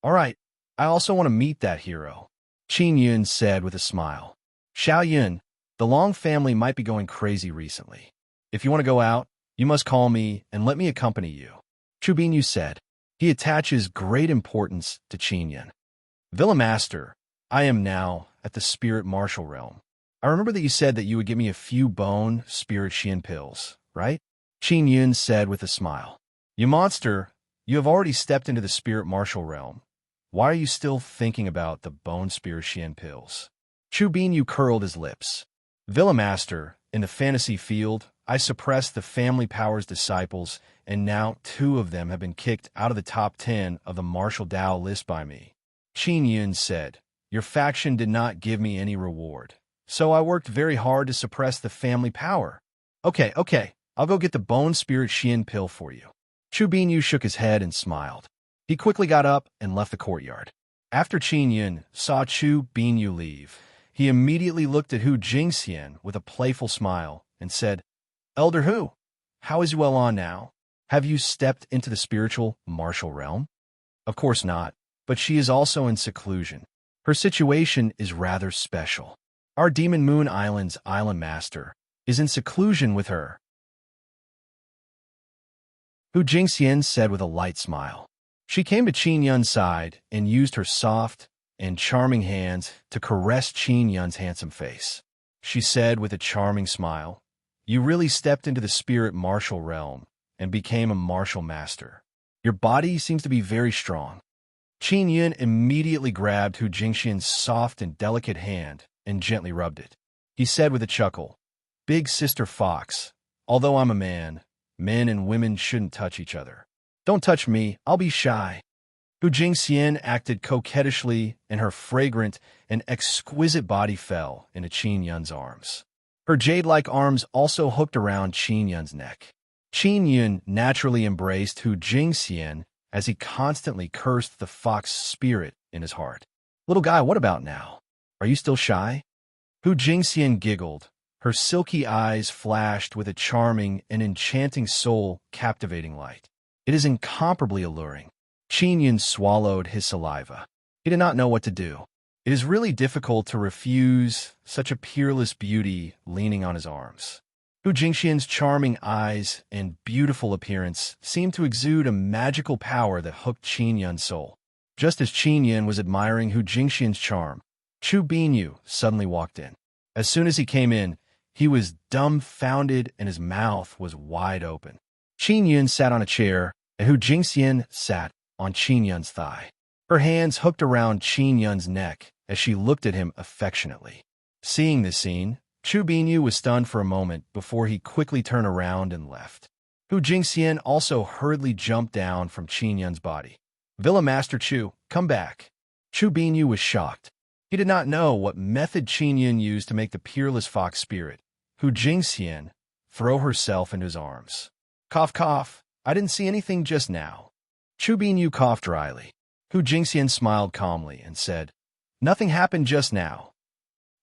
"All right, I also want to meet that hero," Qin Yun said with a smile. "Xiao Yun, the Long family might be going crazy recently. If you want to go out, you must call me and let me accompany you," Chu Binyu said. He attaches great importance to Qin Yun. "Villa Master, I am now at the Spirit Martial Realm. I remember that you said that you would give me a few bone Spirit Xian pills, right?" Qin Yun said with a smile. "You monster, you have already stepped into the Spirit Martial Realm. Why are you still thinking about the bone Spirit Xian pills?" Chu Binyu curled his lips. "Villa Master, in the fantasy field, I suppressed the Family Powers disciples, and now 2 of them have been kicked out of the top 10 of the martial Dao list by me." Qin Yun said, "Your faction did not give me any reward, so I worked very hard to suppress the family power." Okay, I'll go get the bone spirit Xian pill for you. Chu Binyu shook his head and smiled. He quickly got up and left the courtyard. After Qin Yun saw Chu Binyu leave, he immediately looked at Hu Jingxian with a playful smile and said, Elder Hu, how is you well on now? Have you stepped into the spiritual martial realm? Of course not, but she is also in seclusion. Her situation is rather special. Our Demon Moon Island's island master is in seclusion with her. Hu Jingxian said with a light smile. She came to Qin Yun's side and used her soft and charming hands to caress Qin Yun's handsome face. She said with a charming smile, You really stepped into the spirit martial realm and became a martial master. Your body seems to be very strong. Qin Yun immediately grabbed Hu Jingxian's soft and delicate hand and gently rubbed it. He said with a chuckle, Big Sister Fox, although I'm a man, men and women shouldn't touch each other. Don't touch me, I'll be shy. Hu Jingxian acted coquettishly, and her fragrant and exquisite body fell into Qin Yun's arms. Her jade-like arms also hooked around Qin Yun's neck. Qin Yun naturally embraced Hu Jingxian as he constantly cursed the fox spirit in his heart. Little guy, what about now? Are you still shy? Hu Jingxian giggled. Her silky eyes flashed with a charming and enchanting soul-captivating light. It is incomparably alluring. Qin Yun swallowed his saliva. He did not know what to do. It is really difficult to refuse such a peerless beauty leaning on his arms. Hu Jingxian's charming eyes and beautiful appearance seemed to exude a magical power that hooked Qin Yun's soul. Just as Qin Yun was admiring Hu Jingxian's charm, Chu Binyu suddenly walked in. As soon as he came in, he was dumbfounded and his mouth was wide open. Qin Yun sat on a chair, and Hu Jingxian sat on Qin Yun's thigh. Her hands hooked around Qin Yun's neck as she looked at him affectionately. Seeing this scene, Chu Binyu was stunned for a moment before he quickly turned around and left. Hu Jingxian also hurriedly jumped down from Qin Yun's body. Villa Master Chu, come back. Chu Binyu was shocked. He did not know what method Qin Yun used to make the peerless fox spirit, Hu Jingxian, throw herself into his arms. Cough, cough. I didn't see anything just now. Chu Binyu coughed dryly. Hu Jingxian smiled calmly and said, Nothing happened just now.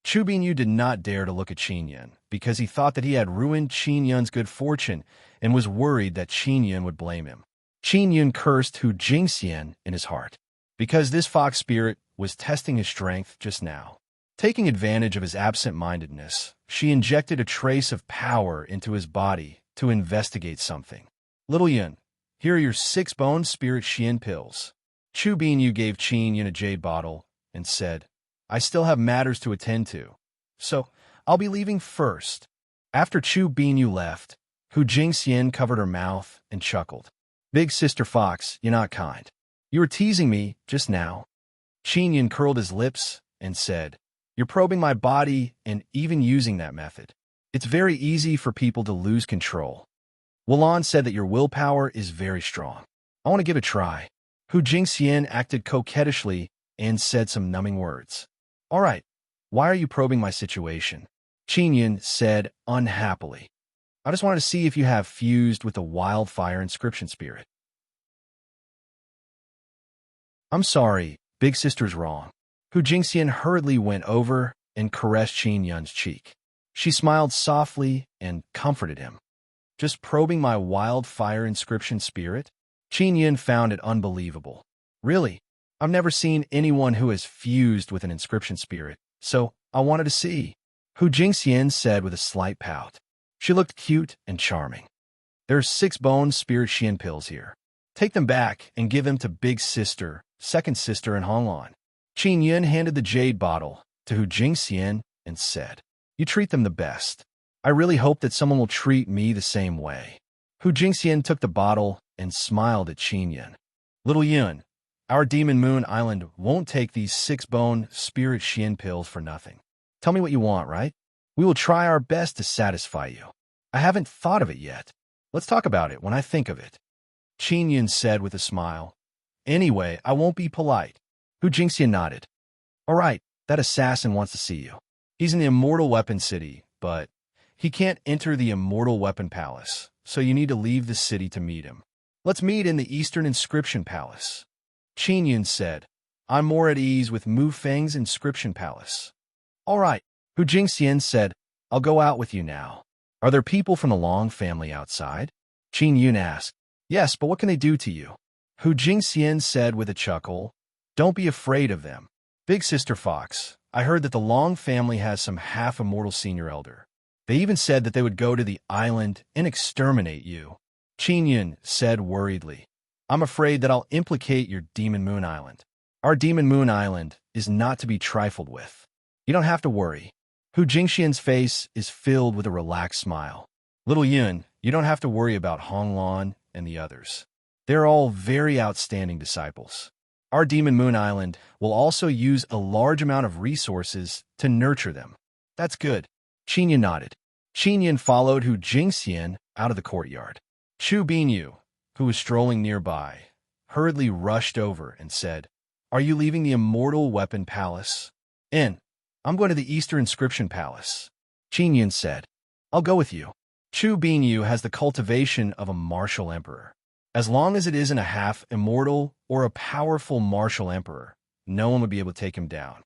Chu Binyu did not dare to look at Qin Yun because he thought that he had ruined Qin Yun's good fortune and was worried that Qin Yun would blame him. Qin Yun cursed Hu Jingxian in his heart because this fox spirit was testing his strength just now. Taking advantage of his absent-mindedness, she injected a trace of power into his body to investigate something. Little Yun, here are your 6 bone spirit Xian pills. Chu Binyu gave Qin Yun a jade bottle and said, I still have matters to attend to, so I'll be leaving first. After Chu Binyu left, Hu Jingxian covered her mouth and chuckled. Big Sister Fox, you're not kind. You were teasing me just now. Qin Yun curled his lips and said, You're probing my body and even using that method. It's very easy for people to lose control. Wulan said that your willpower is very strong. I want to give it a try. Hu Jingxian acted coquettishly and said some numbing words. All right, why are you probing my situation? Qin Yun said unhappily. I just wanted to see if you have fused with the wildfire inscription spirit. I'm sorry, Big Sister's wrong. Hu Jingxian hurriedly went over and caressed Qin Yun's cheek. She smiled softly and comforted him. Just probing my wildfire inscription spirit? Qin Yun found it unbelievable. Really? I've never seen anyone who has fused with an inscription spirit, so I wanted to see. Hu Jingxian said with a slight pout. She looked cute and charming. There's 6 bone spirit Xian pills here. Take them back and give them to Big Sister, Second Sister, and Honglan. Qin Yun handed the jade bottle to Hu Jingxian and said, You treat them the best. I really hope that someone will treat me the same way. Hu Jingxian took the bottle and smiled at Qin Yun. Little Yun, our Demon Moon Island won't take these 6 bone spirit Xian pills for nothing. Tell me what you want, right? We will try our best to satisfy you. I haven't thought of it yet. Let's talk about it when I think of it. Qin Yun said with a smile. Anyway, I won't be polite. Hu Jingxian nodded. All right, that assassin wants to see you. He's in the Immortal Weapon City, but He can't enter the immortal weapon palace, so you need to leave the city to meet him. Let's meet in the Eastern Inscription Palace. Qin Yun said, I'm more at ease with Mu Feng's Inscription Palace. All right, Hu Jingxian said, I'll go out with you now. Are there people from the Long family outside? Qin Yun asked. Yes, but what can they do to you? Hu Jingxian said with a chuckle, Don't be afraid of them. Big Sister Fox, I heard that the Long family has some half-immortal senior elder. They even said that they would go to the island and exterminate you. Qin Yun said worriedly, I'm afraid that I'll implicate your Demon Moon Island. Our Demon Moon Island is not to be trifled with. You don't have to worry. Hu Jingxian's face is filled with a relaxed smile. Little Yun, you don't have to worry about Honglan and the others. They're all very outstanding disciples. Our Demon Moon Island will also use a large amount of resources to nurture them. That's good. Qin Yun nodded. Qin Yun followed Hu Jingxian out of the courtyard. Chu Binyu, who was strolling nearby, hurriedly rushed over and said, Are you leaving the Immortal Weapon Palace? I'm going to the Eastern Inscription Palace. Qin Yun said, I'll go with you. Chu Binyu has the cultivation of a martial emperor. As long as it isn't a half-immortal or a powerful martial emperor, no one would be able to take him down.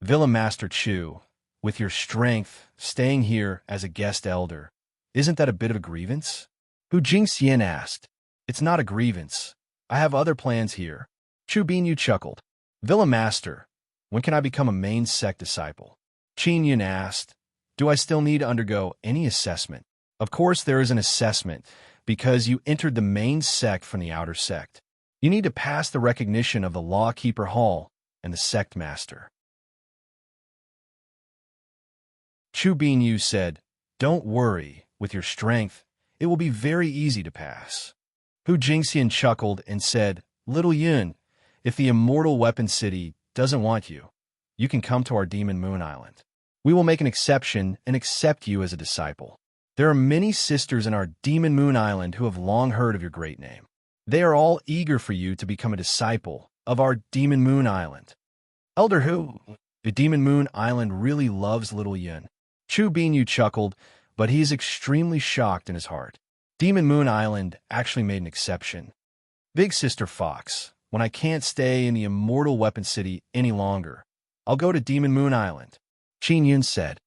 Villa Master Chu, with your strength, staying here as a guest elder, isn't that a bit of a grievance? Hu Jingxian asked. It's not a grievance. I have other plans here. Chu Binyu chuckled. Villa Master, when can I become a main sect disciple? Qin Yun asked. Do I still need to undergo any assessment? Of course there is an assessment, because you entered the main sect from the outer sect. You need to pass the recognition of the Lawkeeper Hall and the Sect Master. Chu Binyu said, Don't worry, with your strength, it will be very easy to pass. Hu Jingxian chuckled and said, Little Yun, if the Immortal Weapon City doesn't want you, you can come to our Demon Moon Island. We will make an exception and accept you as a disciple. There are many sisters in our Demon Moon Island who have long heard of your great name. They are all eager for you to become a disciple of our Demon Moon Island. Elder Hu, the Demon Moon Island really loves Little Yun. Chu Binyu chuckled, but he is extremely shocked in his heart. Demon Moon Island actually made an exception. Big Sister Fox, when I can't stay in the Immortal Weapon City any longer, I'll go to Demon Moon Island. Qin Yun said,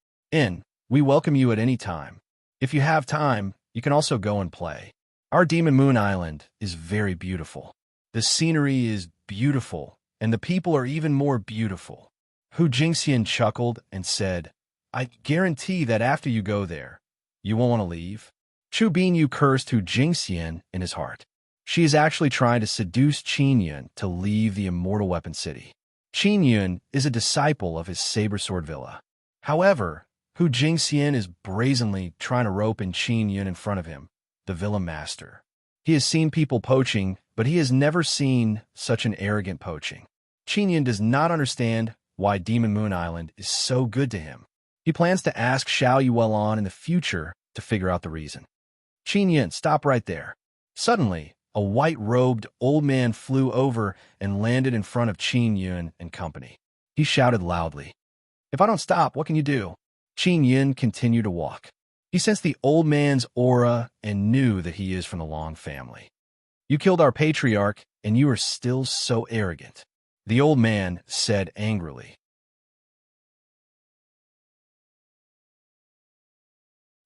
We welcome you at any time. If you have time, you can also go and play. Our Demon Moon Island is very beautiful. The scenery is beautiful, and the people are even more beautiful. Hu Jingxian chuckled and said, I guarantee that after you go there, you won't want to leave. Chu Binyu cursed Hu Jingxian in his heart. She is actually trying to seduce Qin Yun to leave the Immortal Weapon City. Qin Yun is a disciple of his Saber Sword Villa. However, Hu Jingxian is brazenly trying to rope in Qin Yun in front of him, the Villa Master. He has seen people poaching, but he has never seen such an arrogant poaching. Qin Yun does not understand why Demon Moon Island is so good to him. He plans to ask Xiao Yuelon in the future to figure out the reason. Qin Yun, stop right there. Suddenly, a white-robed old man flew over and landed in front of Qin Yun and company. He shouted loudly, If I don't stop, what can you do? Qin Yun continued to walk. He sensed the old man's aura and knew that he is from the Long family. You killed our patriarch, and you are still so arrogant, the old man said angrily.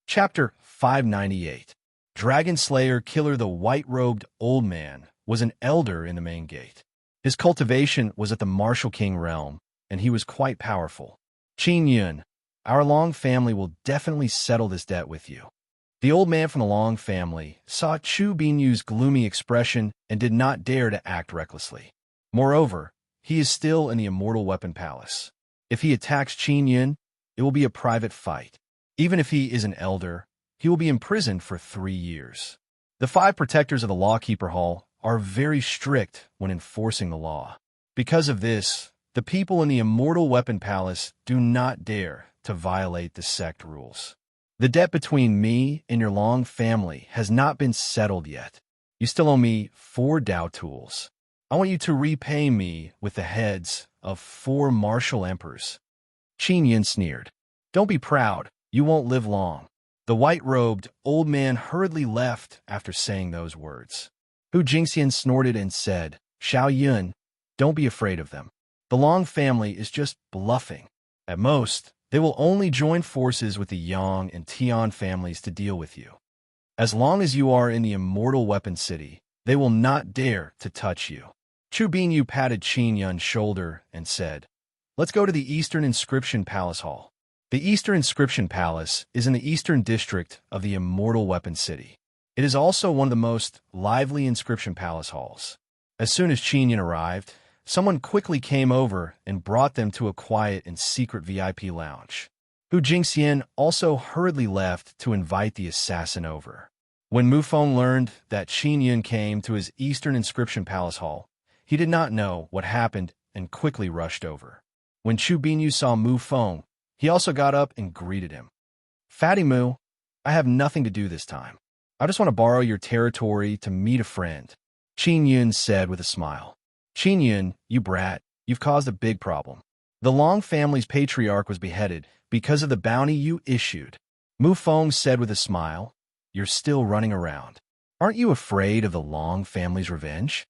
Chapter 598. Dragon Slayer Killer. The white-robed old man was an elder in the main gate. His cultivation was at the Martial King realm, and he was quite powerful. Qin Yun, our Long family will definitely settle this debt with you. The old man from the Long family saw Chu Binyu's gloomy expression and did not dare to act recklessly. Moreover, he is still in the Immortal Weapon Palace. If he attacks Qin Yun, it will be a private fight. Even if he is an elder, he will be imprisoned for 3 years. The 5 protectors of the Lawkeeper Hall are very strict when enforcing the law. Because of this, the people in the Immortal Weapon Palace do not dare to violate the sect rules. The debt between me and your Long family has not been settled yet. You still owe me 4 Dao tools. I want you to repay me with the heads of 4 martial emperors. Qin Yun sneered. Don't be proud. You won't live long. The white-robed old man hurriedly left after saying those words. Hu Jingxian snorted and said, Xiao Yun, don't be afraid of them. The Long family is just bluffing. At most, they will only join forces with the Yang and Tian families to deal with you. As long as you are in the Immortal Weapon City, they will not dare to touch you. Chu Binyu patted Qin Yun's shoulder and said, Let's go to the Eastern Inscription Palace Hall. The Eastern Inscription Palace is in the Eastern District of the Immortal Weapon City. It is also one of the most lively Inscription Palace halls. As soon as Qin Yun arrived, someone quickly came over and brought them to a quiet and secret VIP lounge. Hu Jingxian also hurriedly left to invite the assassin over. When Mu Feng learned that Qin Yun came to his Eastern Inscription Palace Hall, he did not know what happened and quickly rushed over. When Chu Binyu saw Mu Feng, he also got up and greeted him. Fatty Mu, I have nothing to do this time. I just want to borrow your territory to meet a friend, Qin Yun said with a smile. Qin Yun, you brat, you've caused a big problem. The Long family's patriarch was beheaded because of the bounty you issued. Mu Feng said with a smile, You're still running around. Aren't you afraid of the Long family's revenge?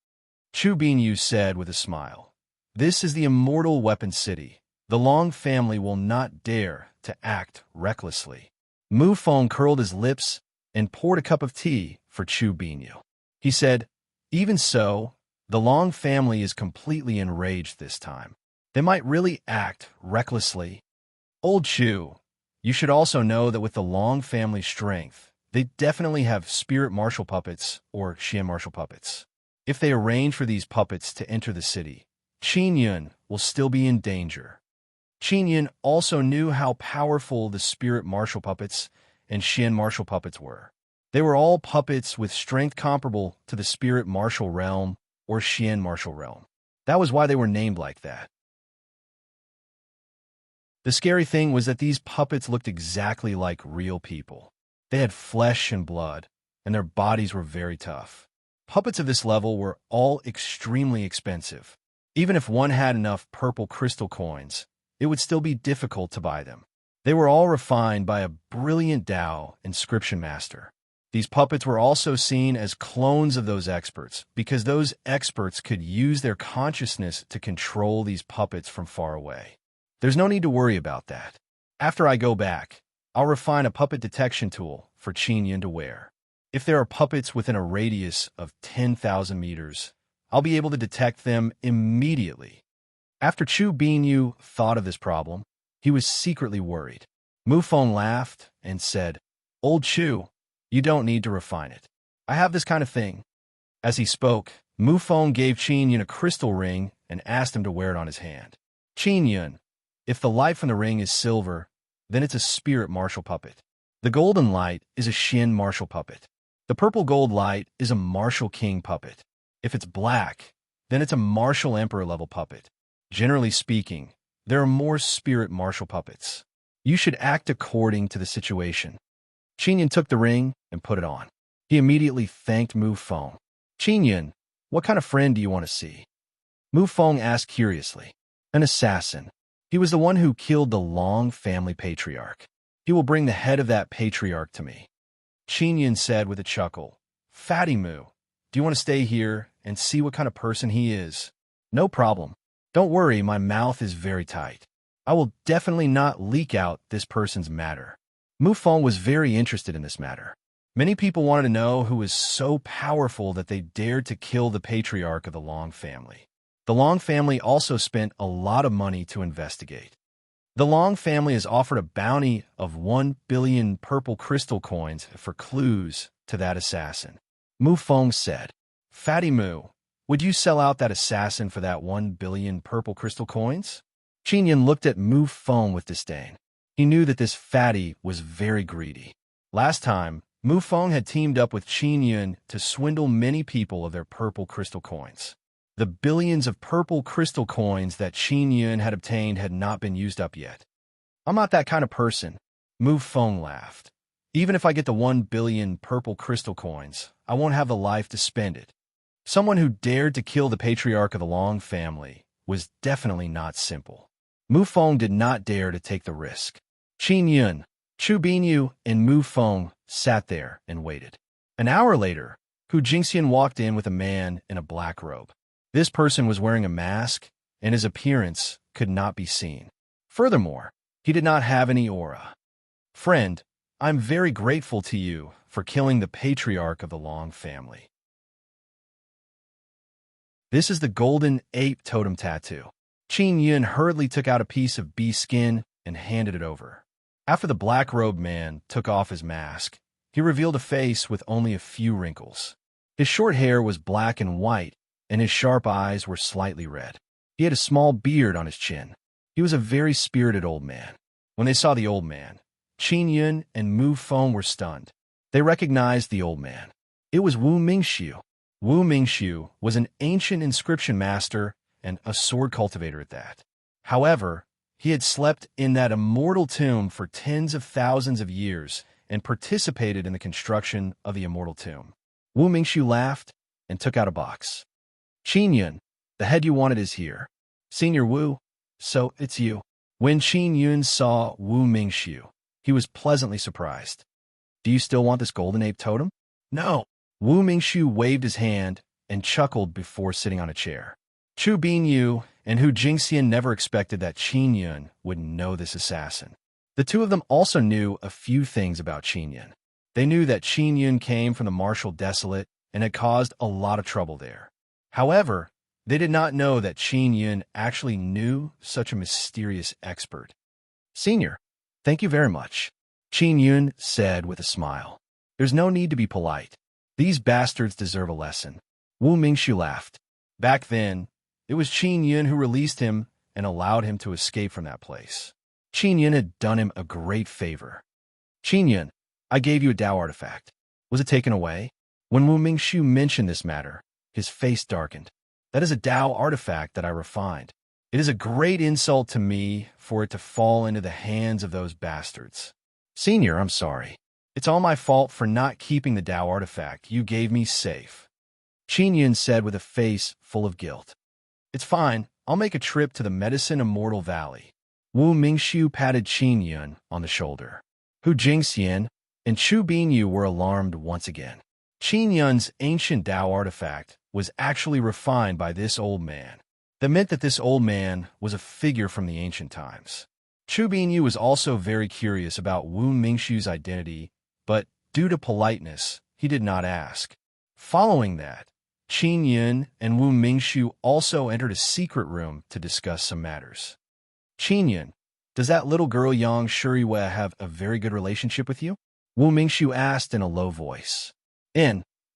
Chu Binyu said with a smile, This is the Immortal Weapon City. The Long family will not dare to act recklessly. Mu Feng curled his lips and poured a cup of tea for Chu Binyu. He said, Even so, the Long family is completely enraged this time. They might really act recklessly. Old Chu, you should also know that with the Long family's strength, they definitely have spirit martial puppets or Xian martial puppets. If they arrange for these puppets to enter the city, Qin Yun will still be in danger. Qin Yun also knew how powerful the spirit martial puppets and Xian martial puppets were. They were all puppets with strength comparable to the spirit martial realm or Xian martial realm. That was why they were named like that. The scary thing was that these puppets looked exactly like real people. They had flesh and blood, and their bodies were very tough. Puppets of this level were all extremely expensive. Even if one had enough purple crystal coins, it would still be difficult to buy them. They were all refined by a brilliant Dao inscription master. These puppets were also seen as clones of those experts because those experts could use their consciousness to control these puppets from far away. There's no need to worry about that. After I go back, I'll refine a puppet detection tool for Qin Yun to wear. If there are puppets within a radius of 10,000 meters, I'll be able to detect them immediately. After Chu Binyu thought of this problem, he was secretly worried. Mu Feng laughed and said, Old Chu, you don't need to refine it. I have this kind of thing. As he spoke, Mu Feng gave Qin Yun a crystal ring and asked him to wear it on his hand. Qin Yun, if the light from the ring is silver, then it's a spirit martial puppet. The golden light is a Xian martial puppet. The purple gold light is a martial king puppet. If it's black, then it's a martial emperor level puppet. Generally speaking, there are more spirit martial puppets. You should act according to the situation. Qin Yun took the ring and put it on. He immediately thanked Mu Feng. Qin Yun, what kind of friend do you want to see? Mu Feng asked curiously. An assassin. He was the one who killed the Long family patriarch. He will bring the head of that patriarch to me. Qin Yun said with a chuckle, Fatty Mu, do you want to stay here and see what kind of person he is? No problem. Don't worry, my mouth is very tight. I will definitely not leak out this person's matter. Mu Feng was very interested in this matter. Many people wanted to know who was so powerful that they dared to kill the patriarch of the Long family. The Long family also spent a lot of money to investigate. The Long family has offered a bounty of 1 billion purple crystal coins for clues to that assassin. Mu Feng said, Fatty Mu, would you sell out that assassin for that 1 billion purple crystal coins? Qin Yun looked at Mu Feng with disdain. He knew that this fatty was very greedy. Last time, Mu Feng had teamed up with Qin Yun to swindle many people of their purple crystal coins. The billions of purple crystal coins that Qin Yun had obtained had not been used up yet. I'm not that kind of person. Mu Feng laughed. Even if I get the 1 billion purple crystal coins, I won't have the life to spend it. Someone who dared to kill the patriarch of the Long family was definitely not simple. Mu Feng did not dare to take the risk. Qin Yun, Chu Binyu and Mu Feng sat there and waited. An hour later, Hu Jingxian walked in with a man in a black robe. This person was wearing a mask, and his appearance could not be seen. Furthermore, he did not have any aura. Friend, I'm very grateful to you for killing the patriarch of the Long family. This is the golden ape totem tattoo. Qin Yun hurriedly took out a piece of bee skin and handed it over. After the black-robed man took off his mask, he revealed a face with only a few wrinkles. His short hair was black and white, and his sharp eyes were slightly red. He had a small beard on his chin. He was a very spirited old man. When they saw the old man, Qin Yun and Mu Feng were stunned. They recognized the old man. It was Wu Mingxiu. Wu Mingxiu was an ancient inscription master and a sword cultivator at that. However, he had slept in that immortal tomb for tens of thousands of years and participated in the construction of the immortal tomb. Wu Mingxiu laughed and took out a box. Qin Yun, the head you wanted is here. Senior Wu, so it's you. When Qin Yun saw Wu Mingxiu, he was pleasantly surprised. Do you still want this golden ape totem? No. Wu Mingxiu waved his hand and chuckled before sitting on a chair. Chu Binyu and Hu Jingxian never expected that Qin Yun would know this assassin. The two of them also knew a few things about Qin Yun. They knew that Qin Yun came from the Martial Desolate and had caused a lot of trouble there. However, they did not know that Qin Yun actually knew such a mysterious expert. Senior, thank you very much, Qin Yun said with a smile. There's no need to be polite. These bastards deserve a lesson. Wu Mingxiu laughed. Back then, it was Qin Yun who released him and allowed him to escape from that place. Qin Yun had done him a great favor. Qin Yun, I gave you a Dao artifact. Was it taken away? When Wu Mingxiu mentioned this matter, his face darkened. That is a Dao artifact that I refined. It is a great insult to me for it to fall into the hands of those bastards. Senior, I'm sorry. It's all my fault for not keeping the Dao artifact you gave me safe. Qin Yun said with a face full of guilt. It's fine. I'll make a trip to the Medicine Immortal Valley. Wu Mingxiu patted Qin Yun on the shoulder. Hu Jingxian and Chu Binyu were alarmed once again. Qin Yun's ancient Dao artifact was actually refined by this old man. That meant that this old man was a figure from the ancient times. Chu Binyu was also very curious about Wu Mingxiu's identity, but due to politeness, he did not ask. Following that, Qin Yun and Wu Mingxiu also entered a secret room to discuss some matters. Qin Yun, does that little girl Yang Shuriwei have a very good relationship with you? Wu Mingxiu asked in a low voice.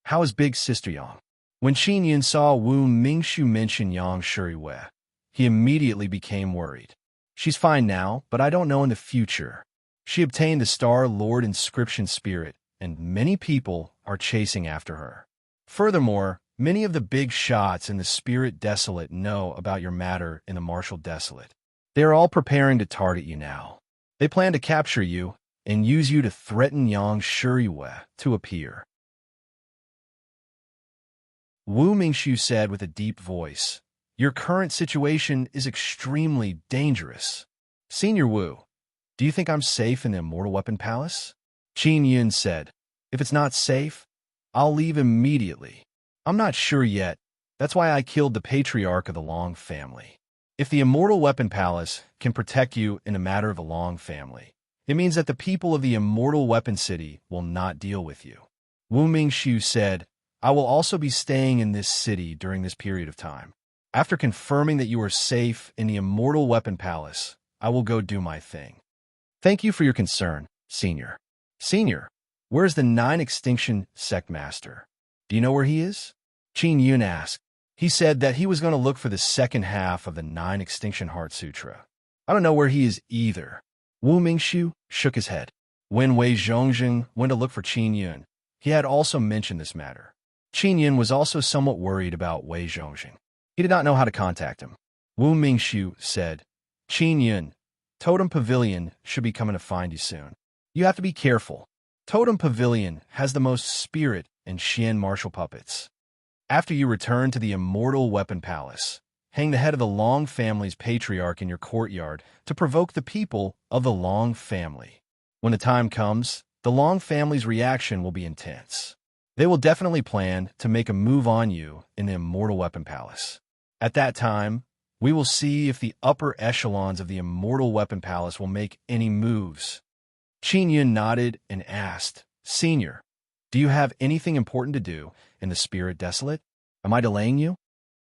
How is big sister Yang? When Qin Yun saw Wu Mingxiu mention Yang Shuriwei, he immediately became worried. She's fine now, but I don't know in the future. She obtained the Star Lord inscription spirit, and many people are chasing after her. Furthermore, many of the big shots in the Spirit Desolate know about your matter in the Martial Desolate. They are all preparing to target you now. They plan to capture you and use you to threaten Yang Shuriwei to appear. Wu Mingxiu said with a deep voice, Your current situation is extremely dangerous. Senior Wu, do you think I'm safe in the Immortal Weapon Palace? Qin Yun said, If it's not safe, I'll leave immediately. I'm not sure yet. That's why I killed the patriarch of the Long family. If the Immortal Weapon Palace can protect you in a matter of the Long family, it means that the people of the Immortal Weapon City will not deal with you. Wu Mingxiu said, I will also be staying in this city during this period of time. After confirming that you are safe in the Immortal Weapon Palace, I will go do my thing. Thank you for your concern, Senior. Senior, where is the 9 Extinction Sect Master? Do you know where he is? Qin Yun asked. He said that he was going to look for the second half of the 9 Extinction Heart Sutra. I don't know where he is either. Wu Mingxiu shook his head. When Wei Zhongzheng went to look for Qin Yun, he had also mentioned this matter. Qin Yun was also somewhat worried about Wei Zhongzheng. He did not know how to contact him. Wu Mingxiu said, Qin Yun, Totem Pavilion should be coming to find you soon. You have to be careful. Totem Pavilion has the most spirit and Xian martial puppets. After you return to the Immortal Weapon Palace, hang the head of the Long family's patriarch in your courtyard to provoke the people of the Long family. When the time comes, the Long family's reaction will be intense. They will definitely plan to make a move on you in the Immortal Weapon Palace. At that time, we will see if the upper echelons of the Immortal Weapon Palace will make any moves. Qin Yun nodded and asked, Senior, do you have anything important to do in the Spirit Desolate? Am I delaying you?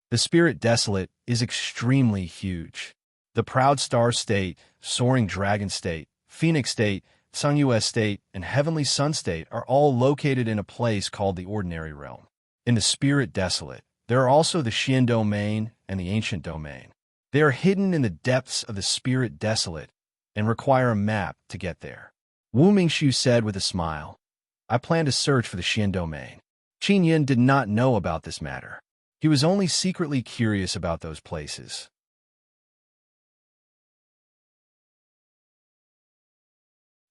The Spirit Desolate is extremely huge. The Proud Star State, Soaring Dragon State, Phoenix State, Sunyu State, and Heavenly Sun State are all located in a place called the Ordinary Realm. In the Spirit Desolate, there are also the Xian Domain and the Ancient Domain. They are hidden in the depths of the Spirit Desolate and require a map to get there. Wu Mingxiu said with a smile, I plan to search for the Xian Domain. Qin Yin did not know about this matter. He was only secretly curious about those places.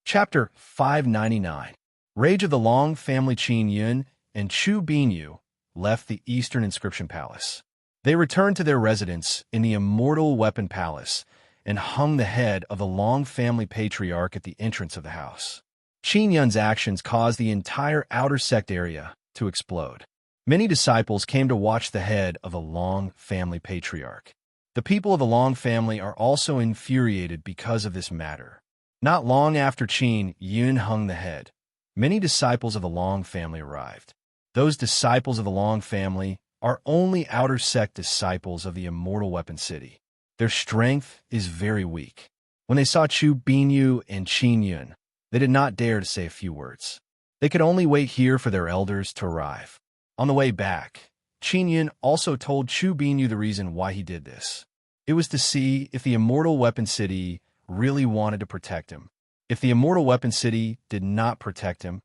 Chapter 599. Rage of the Long family. Qin Yun and Chu Binyu left the Eastern Inscription Palace. They returned to their residence in the Immortal Weapon Palace and hung the head of the Long family patriarch at the entrance of the house. Qin Yun's actions caused the entire outer sect area to explode. Many disciples came to watch the head of the Long family patriarch. The people of the Long family are also infuriated because of this matter. Not long after Qin Yun hung the head, many disciples of the Long family arrived. Those disciples of the Long family are only outer sect disciples of the Immortal Weapon City. Their strength is very weak. When they saw Chu Binyu and Qin Yun, they did not dare to say a few words. They could only wait here for their elders to arrive. On the way back, Qin Yun also told Chu Binyu the reason why he did this. It was to see if the Immortal Weapon City really wanted to protect him. If the Immortal Weapon City did not protect him,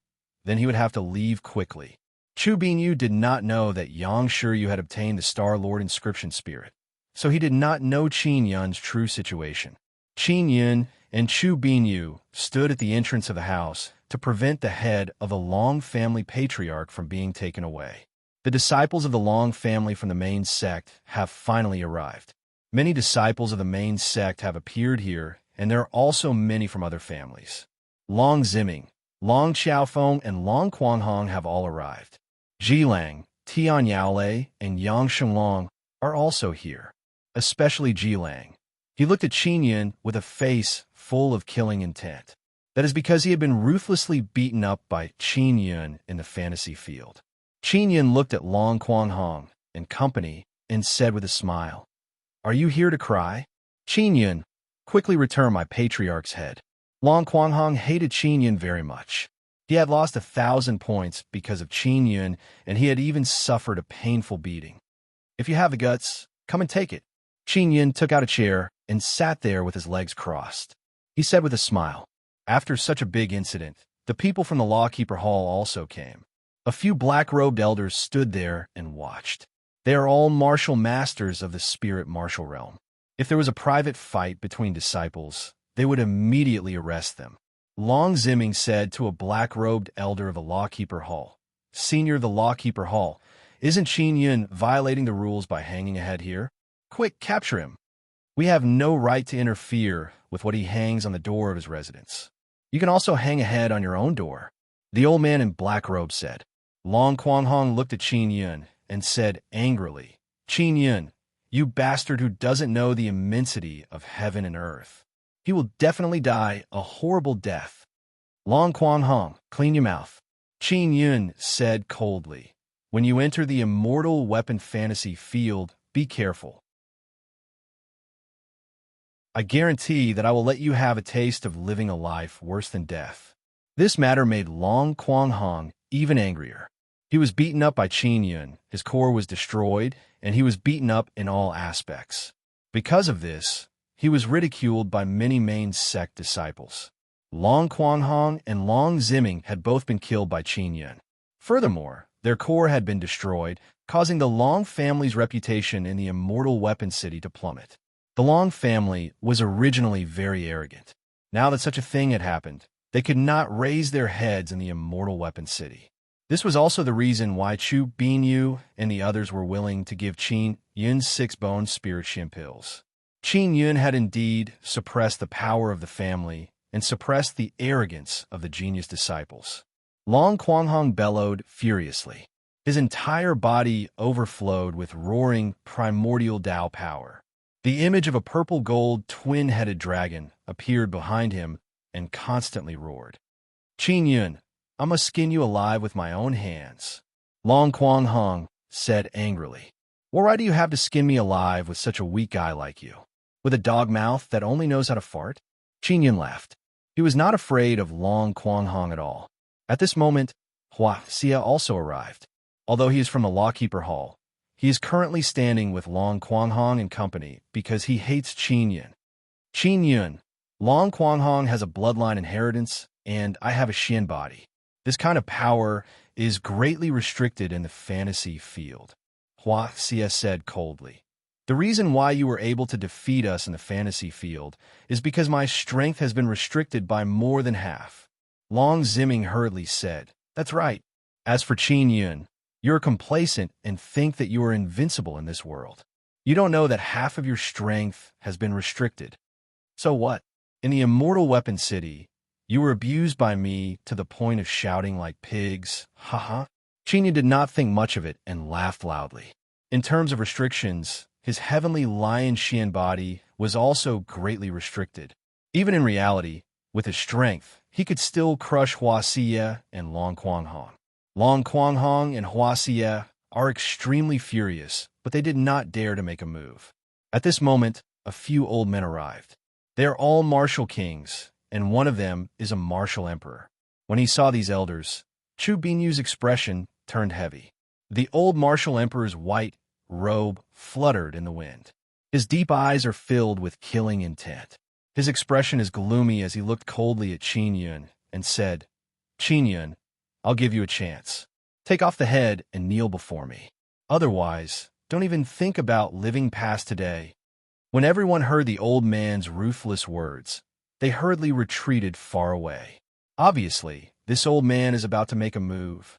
then he would have to leave quickly. Chu Binyu did not know that Yang Shiryu had obtained the Star Lord Inscription Spirit, so he did not know Qin Yun's true situation. Qin Yun and Chu Binyu stood at the entrance of the house to prevent the head of the Long family patriarch from being taken away. The disciples of the Long family from the main sect have finally arrived. Many disciples of the main sect have appeared here, and there are also many from other families. Long Ziming, Long Xiaofeng, and Long Quanghong have all arrived. Jilang, Tian Yaolei, and Yang Shenglong are also here, especially Jilang. He looked at Qin Yun with a face full of killing intent. That is because he had been ruthlessly beaten up by Qin Yun in the fantasy field. Qin Yun looked at Long Quanghong and company and said with a smile, Are you here to cry? Qin Yun, quickly return my patriarch's head. Long Quanghong hated Qin Yun very much. He had lost 1,000 points because of Qin Yun, and he had even suffered a painful beating. If you have the guts, come and take it. Qin Yun took out a chair and sat there with his legs crossed. He said with a smile, After such a big incident, the people from the Lawkeeper Hall also came. A few black-robed elders stood there and watched. They are all martial masters of the spirit martial realm. If there was a private fight between disciples, they would immediately arrest them. Long Ziming said to a black-robed elder of the Lawkeeper Hall, Senior of the Lawkeeper Hall, isn't Qin Yun violating the rules by hanging a head here? Quick, capture him. We have no right to interfere with what he hangs on the door of his residence. You can also hang a head on your own door. The old man in black robe said. Long Quanghong looked at Qin Yun and said angrily, Qin Yun, you bastard who doesn't know the immensity of heaven and earth. He will definitely die a horrible death. Long Quanghong, clean your mouth. Qin Yun said coldly, When you enter the Immortal Weapon Fantasy field, be careful. I guarantee that I will let you have a taste of living a life worse than death. This matter made Long Quanghong even angrier. He was beaten up by Qin Yun, his core was destroyed, and he was beaten up in all aspects. Because of this, he was ridiculed by many main sect disciples. Long Quanghong and Long Ziming had both been killed by Qin Yun. Furthermore, their core had been destroyed, causing the Long family's reputation in the Immortal Weapon City to plummet. The Long family was originally very arrogant. Now that such a thing had happened, they could not raise their heads in the Immortal Weapon City. This was also the reason why Chu Binyu and the others were willing to give Qin Yun's 6-bone spirit shin pills. Qin Yun had indeed suppressed the power of the family and suppressed the arrogance of the genius disciples. Long Quanghong bellowed furiously. His entire body overflowed with roaring primordial Tao power. The image of a purple-gold twin-headed dragon appeared behind him and constantly roared. "Qin Yun, I must skin you alive with my own hands," Long Quanghong said angrily. "What right do you have to skin me alive with such a weak guy like you? With a dog mouth that only knows how to fart?" Qin Yun laughed. He was not afraid of Long Quanghong at all. At this moment, Hua Xia also arrived. Although he is from the Lawkeeper Hall, he is currently standing with Long Quanghong and company because he hates Qin Yun. "Qin Yun, Long Quanghong has a bloodline inheritance, and I have a Xian body. This kind of power is greatly restricted in the fantasy field," Hua Xia said coldly. "The reason why you were able to defeat us in the fantasy field is because my strength has been restricted by more than half." Long Ziming hurriedly said, "That's right. As for Qin Yun, you're complacent and think that you are invincible in this world. You don't know that half of your strength has been restricted. So what? In the Immortal Weapon City, you were abused by me to the point of shouting like pigs, haha." Qin Yun did not think much of it and laughed loudly. In terms of restrictions, his heavenly lion Xian body was also greatly restricted. Even in reality, with his strength, he could still crush Hua Xia and Long Quanghong. Long Quanghong and Hua Xia are extremely furious, but they did not dare to make a move. At this moment, a few old men arrived. They are all martial kings, and one of them is a martial emperor. When he saw these elders, Chu Binyu's expression turned heavy. The old martial emperor's white robe fluttered in the wind. His deep eyes are filled with killing intent. His expression is gloomy as he looked coldly at Qin Yun and said, "Qin Yun, I'll give you a chance. Take off the head and kneel before me. Otherwise, don't even think about living past today." When everyone heard the old man's ruthless words, they hurriedly retreated far away. Obviously, this old man is about to make a move.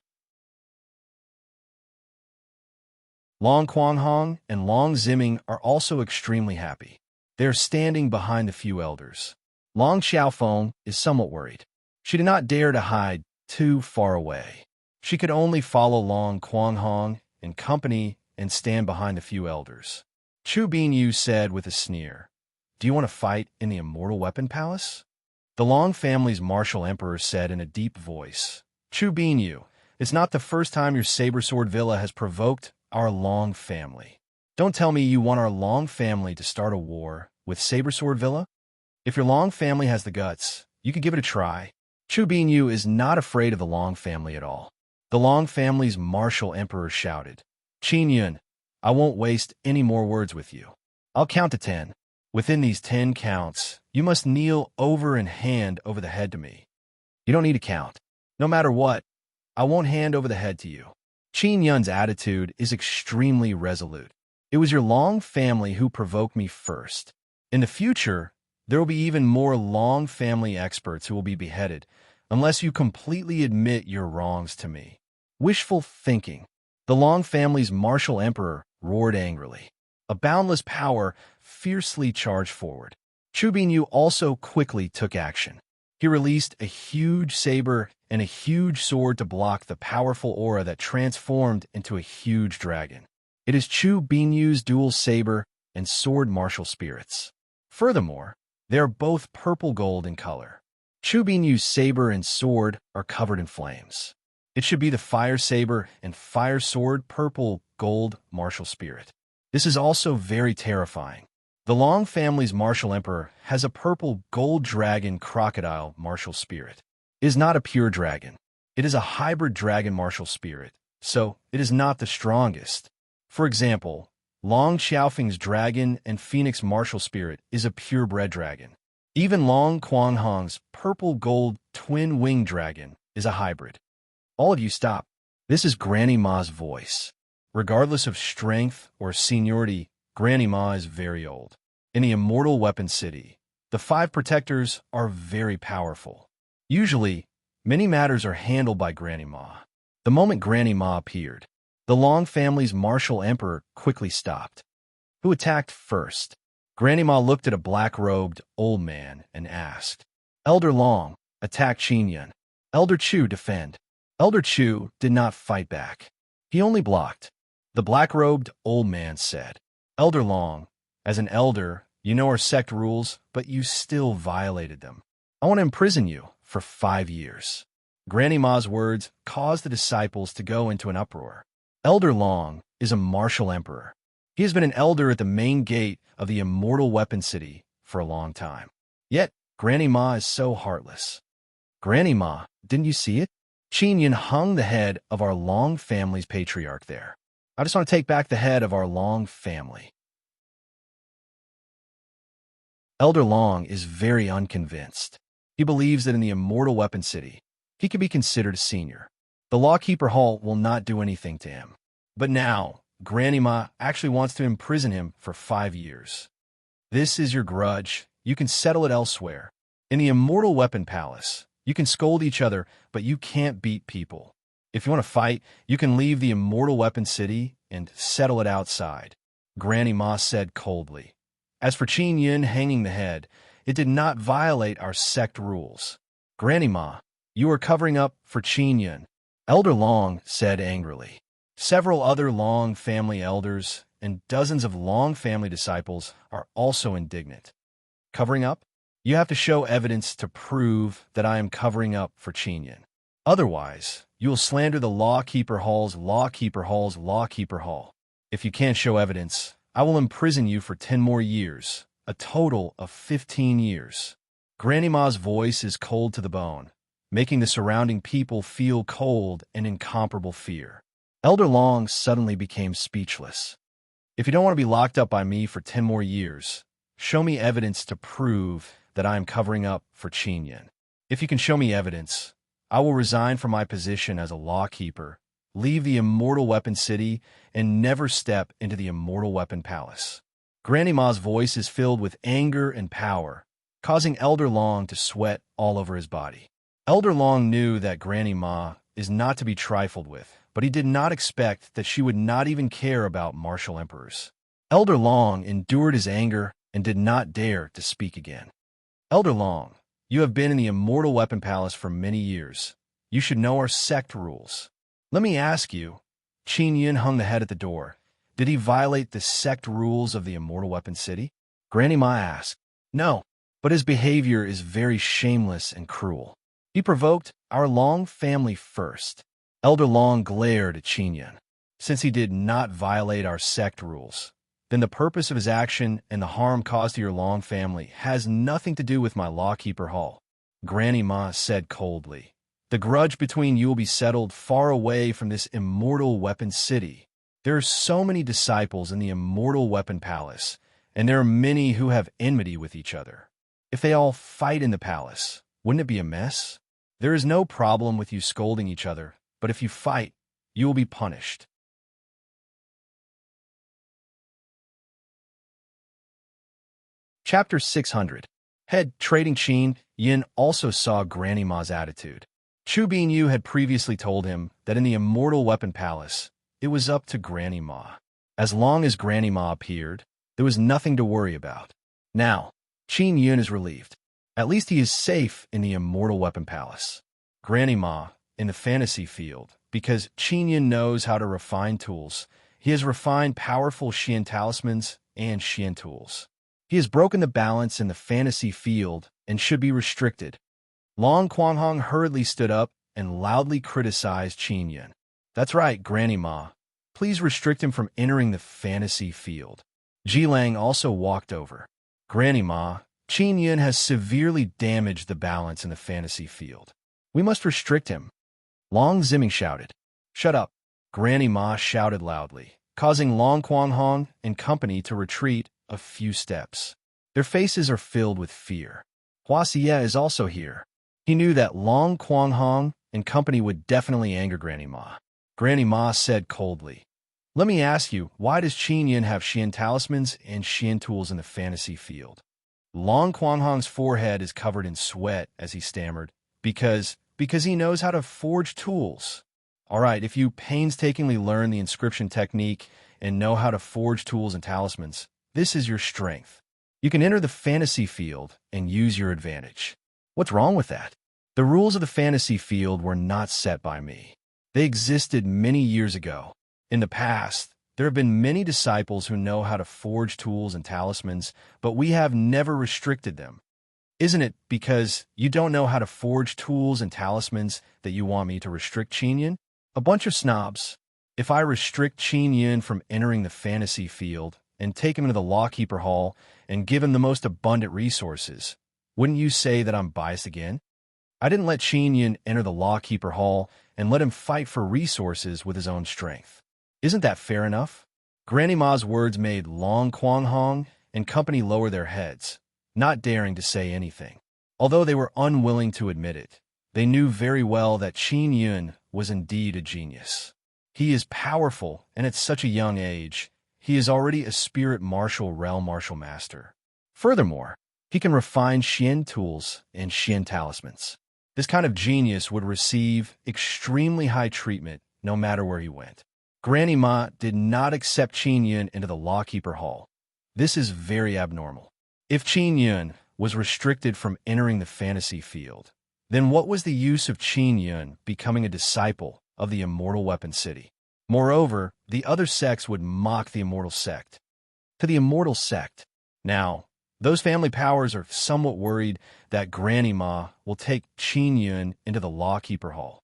Long Quanghong and Long Ziming are also extremely happy. They are standing behind the few elders. Long Xiaofeng is somewhat worried. She did not dare to hide too far away. She could only follow Long Quanghong and company and stand behind the few elders. Chu Binyu said with a sneer, "Do you want to fight in the Immortal Weapon Palace?" The Long family's martial emperor said in a deep voice, "Chu Binyu, it's not the first time your saber sword villa has provoked our Long family. Don't tell me you want our Long family to start a war with saber sword villa? If your Long family has the guts, you could give it a try." Chu Binyu is not afraid of the Long family at all. The Long family's martial emperor shouted, "Qin Yun, I won't waste any more words with you. I'll count to 10. Within these 10 counts, you must kneel over and hand over the head to me. You don't need to count. No matter what, I won't hand over the head to you." Qin Yun's attitude is extremely resolute. "It was your Long family who provoked me first. In the future, there will be even more Long family experts who will be beheaded unless you completely admit your wrongs to me." Wishful thinking. The Long family's martial emperor roared angrily. A boundless power fiercely charged forward. Chu Binyu also quickly took action. He released a huge saber and a huge sword to block the powerful aura that transformed into a huge dragon. It is Chu Binyu's dual saber and sword martial spirits. Furthermore, they are both purple-gold in color. Chu Binyu's saber and sword are covered in flames. It should be the fire saber and fire sword purple-gold martial spirit. This is also very terrifying. The Long family's martial emperor has a purple-gold dragon crocodile martial spirit. It is not a pure dragon. It is a hybrid dragon martial spirit, so it is not the strongest. For example, Long Xiaofeng's dragon and phoenix martial spirit is a purebred dragon. Even Long Quanghong's purple-gold twin-winged dragon is a hybrid. All of you stop. This is Granny Ma's voice. Regardless of strength or seniority, Granny Ma is very old. In the Immortal Weapon City, the 5 protectors are very powerful. Usually, many matters are handled by Granny Ma. The moment Granny Ma appeared, the Long family's martial emperor quickly stopped. Who attacked first? Granny Ma looked at a black-robed old man and asked. Elder Long, attack Qin Yun. Elder Chu, defend. Elder Chu did not fight back. He only blocked. The black-robed old man said, Elder Long, as an elder, you know our sect rules, but you still violated them. I want to imprison you for 5 years. Granny Ma's words caused the disciples to go into an uproar. Elder Long is a martial emperor. He has been an elder at the main gate of the immortal weapon city for a long time. Yet, Granny Ma is so heartless. Granny Ma, didn't you see it? Qin Yun hung the head of our Long family's patriarch there. I just want to take back the head of our Long family. Elder Long is very unconvinced. He believes that in the immortal weapon city, he can be considered a senior. The Lawkeeper Hall will not do anything to him. But now, Granny Ma actually wants to imprison him for 5 years. This is your grudge. You can settle it elsewhere. In the immortal weapon palace, you can scold each other, but you can't beat people. If you want to fight, you can leave the immortal weapon city and settle it outside, Granny Ma said coldly. As for Qin Yun hanging the head, it did not violate our sect rules. Granny Ma, you are covering up for Qin Yun, Elder Long said angrily. Several other Long family elders and dozens of Long family disciples are also indignant. Covering up? You have to show evidence to prove that I am covering up for Qin Yun. Otherwise, you will slander the Lawkeeper Hall's Lawkeeper Hall's Lawkeeper Hall. If you can't show evidence, I will imprison you for 10 more years, a total of 15 years. Granny Ma's voice is cold to the bone, making the surrounding people feel cold and incomparable fear. Elder Long suddenly became speechless. If you don't want to be locked up by me for 10 more years, show me evidence to prove that I am covering up for Qin Yun. If you can show me evidence, I will resign from my position as a lawkeeper, leave the immortal weapon city, and never step into the immortal weapon palace. Granny Ma's voice is filled with anger and power, causing Elder Long to sweat all over his body. Elder Long knew that Granny Ma is not to be trifled with, but he did not expect that she would not even care about martial emperors. Elder Long endured his anger and did not dare to speak again. Elder Long, you have been in the immortal weapon palace for many years. You should know our sect rules. Let me ask you, Qin Yun hung the head at the door. Did he violate the sect rules of the immortal weapon city? Granny Ma asked. No, but his behavior is very shameless and cruel. He provoked our Long family first. Elder Long glared at Qin Yun. Since he did not violate our sect rules, then the purpose of his action and the harm caused to your Long family has nothing to do with my Lawkeeper Hall, Granny Ma said coldly. The grudge between you will be settled far away from this immortal weapon city. There are so many disciples in the immortal weapon palace, and there are many who have enmity with each other. If they all fight in the palace, wouldn't it be a mess? There is no problem with you scolding each other, but if you fight, you will be punished. Chapter 600. Head trading Qin Yin also saw Granny Ma's attitude. Chu Binyu had previously told him that in the immortal weapon palace, it was up to Granny Ma. As long as Granny Ma appeared, there was nothing to worry about. Now, Qin Yun is relieved. At least he is safe in the immortal weapon palace. Granny Ma, in the fantasy field, because Qin Yun knows how to refine tools, he has refined powerful Xian talismans and Xian tools. He has broken the balance in the fantasy field and should be restricted. Long Quanghong hurriedly stood up and loudly criticized Qin Yun. That's right, Granny Ma. Please restrict him from entering the fantasy field. Ji Lang also walked over. Granny Ma, Qin Yun has severely damaged the balance in the fantasy field. We must restrict him. Long Ziming shouted. Shut up. Granny Ma shouted loudly, causing Long Quanghong and company to retreat a few steps. Their faces are filled with fear. Hua Xie is also here. He knew that Long Quanghong and company would definitely anger Granny Ma. Granny Ma said coldly, Let me ask you, why does Qin Yun have Xian talismans and Xian tools in the fantasy field? Long Quanghong's forehead is covered in sweat as he stammered, because he knows how to forge tools. All right, if you painstakingly learn the inscription technique and know how to forge tools and talismans, this is your strength. You can enter the fantasy field and use your advantage. What's wrong with that? The rules of the fantasy field were not set by me. They existed many years ago. In the past, there have been many disciples who know how to forge tools and talismans, but we have never restricted them. Isn't it because you don't know how to forge tools and talismans that you want me to restrict Qin Yun? A bunch of snobs. If I restrict Qin Yun from entering the fantasy field and take him into the Lawkeeper Hall and give him the most abundant resources, wouldn't you say that I'm biased again? I didn't let Qin Yun enter the Lawkeeper Hall and let him fight for resources with his own strength. Isn't that fair enough? Granny Ma's words made Long Quang Hong and company lower their heads, not daring to say anything. Although they were unwilling to admit it, they knew very well that Qin Yun was indeed a genius. He is powerful, and at such a young age, he is already a spirit martial realm martial master. Furthermore, he can refine Xian tools and Xian talismans. This kind of genius would receive extremely high treatment no matter where he went. Granny Ma did not accept Qin Yun into the Lawkeeper Hall. This is very abnormal. If Qin Yun was restricted from entering the fantasy field, then what was the use of Qin Yun becoming a disciple of the Immortal Weapon City? Moreover, the other sects would mock the Immortal Sect. To the Immortal Sect. Now, those family powers are somewhat worried that Granny Ma will take Qin Yun into the Lawkeeper Hall.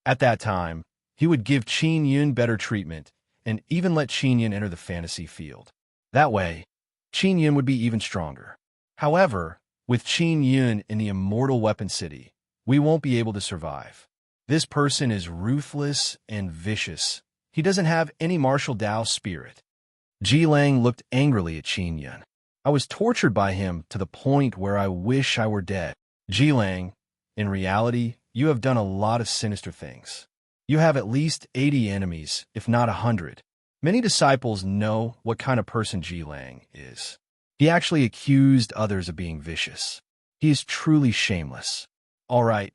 At that time, he would give Qin Yun better treatment and even let Qin Yun enter the fantasy field. That way, Qin Yun would be even stronger. However, with Qin Yun in the Immortal Weapon City, we won't be able to survive. This person is ruthless and vicious. He doesn't have any martial Dao spirit. Ji Lang looked angrily at Qin Yun. I was tortured by him to the point where I wish I were dead. Ji Lang, in reality, you have done a lot of sinister things. You have at least 80 enemies, if not 100. Many disciples know what kind of person Ji Lang is. He actually accused others of being vicious. He is truly shameless. All right,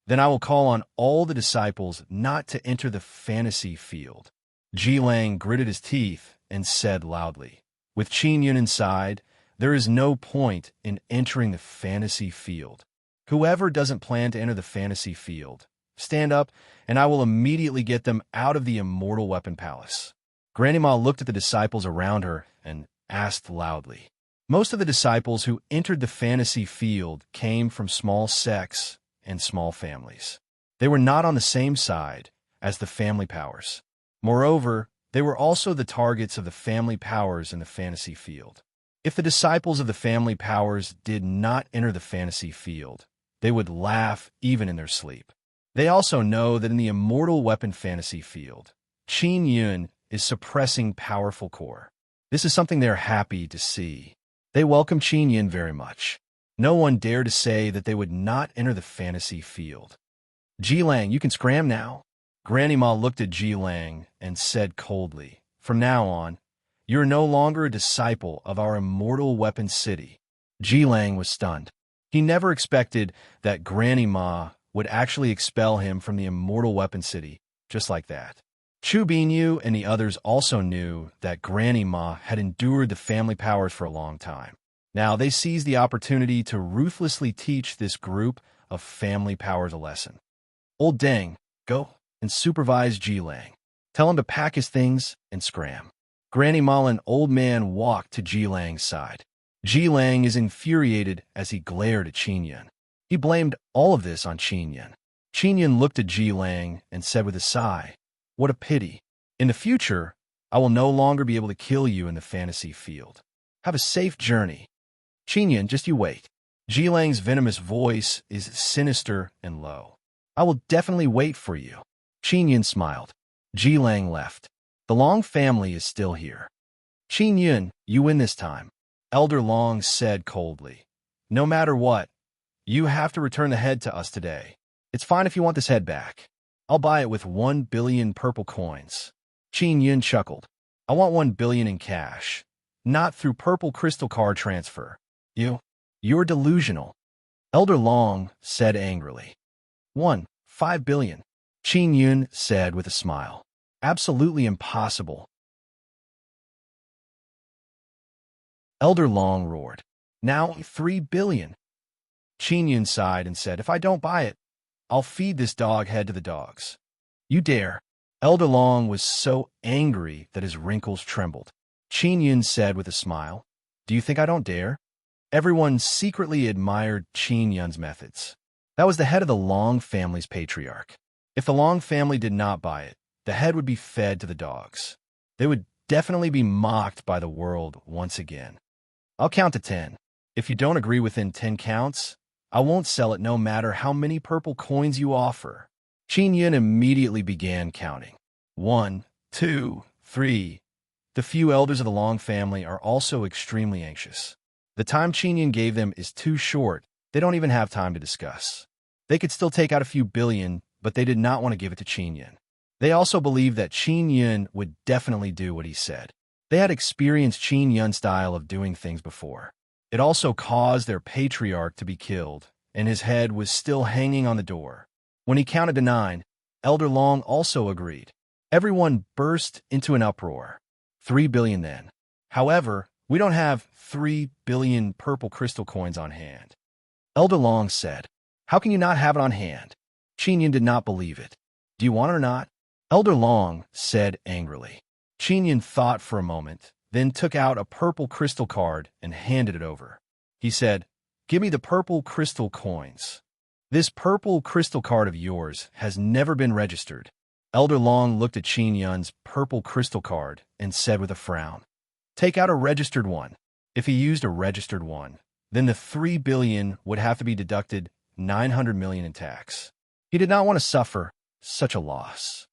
then I will call on all the disciples not to enter the fantasy field. Ji Lang gritted his teeth and said loudly, with Qin Yun inside, there is no point in entering the fantasy field. Whoever doesn't plan to enter the fantasy field, stand up, and I will immediately get them out of the Immortal Weapon Palace. Granny Ma looked at the disciples around her and asked loudly. Most of the disciples who entered the fantasy field came from small sects and small families. They were not on the same side as the family powers. Moreover, they were also the targets of the family powers in the fantasy field. If the disciples of the family powers did not enter the fantasy field, they would laugh even in their sleep. They also know that in the Immortal Weapon fantasy field, Qin Yun is suppressing powerful core. This is something they are happy to see. They welcome Qin Yun very much. No one dared to say that they would not enter the fantasy field. Ji Lang, you can scram now. Granny Ma looked at Ji Lang and said coldly, from now on, you are no longer a disciple of our Immortal Weapon City. Ji Lang was stunned. He never expected that Granny Ma would actually expel him from the Immortal Weapon City, just like that. Chu Binyu and the others also knew that Granny Ma had endured the family powers for a long time. Now they seized the opportunity to ruthlessly teach this group of family powers a lesson. Old Deng, go and supervise Ji Lang. Tell him to pack his things and scram. Granny Ma and Old Man walked to Ji Lang's side. Ji Lang is infuriated as he glared at Qin Yun. He blamed all of this on Qin Yun. Qin Yun looked at Ji Lang and said with a sigh, what a pity. In the future, I will no longer be able to kill you in the fantasy field. Have a safe journey. Qin Yun, just you wait. Ji Lang's venomous voice is sinister and low. I will definitely wait for you. Qin Yun smiled. Ji Lang left. The Long family is still here. Qin Yun, you win this time. Elder Long said coldly. No matter what, you have to return the head to us today. It's fine if you want this head back. I'll buy it with 1 billion purple coins. Qin Yun chuckled. I want 1 billion in cash, not through purple crystal card transfer. You're delusional. Elder Long said angrily. 5 billion. Qin Yun said with a smile. Absolutely impossible. Elder Long roared. Now 3 billion. Qin Yun sighed and said, "If I don't buy it, I'll feed this dog head to the dogs." "You dare." Elder Long was so angry that his wrinkles trembled. Qin Yun said with a smile, "Do you think I don't dare?" Everyone secretly admired Qin Yun's methods. That was the head of the Long family's patriarch. If the Long family did not buy it, the head would be fed to the dogs. They would definitely be mocked by the world once again. "I'll count to 10. If you don't agree within 10 counts, I won't sell it no matter how many purple coins you offer." Qin Yun immediately began counting. 1, 2, 3. The few elders of the Long family are also extremely anxious. The time Qin Yun gave them is too short. They don't even have time to discuss. They could still take out a few billion, but they did not want to give it to Qin Yun. They also believed that Qin Yun would definitely do what he said. They had experienced Qin Yun's style of doing things before. It also caused their patriarch to be killed, and his head was still hanging on the door. When he counted to 9, Elder Long also agreed. Everyone burst into an uproar. 3 billion then. However, we don't have 3 billion purple crystal coins on hand. Elder Long said, "How can you not have it on hand?" Qin Yun did not believe it. "Do you want it or not?" Elder Long said angrily. Qin Yun thought for a moment, then took out a purple crystal card and handed it over. He said, "Give me the purple crystal coins. This purple crystal card of yours has never been registered." Elder Long looked at Qin Yun's purple crystal card and said with a frown, "Take out a registered one." If he used a registered one, then the 3 billion would have to be deducted 900 million in tax. He did not want to suffer such a loss.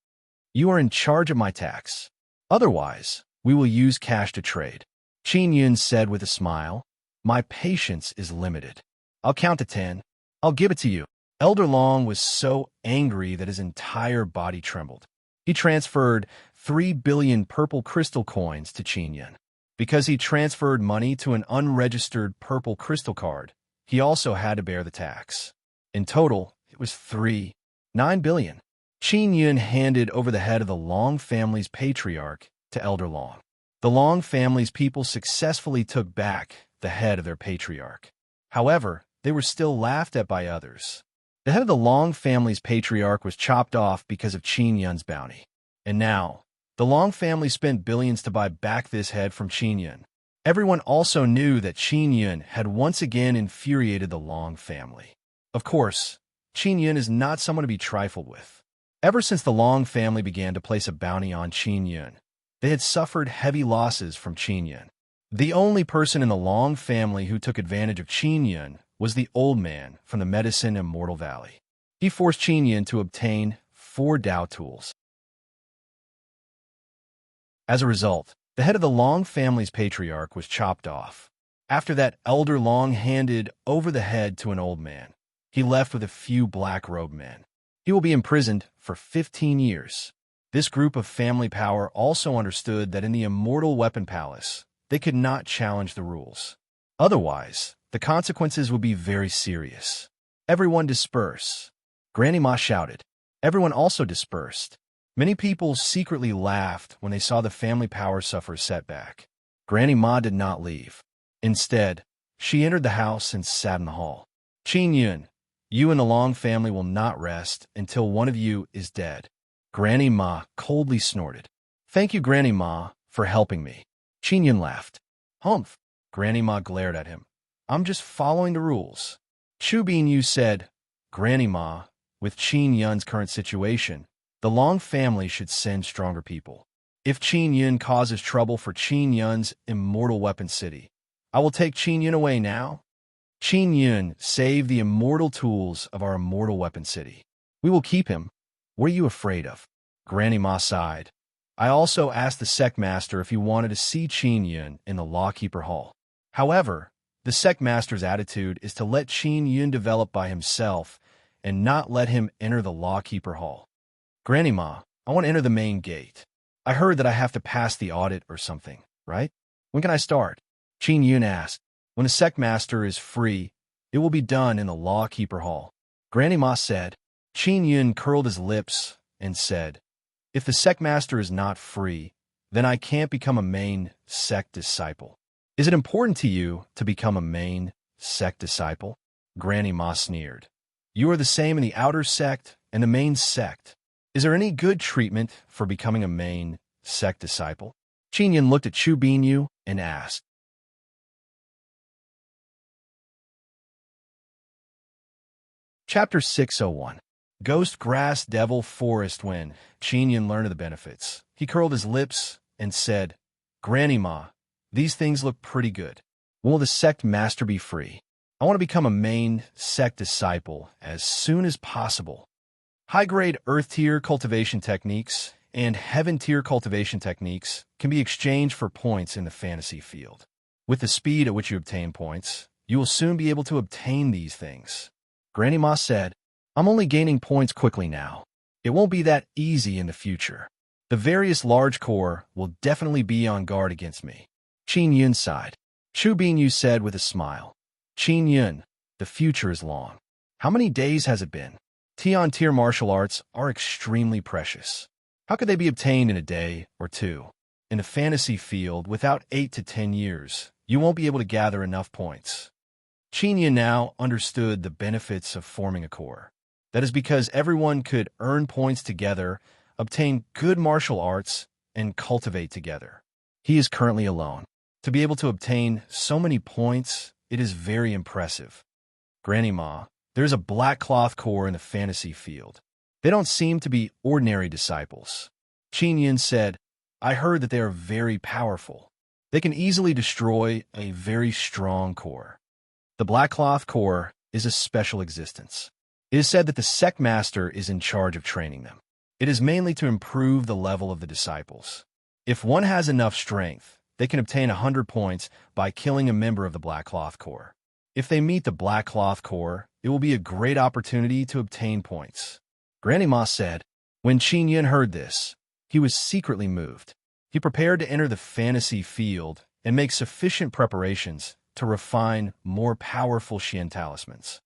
"You are in charge of my tax. Otherwise, we will use cash to trade." Qin Yun said with a smile, "My patience is limited. I'll count to 10. I'll give it to you." Elder Long was so angry that his entire body trembled. He transferred 3 billion purple crystal coins to Qin Yun. Because he transferred money to an unregistered purple crystal card, he also had to bear the tax. In total, it was 9 billion. Qin Yun handed over the head of the Long family's patriarch to Elder Long. The Long family's people successfully took back the head of their patriarch. However, they were still laughed at by others. The head of the Long family's patriarch was chopped off because of Qin Yun's bounty. And now, the Long family spent billions to buy back this head from Qin Yun. Everyone also knew that Qin Yun had once again infuriated the Long family. Of course, Qin Yun is not someone to be trifled with. Ever since the Long family began to place a bounty on Qin Yun, they had suffered heavy losses from Qin Yun. The only person in the Long family who took advantage of Qin Yun was the old man from the Medicine Immortal Valley. He forced Qin Yun to obtain 4 Dao tools. As a result, the head of the Long family's patriarch was chopped off. After that, Elder Long handed over the head to an old man. He left with a few black-robed men. He will be imprisoned for 15 years. This group of family power also understood that in the Immortal Weapon Palace, they could not challenge the rules. Otherwise, the consequences would be very serious. Everyone disperse. Granny Ma shouted. Everyone also dispersed. Many people secretly laughed when they saw the family power suffer a setback. Granny Ma did not leave. Instead, she entered the house and sat in the hall. "Qin Yun, you and the Long family will not rest until one of you is dead." Granny Ma coldly snorted. "Thank you, Granny Ma, for helping me." Qin Yun laughed. "Humph." Granny Ma glared at him. "I'm just following the rules." Chu Bin-yu said, "Granny Ma, with Qin Yun's current situation, the Long family should send stronger people. If Qin Yun causes trouble for Qin Yun's Immortal Weapon City, I will take Qin Yun away now. Qin Yun saved the immortal tools of our Immortal Weapon City. We will keep him. What are you afraid of?" Granny Ma sighed. "I also asked the sect master if he wanted to see Qin Yun in the Lawkeeper Hall. However, the sect master's attitude is to let Qin Yun develop by himself and not let him enter the Lawkeeper Hall." "Granny Ma, I want to enter the main gate. I heard that I have to pass the audit or something, right? When can I start?" Qin Yun asked. "When the sect master is free, it will be done in the Lawkeeper Hall." Granny Ma said. Qin Yun curled his lips and said, "If the sect master is not free, then I can't become a main sect disciple. Is it important to you to become a main sect disciple? Granny Ma sneered. You are the same in the outer sect and the main sect. Is there any good treatment for becoming a main sect disciple? Qin looked at Chu Binyu and asked. Chapter 601. Ghost Grass Devil Forest. When Qin learned of the benefits, he curled his lips and said, Granny Ma, these things look pretty good. When will the sect master be free? I want to become a main sect disciple as soon as possible. High-grade earth-tier cultivation techniques and heaven-tier cultivation techniques can be exchanged for points in the fantasy field. With the speed at which you obtain points, you will soon be able to obtain these things. Granny Ma said, I'm only gaining points quickly now. It won't be that easy in the future. The various large core will definitely be on guard against me. Qin sighed. Chu Binyu said with a smile. Qin, the future is long. How many days has it been? Tier martial arts are extremely precious. How could they be obtained in a day or two? In the fantasy field, without 8 to 10 years, you won't be able to gather enough points. Qin now understood the benefits of forming a core. That is because everyone could earn points together, obtain good martial arts, and cultivate together. He is currently alone. To be able to obtain so many points, it is very impressive. Granny Ma, there's a black cloth core in the fantasy field. They don't seem to be ordinary disciples. Qin said, I heard that they are very powerful. They can easily destroy a very strong core. The black cloth core is a special existence. It is said that the sect master is in charge of training them. It is mainly to improve the level of the disciples. If one has enough strength, they can obtain 100 points by killing a member of the Black Cloth Corps. If they meet the Black Cloth Corps, it will be a great opportunity to obtain points. Granny Ma said. When Qin heard this, he was secretly moved. He prepared to enter the fantasy field and make sufficient preparations to refine more powerful Xian talismans.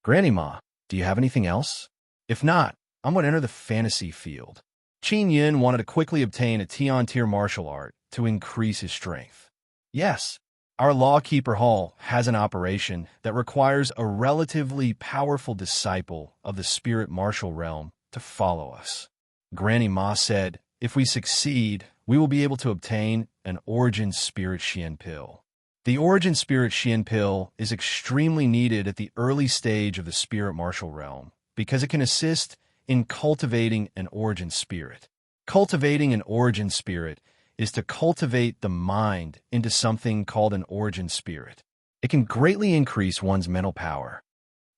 Granny Ma, do you have anything else? If not, I'm going to enter the fantasy field. Qin wanted to quickly obtain a tier martial art to increase his strength. Yes, our Lawkeeper Hall has an operation that requires a relatively powerful disciple of the spirit martial realm to follow us. Granny Ma said, if we succeed, we will be able to obtain an Origin Spirit Xian pill. The Origin Spirit Xian pill is extremely needed at the early stage of the spirit martial realm because it can assist in cultivating an origin spirit. Cultivating an origin spirit is to cultivate the mind into something called an origin spirit. It can greatly increase one's mental power.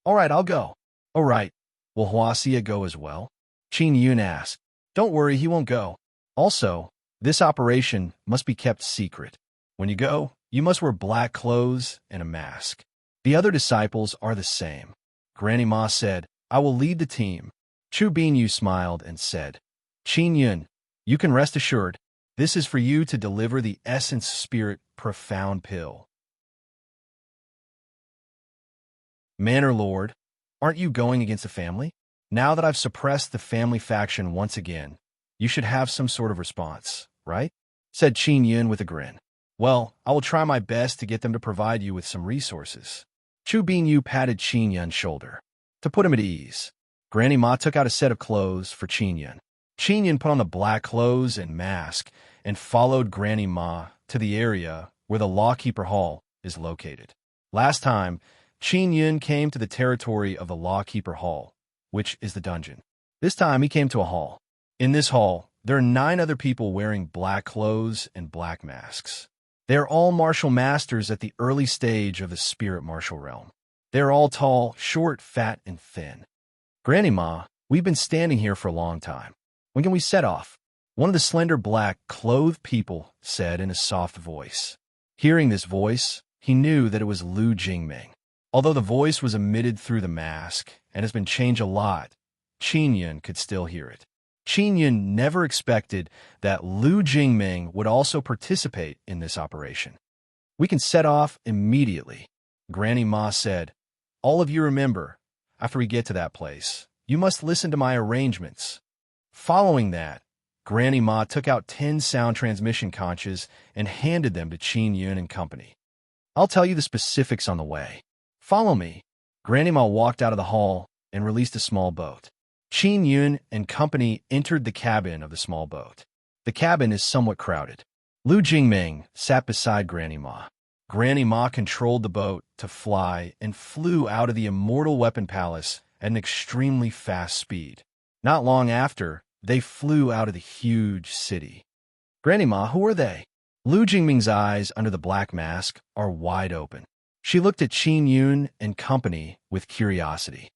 All right, I'll go. All right, will Huaxia go as well? Qin asked. Don't worry, he won't go. Also, this operation must be kept secret. When you go, you must wear black clothes and a mask. The other disciples are the same. Granny Ma said, I will lead the team. Chu Binyu smiled and said, Qin, you can rest assured, this is for you to deliver the Essence Spirit Profound Pill. Manor Lord, aren't you going against the family? Now that I've suppressed the family faction once again, you should have some sort of response, right? Said Qin with a grin. Well, I will try my best to get them to provide you with some resources. Chu Binyu patted Qin's shoulder. To put him at ease, Granny Ma took out a set of clothes for Qin. Qin put on the black clothes and mask and followed Granny Ma to the area where the Lawkeeper Hall is located. Last time, Qin came to the territory of the Lawkeeper Hall, which is the dungeon. This time he came to a hall. In this hall, there are 9 other people wearing black clothes and black masks. They are all martial masters at the early stage of the spirit martial realm. They are all tall, short, fat, and thin. Granny Ma, we've been standing here for a long time. When can we set off? One of the slender black-clothed people said in a soft voice. Hearing this voice, he knew that it was Lu Jingming. Although the voice was emitted through the mask and has been changed a lot, Qin could still hear it. Qin never expected that Lu Jingming would also participate in this operation. We can set off immediately, Granny Ma said. All of you remember, after we get to that place, you must listen to my arrangements. Following that, Granny Ma took out 10 sound transmission conches and handed them to Qin Yun and company. I'll tell you the specifics on the way. Follow me. Granny Ma walked out of the hall and released a small boat. Qin Yun and company entered the cabin of the small boat. The cabin is somewhat crowded. Lu Jingming sat beside Granny Ma. Granny Ma controlled the boat to fly and flew out of the Immortal Weapon Palace at an extremely fast speed. Not long after, they flew out of the huge city. Granny Ma, who are they? Lu Jingming's eyes under the black mask are wide open. She looked at Qin Yun and company with curiosity.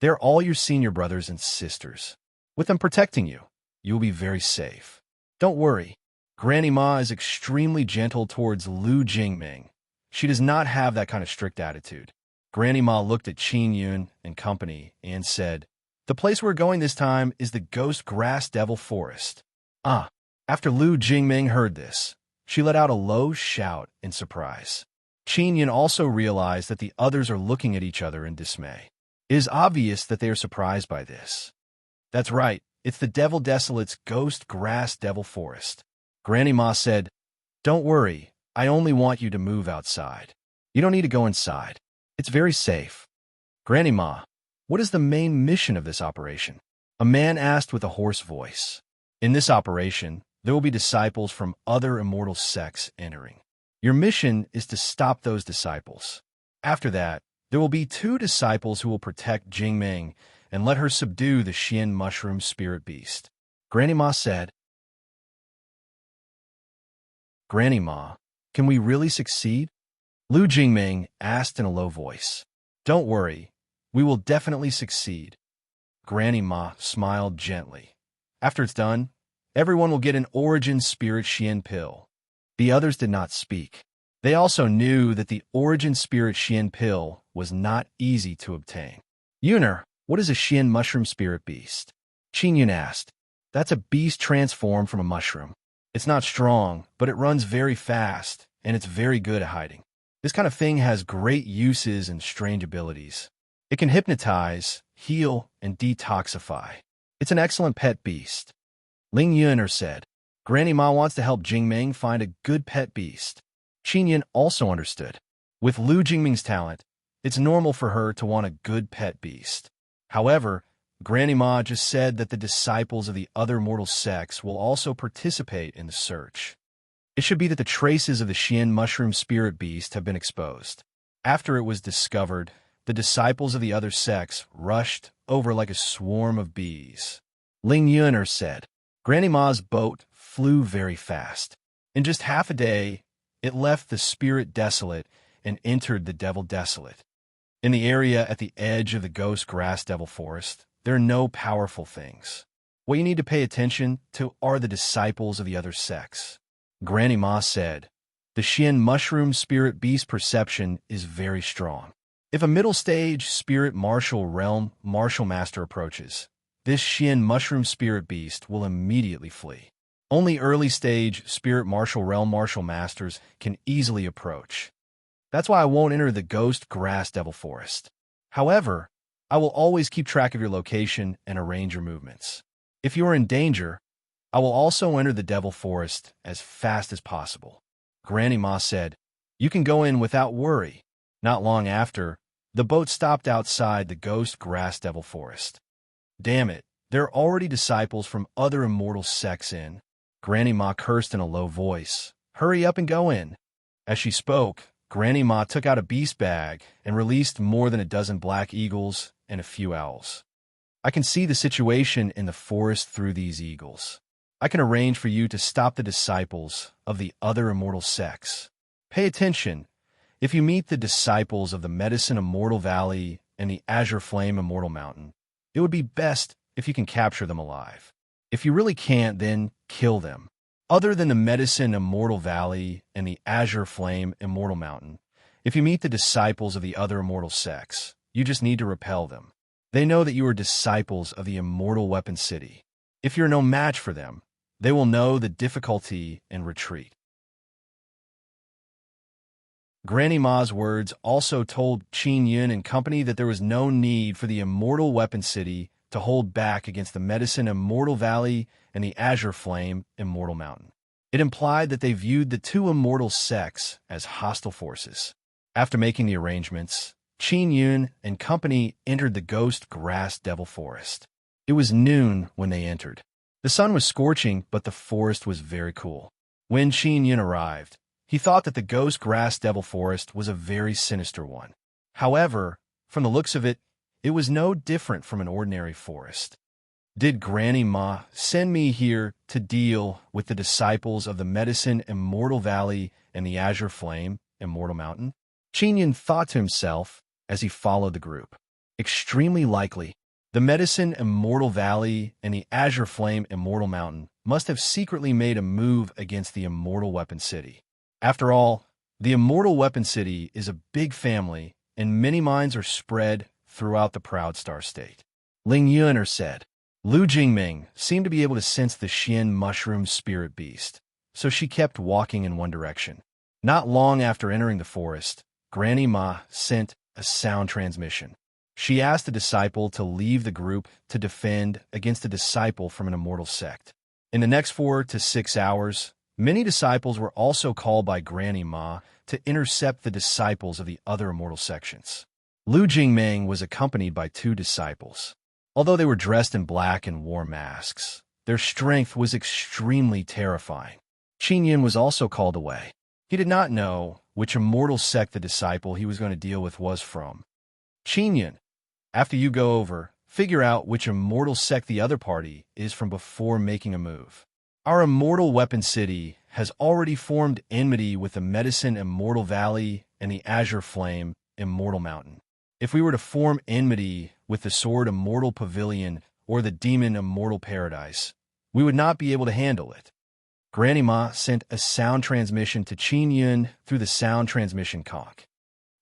They're all your senior brothers and sisters. With them protecting you, you'll be very safe. Don't worry. Granny Ma is extremely gentle towards Lu Jingming. She does not have that kind of strict attitude. Granny Ma looked at Qin Yun and company and said, "The place we're going this time is the Ghost Grass Devil Forest." After Lu Jingming heard this, she let out a low shout in surprise. Qin Yun also realized that the others are looking at each other in dismay. It is obvious that they are surprised by this. That's right, it's the Devil Desolate's Ghost Grass Devil Forest. Granny Ma said, "Don't worry, I only want you to move outside. You don't need to go inside. It's very safe." Granny Ma, what is the main mission of this operation? A man asked with a hoarse voice. In this operation, there will be disciples from other immortal sects entering. Your mission is to stop those disciples. After that, there will be 2 disciples who will protect Jingming and let her subdue the Xian Mushroom Spirit Beast. Granny Ma said, "Granny Ma, can we really succeed?" Lu Jingming asked in a low voice. "Don't worry, we will definitely succeed." Granny Ma smiled gently. "After it's done, everyone will get an Origin Spirit Xian pill." The others did not speak. They also knew that the Origin Spirit Xian pill was not easy to obtain. "Yuner, what is a Xian Mushroom Spirit Beast?" Qin Yun asked. "That's a beast transformed from a mushroom. It's not strong, but it runs very fast, and it's very good at hiding. This kind of thing has great uses and strange abilities. It can hypnotize, heal, and detoxify. It's an excellent pet beast." Ling Yuner said. Granny Ma wants to help Jingming find a good pet beast. Qin Yun also understood. With Lu Jingming's talent, it's normal for her to want a good pet beast. However, Granny Ma just said that the disciples of the other mortal sects will also participate in the search. It should be that the traces of the Xian Mushroom Spirit Beast have been exposed. After it was discovered, the disciples of the other sects rushed over like a swarm of bees. Ling Yuner said. Granny Ma's boat flew very fast. In just half a day, it left the Spirit Desolate and entered the Devil Desolate. In the area at the edge of the Ghost Grass Devil Forest, there are no powerful things. What you need to pay attention to are the disciples of the other sects. Granny Ma said, "The Xian Mushroom Spirit Beast perception is very strong. If a middle stage Spirit Martial Realm Martial Master approaches, this Xian Mushroom Spirit Beast will immediately flee. Only early stage Spirit Martial Realm Martial Masters can easily approach. That's why I won't enter the Ghost Grass Devil Forest. However, I will always keep track of your location and arrange your movements. If you are in danger, I will also enter the Devil Forest as fast as possible." Granny Ma said, "You can go in without worry." Not long after, the boat stopped outside the Ghost Grass Devil Forest. "Damn it, there are already disciples from other immortal sects in." Granny Ma cursed in a low voice. "Hurry up and go in." As she spoke, Granny Ma took out a beast bag and released more than a dozen black eagles and a few owls. "I can see the situation in the forest through these eagles. I can arrange for you to stop the disciples of the other immortal sects. Pay attention. If you meet the disciples of the Medicine Immortal Valley and the Azure Flame Immortal Mountain, it would be best if you can capture them alive. If you really can't, then kill them. Other than the Medicine Immortal Valley and the Azure Flame Immortal Mountain, if you meet the disciples of the other immortal sects, you just need to repel them. They know that you are disciples of the Immortal Weapon City. If you're no match for them, they will know the difficulty and retreat." Granny Ma's words also told Qin Yun and company that there was no need for the Immortal Weapon City to hold back against the medicine Immortal Valley and the azure flame Immortal Mountain. It implied that they viewed the two immortal sects as hostile forces. After making the arrangements, Qin Yun and company entered the Ghost Grass Devil Forest. It was noon when they entered. The sun was scorching, but the forest was very cool. When Qin Yun arrived, he thought that the Ghost Grass Devil Forest was a very sinister one. However, from the looks of it, it was no different from an ordinary forest. Did Granny Ma send me here to deal with the disciples of the medicine Immortal Valley and the azure flame Immortal Mountain? Qin Yun thought to himself as he followed the group. Extremely likely, the medicine Immortal Valley and the azure flame Immortal Mountain must have secretly made a move against the Immortal Weapon City. After all, the Immortal Weapon City is a big family, and many minds are spread throughout the Proud Star State. Ling Yuner said. Lu Jingming seemed to be able to sense the Xian mushroom spirit beast, so she kept walking in one direction. Not long after entering the forest, Granny Ma sent a sound transmission. She asked the disciple to leave the group to defend against a disciple from an immortal sect. In the next 4 to 6 hours, many disciples were also called by Granny Ma to intercept the disciples of the other immortal sections. Lu Jingming was accompanied by 2 disciples. Although they were dressed in black and wore masks, their strength was extremely terrifying. Qin Yun was also called away. He did not know which immortal sect the disciple he was going to deal with was from. Qin Yun, after you go over, figure out which immortal sect the other party is from before making a move. Our Immortal Weapon City has already formed enmity with the medicine Immortal Valley and the azure flame Immortal Mountain. If we were to form enmity with the sword Immortal Pavilion or the demon Immortal Paradise, we would not be able to handle it. Granny Ma sent a sound transmission to Qin Yun through the sound transmission conch.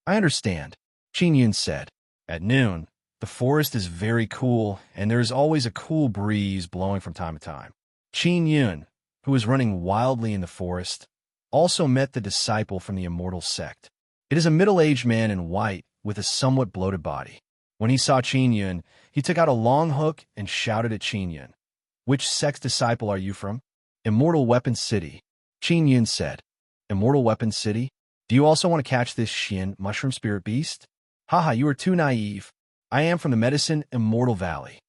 I understand, Qin Yun said. At noon, the forest is very cool, and there is always a cool breeze blowing from time to time. Qin Yun, who was running wildly in the forest, also met the disciple from the immortal sect. It is a middle-aged man in white with a somewhat bloated body. When he saw Qin Yun, he took out a long hook and shouted at Qin Yun. Which sect's disciple are you from? Immortal Weapon City. Qin Yun said. Immortal Weapon City? Do you also want to catch this Xian mushroom spirit beast? Haha, you are too naive. I am from the medicine Immortal Valley.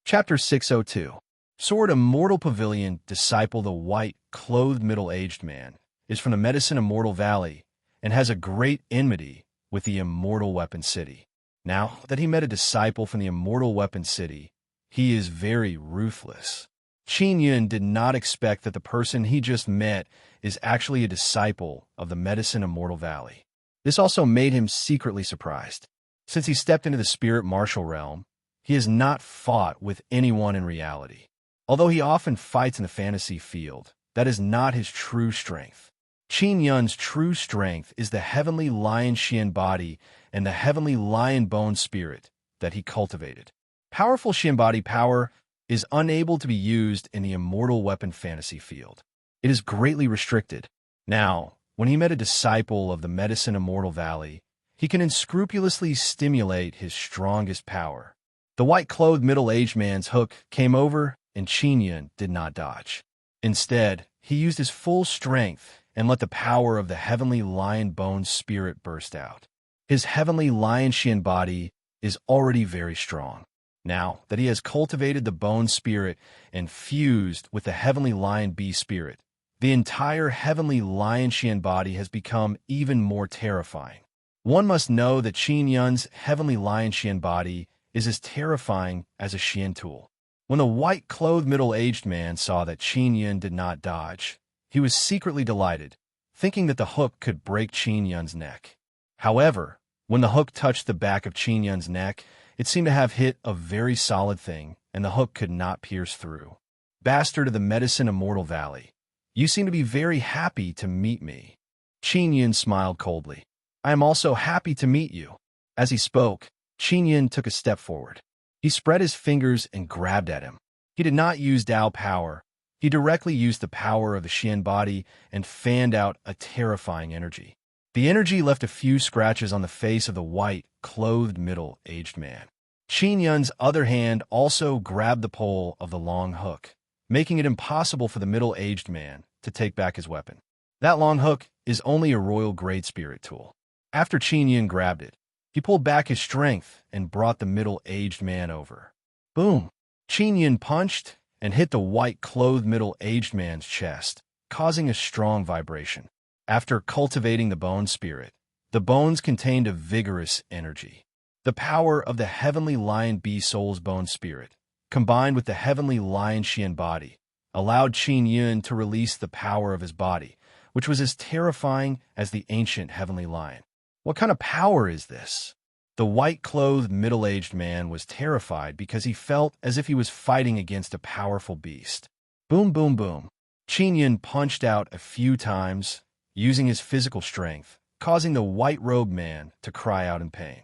Chapter 602. Sword Immortal Pavilion disciple the white, clothed middle-aged man is from the medicine Immortal Valley and has a great enmity with the Immortal Weapon City. Now that he met a disciple from the Immortal Weapon City, he is very ruthless. Qin Yun did not expect that the person he just met is actually a disciple of the medicine Immortal Valley. This also made him secretly surprised. Since he stepped into the spirit martial realm, he has not fought with anyone in reality. Although he often fights in the fantasy field, that is not his true strength. Qin Yun's true strength is the heavenly lion Xian body and the heavenly lion bone spirit that he cultivated. Powerful Xian body power is unable to be used in the immortal weapon fantasy field. It is greatly restricted. Now, when he met a disciple of the medicine Immortal Valley, he can unscrupulously stimulate his strongest power. The white-clothed middle-aged man's hook came over, and Qin Yun did not dodge. Instead, he used his full strength and let the power of the heavenly lion bone spirit burst out. His heavenly lion Xian body is already very strong. Now that he has cultivated the bone spirit and fused with the heavenly lion bee spirit, the entire heavenly lion Xian body has become even more terrifying. One must know that Qin Yun's heavenly lion Xian body is as terrifying as a Xian tool. When the white-clothed middle-aged man saw that Qin Yun did not dodge, he was secretly delighted, thinking that the hook could break Qin Yun's neck. However, when the hook touched the back of Qin Yun's neck, it seemed to have hit a very solid thing, and the hook could not pierce through. Bastard of the medicine Immortal Valley, you seem to be very happy to meet me. Qin Yun smiled coldly. I am also happy to meet you. As he spoke, Qin Yun took a step forward. He spread his fingers and grabbed at him. He did not use Dao power. He directly used the power of the Xian body and fanned out a terrifying energy. The energy left a few scratches on the face of the white-clothed middle-aged man. Qin Yun's other hand also grabbed the pole of the long hook, making it impossible for the middle-aged man to take back his weapon. That long hook is only a royal great spirit tool. After Qin Yun grabbed it, he pulled back his strength and brought the middle-aged man over. Boom! Qin Yun punched and hit the white-clothed middle-aged man's chest, causing a strong vibration. After cultivating the bone spirit, the bones contained a vigorous energy. The power of the heavenly lion bee soul's bone spirit, combined with the heavenly lion Xian body, allowed Qin Yun to release the power of his body, which was as terrifying as the ancient heavenly lion. What kind of power is this? The white-clothed middle-aged man was terrified because he felt as if he was fighting against a powerful beast. Boom, boom, boom. Qin Yun punched out a few times, using his physical strength, causing the white-robed man to cry out in pain.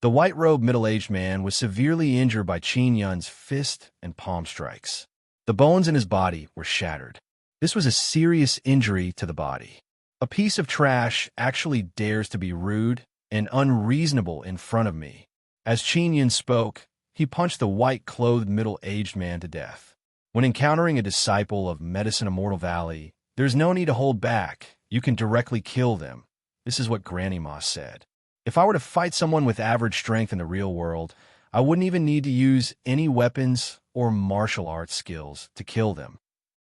The white-robed middle-aged man was severely injured by Qin Yun's fist and palm strikes. The bones in his body were shattered. This was a serious injury to the body. A piece of trash actually dares to be rude and unreasonable in front of me. As Qin Yun spoke, he punched the white-clothed middle-aged man to death. When encountering a disciple of Medicine Immortal Valley, there's no need to hold back. You can directly kill them. This is what Granny Moss said. If I were to fight someone with average strength in the real world, I wouldn't even need to use any weapons or martial arts skills to kill them.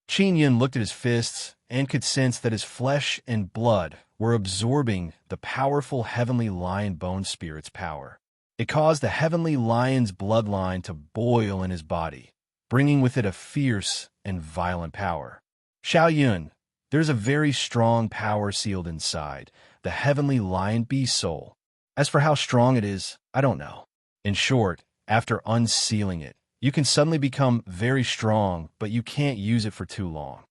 Qin Yun looked at his fists and could sense that his flesh and blood were absorbing the powerful heavenly lion bone spirit's power. It caused the heavenly lion's bloodline to boil in his body, bringing with it a fierce and violent power. Xiao Yun, there's a very strong power sealed inside the heavenly lion beast soul. As for how strong it is, I don't know. In short, after unsealing it, you can suddenly become very strong, but you can't use it for too long.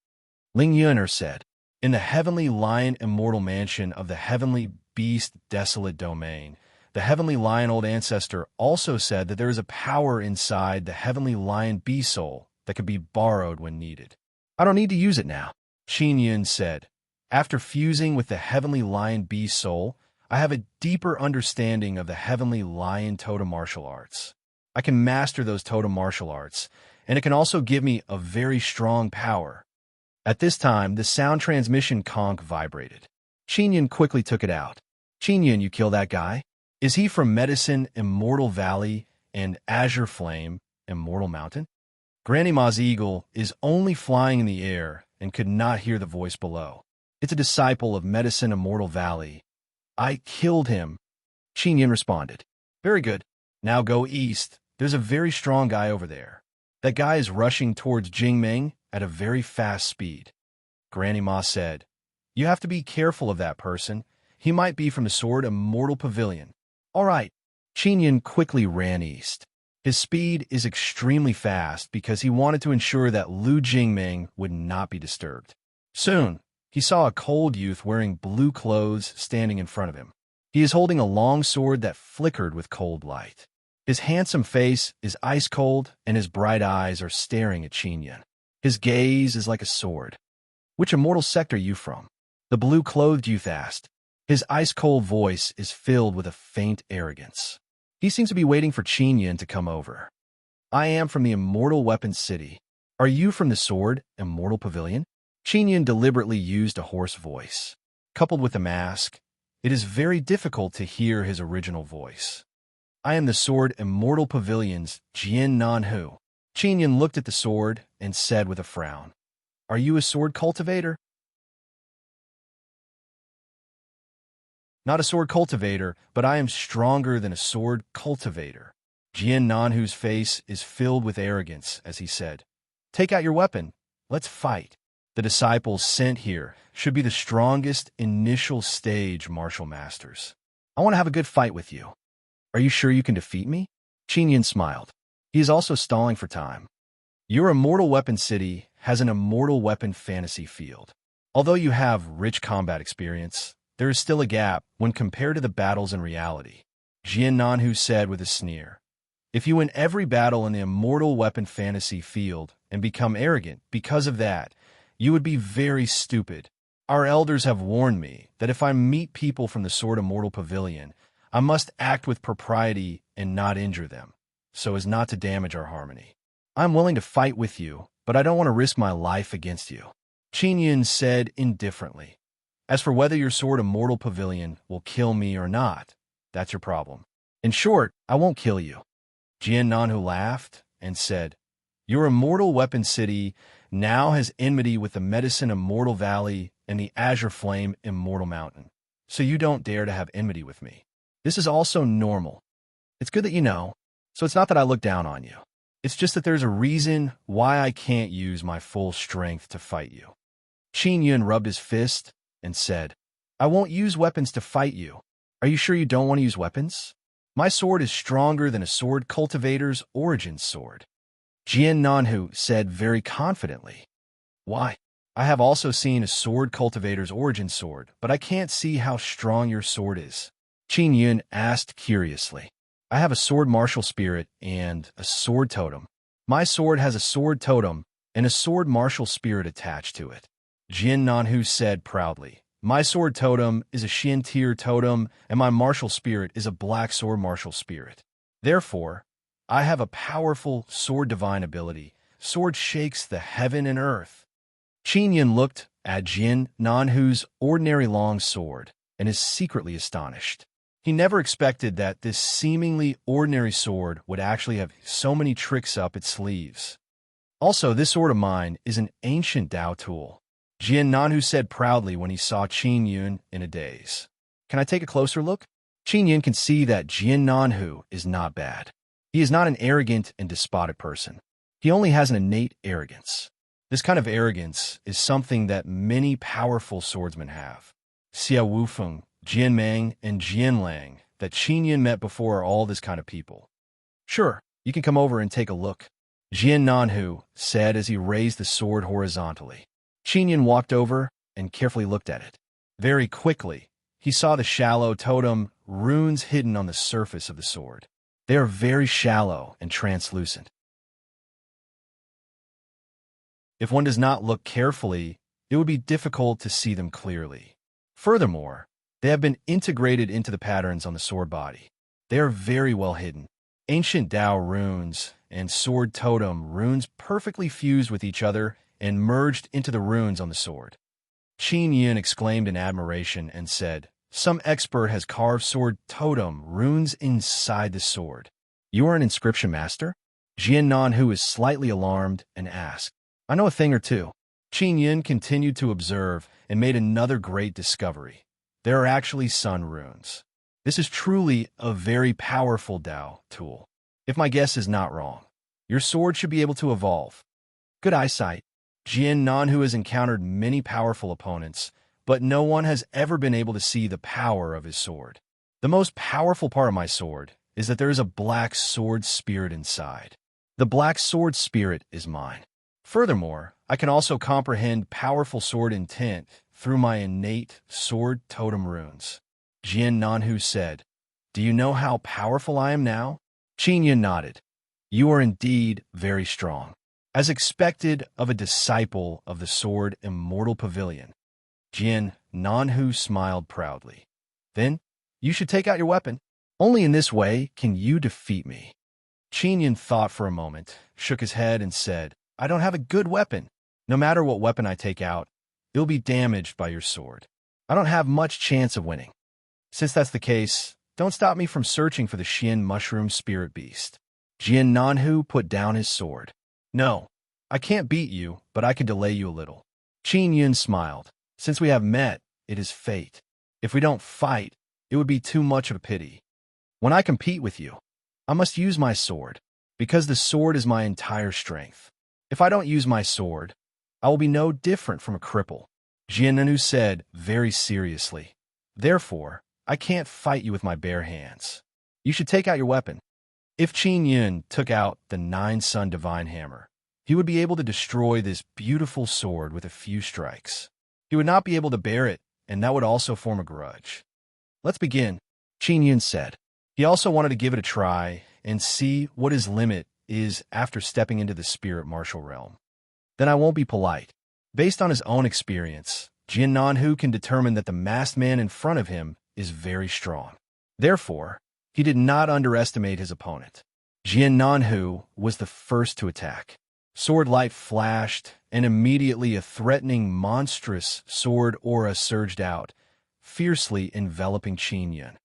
Ling Yuner said, in the heavenly lion immortal mansion of the heavenly beast desolate domain, the heavenly lion old ancestor also said that there is a power inside the heavenly lion beast soul that can be borrowed when needed. I don't need to use it now, Qin Yun said. After fusing with the heavenly lion beast soul, I have a deeper understanding of the heavenly lion totem martial arts. I can master those totem martial arts, and it can also give me a very strong power. At this time, the sound transmission conch vibrated. Qin Yun quickly took it out. Qin Yun, you kill that guy? Is he from Medicine Immortal Valley and Azure Flame Immortal Mountain? Granny Ma's eagle is only flying in the air and could not hear the voice below. It's a disciple of Medicine Immortal Valley. I killed him, Qin Yun responded. Very good. Now go east. There's a very strong guy over there. That guy is rushing towards Jingming at a very fast speed. Granny Ma said, you have to be careful of that person. He might be from the Sword Immortal Pavilion. All right. Qin Yun quickly ran east. His speed is extremely fast because he wanted to ensure that Lu Jingming would not be disturbed. Soon, he saw a cold youth wearing blue clothes standing in front of him. He is holding a long sword that flickered with cold light. His handsome face is ice cold, and his bright eyes are staring at Qin Yun. His gaze is like a sword. Which immortal sect are you from? The blue-clothed youth asked. His ice-cold voice is filled with a faint arrogance. He seems to be waiting for Qin Yun to come over. I am from the Immortal Weapons City. Are you from the Sword Immortal Pavilion? Qin Yun deliberately used a hoarse voice. Coupled with a mask, it is very difficult to hear his original voice. I am the Sword Immortal Pavilion's Jian Nanhu. Qin Yun looked at the sword and said with a frown, are you a sword cultivator? Not a sword cultivator, but I am stronger than a sword cultivator. Jian Nanhu's face is filled with arrogance as he said, take out your weapon. Let's fight. The disciples sent here should be the strongest initial stage martial masters. I want to have a good fight with you. Are you sure you can defeat me? Qin Yun smiled. He is also stalling for time. Your Immortal Weapon City has an immortal weapon fantasy field. Although you have rich combat experience, there is still a gap when compared to the battles in reality. Jian Nanhu said with a sneer, if you win every battle in the Immortal Weapon fantasy field and become arrogant because of that, you would be very stupid. Our elders have warned me that if I meet people from the Sword Immortal Pavilion, I must act with propriety and not injure them, so as not to damage our harmony. I'm willing to fight with you, but I don't want to risk my life against you. Qin Yun said indifferently. As for whether your Sword Immortal Pavilion will kill me or not, that's your problem. In short, I won't kill you. Jian Nanhu laughed and said, Your immortal weapon city now has enmity with the Medicine Immortal Valley and the Azure Flame Immortal Mountain, so you don't dare to have enmity with me. This is also normal. It's good that you know, so it's not that I look down on you. It's just that there's a reason why I can't use my full strength to fight you. Qin Yun rubbed his fist and said, I won't use weapons to fight you. Are you sure you don't want to use weapons? My sword is stronger than a sword cultivator's origin sword. Jian Nanhu said very confidently. Why? I have also seen a sword cultivator's origin sword, but I can't see how strong your sword is. Qin Yun asked curiously. I have a sword martial spirit and a sword totem. My sword has a sword totem and a sword martial spirit attached to it. Jian Nanhu said proudly. My sword totem is a Shin tier totem, and my martial spirit is a black sword martial spirit. Therefore, I have a powerful sword divine ability. Sword shakes the heaven and earth. Qin Yun looked at Jian Nanhu's ordinary long sword and is secretly astonished. He never expected that this seemingly ordinary sword would actually have so many tricks up its sleeves. Also, this sword of mine is an ancient Dao tool. Jian Nanhu said proudly when he saw Qin Yun in a daze. Can I take a closer look? Qin Yun can see that Jian Nanhu is not bad. He is not an arrogant and despotic person. He only has an innate arrogance. This kind of arrogance is something that many powerful swordsmen have. Xia Wufeng, Jian Meng, and Jian Lang that Qin Yun met before are all this kind of people. Sure, you can come over and take a look, Jian Nanhu said as he raised the sword horizontally. Qin Yun walked over and carefully looked at it. Very quickly, he saw the shallow totem runes hidden on the surface of the sword. They are very shallow and translucent. If one does not look carefully, it would be difficult to see them clearly. Furthermore, they have been integrated into the patterns on the sword body. They are very well hidden. Ancient Dao runes and sword totem runes perfectly fused with each other and merged into the runes on the sword. Qin Yun exclaimed in admiration and said, Some expert has carved sword totem runes inside the sword. You are an inscription master? Jian Nanhu is slightly alarmed and asked, I know a thing or two. Qin Yun continued to observe and made another great discovery. There are actually sun runes. This is truly a very powerful Dao tool. If my guess is not wrong, your sword should be able to evolve. Good eyesight. Jian Nanhu has encountered many powerful opponents, but no one has ever been able to see the power of his sword. The most powerful part of my sword is that there is a black sword spirit inside. The black sword spirit is mine. Furthermore, I can also comprehend powerful sword intent through my innate sword totem runes. Jian Nanhu said, Do you know how powerful I am now? Qin Yun nodded. You are indeed very strong, as expected of a disciple of the Sword Immortal Pavilion. Jian Nanhu smiled proudly. Then, you should take out your weapon. Only in this way can you defeat me. Qin Yun thought for a moment, shook his head, and said, I don't have a good weapon. No matter what weapon I take out, it'll be damaged by your sword. I don't have much chance of winning. Since that's the case, don't stop me from searching for the Shin Mushroom Spirit Beast. Jian Nanhu put down his sword. No, I can't beat you, but I can delay you a little. Qin Yun smiled. Since we have met, it is fate. If we don't fight, it would be too much of a pity. When I compete with you, I must use my sword, because the sword is my entire strength. If I don't use my sword, I will be no different from a cripple, Jian Nanhu said very seriously. Therefore, I can't fight you with my bare hands. You should take out your weapon. If Qin Yun took out the Nine-Sun Divine Hammer, he would be able to destroy this beautiful sword with a few strikes. He would not be able to bear it, and that would also form a grudge. Let's begin, Qin Yun said. He also wanted to give it a try and see what his limit is after stepping into the spirit martial realm. Then I won't be polite. Based on his own experience, Jian Nanhu can determine that the masked man in front of him is very strong. Therefore, he did not underestimate his opponent. Jian Nanhu was the first to attack. Sword light flashed, and immediately a threatening, monstrous sword aura surged out, fiercely enveloping Qin Yun.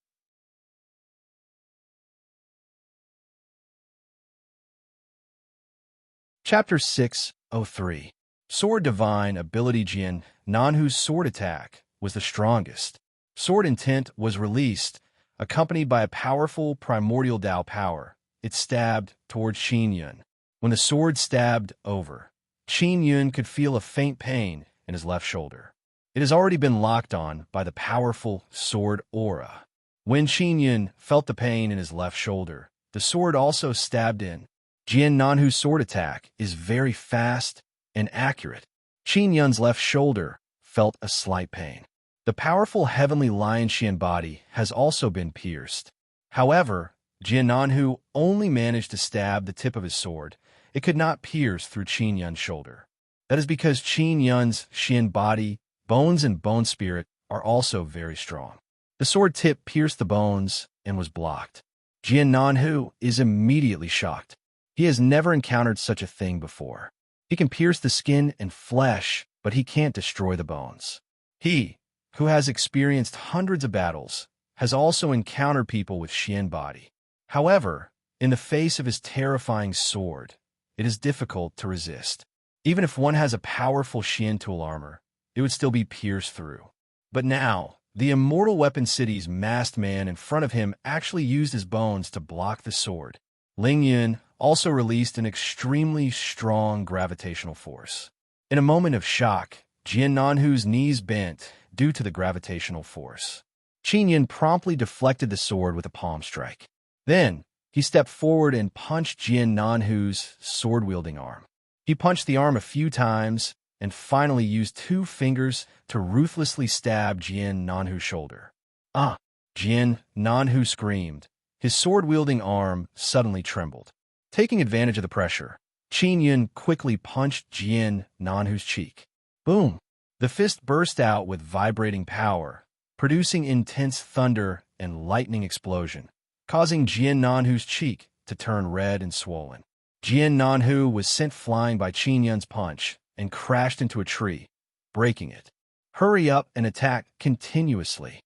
Chapter 603. Sword Divine Ability. Jian Nanhu's sword attack was the strongest. Sword Intent was released, accompanied by a powerful primordial Dao power. It stabbed towards Qin Yun. When the sword stabbed over, Qin Yun could feel a faint pain in his left shoulder. It has already been locked on by the powerful sword aura. When Qin Yun felt the pain in his left shoulder, the sword also stabbed in. Jian Nanhu's sword attack is very fast and accurate. Qin Yun's left shoulder felt a slight pain. The powerful heavenly lion Xian body has also been pierced. However, Jian Nanhu only managed to stab the tip of his sword. It could not pierce through Qin Yun's shoulder. That is because Qin Yun's Xian body, bones, and bone spirit are also very strong. The sword tip pierced the bones and was blocked. Jian Nanhu is immediately shocked. He has never encountered such a thing before. He can pierce the skin and flesh, but he can't destroy the bones. He, who has experienced hundreds of battles, has also encountered people with Xian body. However, in the face of his terrifying sword, it is difficult to resist. Even if one has a powerful Xian tool armor, it would still be pierced through. But now, the Immortal Weapon City's masked man in front of him actually used his bones to block the sword. Ling Yun also released an extremely strong gravitational force. In a moment of shock, Jian Nanhu's knees bent due to the gravitational force. Qin Yun promptly deflected the sword with a palm strike. Then, he stepped forward and punched Jian Nanhu's sword-wielding arm. He punched the arm a few times and finally used 2 fingers to ruthlessly stab Jian Nanhu's shoulder. Ah! Jian Nanhu screamed. His sword-wielding arm suddenly trembled. Taking advantage of the pressure, Qin Yun quickly punched Jian Nanhu's cheek. Boom! The fist burst out with vibrating power, producing intense thunder and lightning explosion, causing Jian Nanhu's cheek to turn red and swollen. Jian Nanhu was sent flying by Qin Yun's punch and crashed into a tree, breaking it. Hurry up and attack continuously.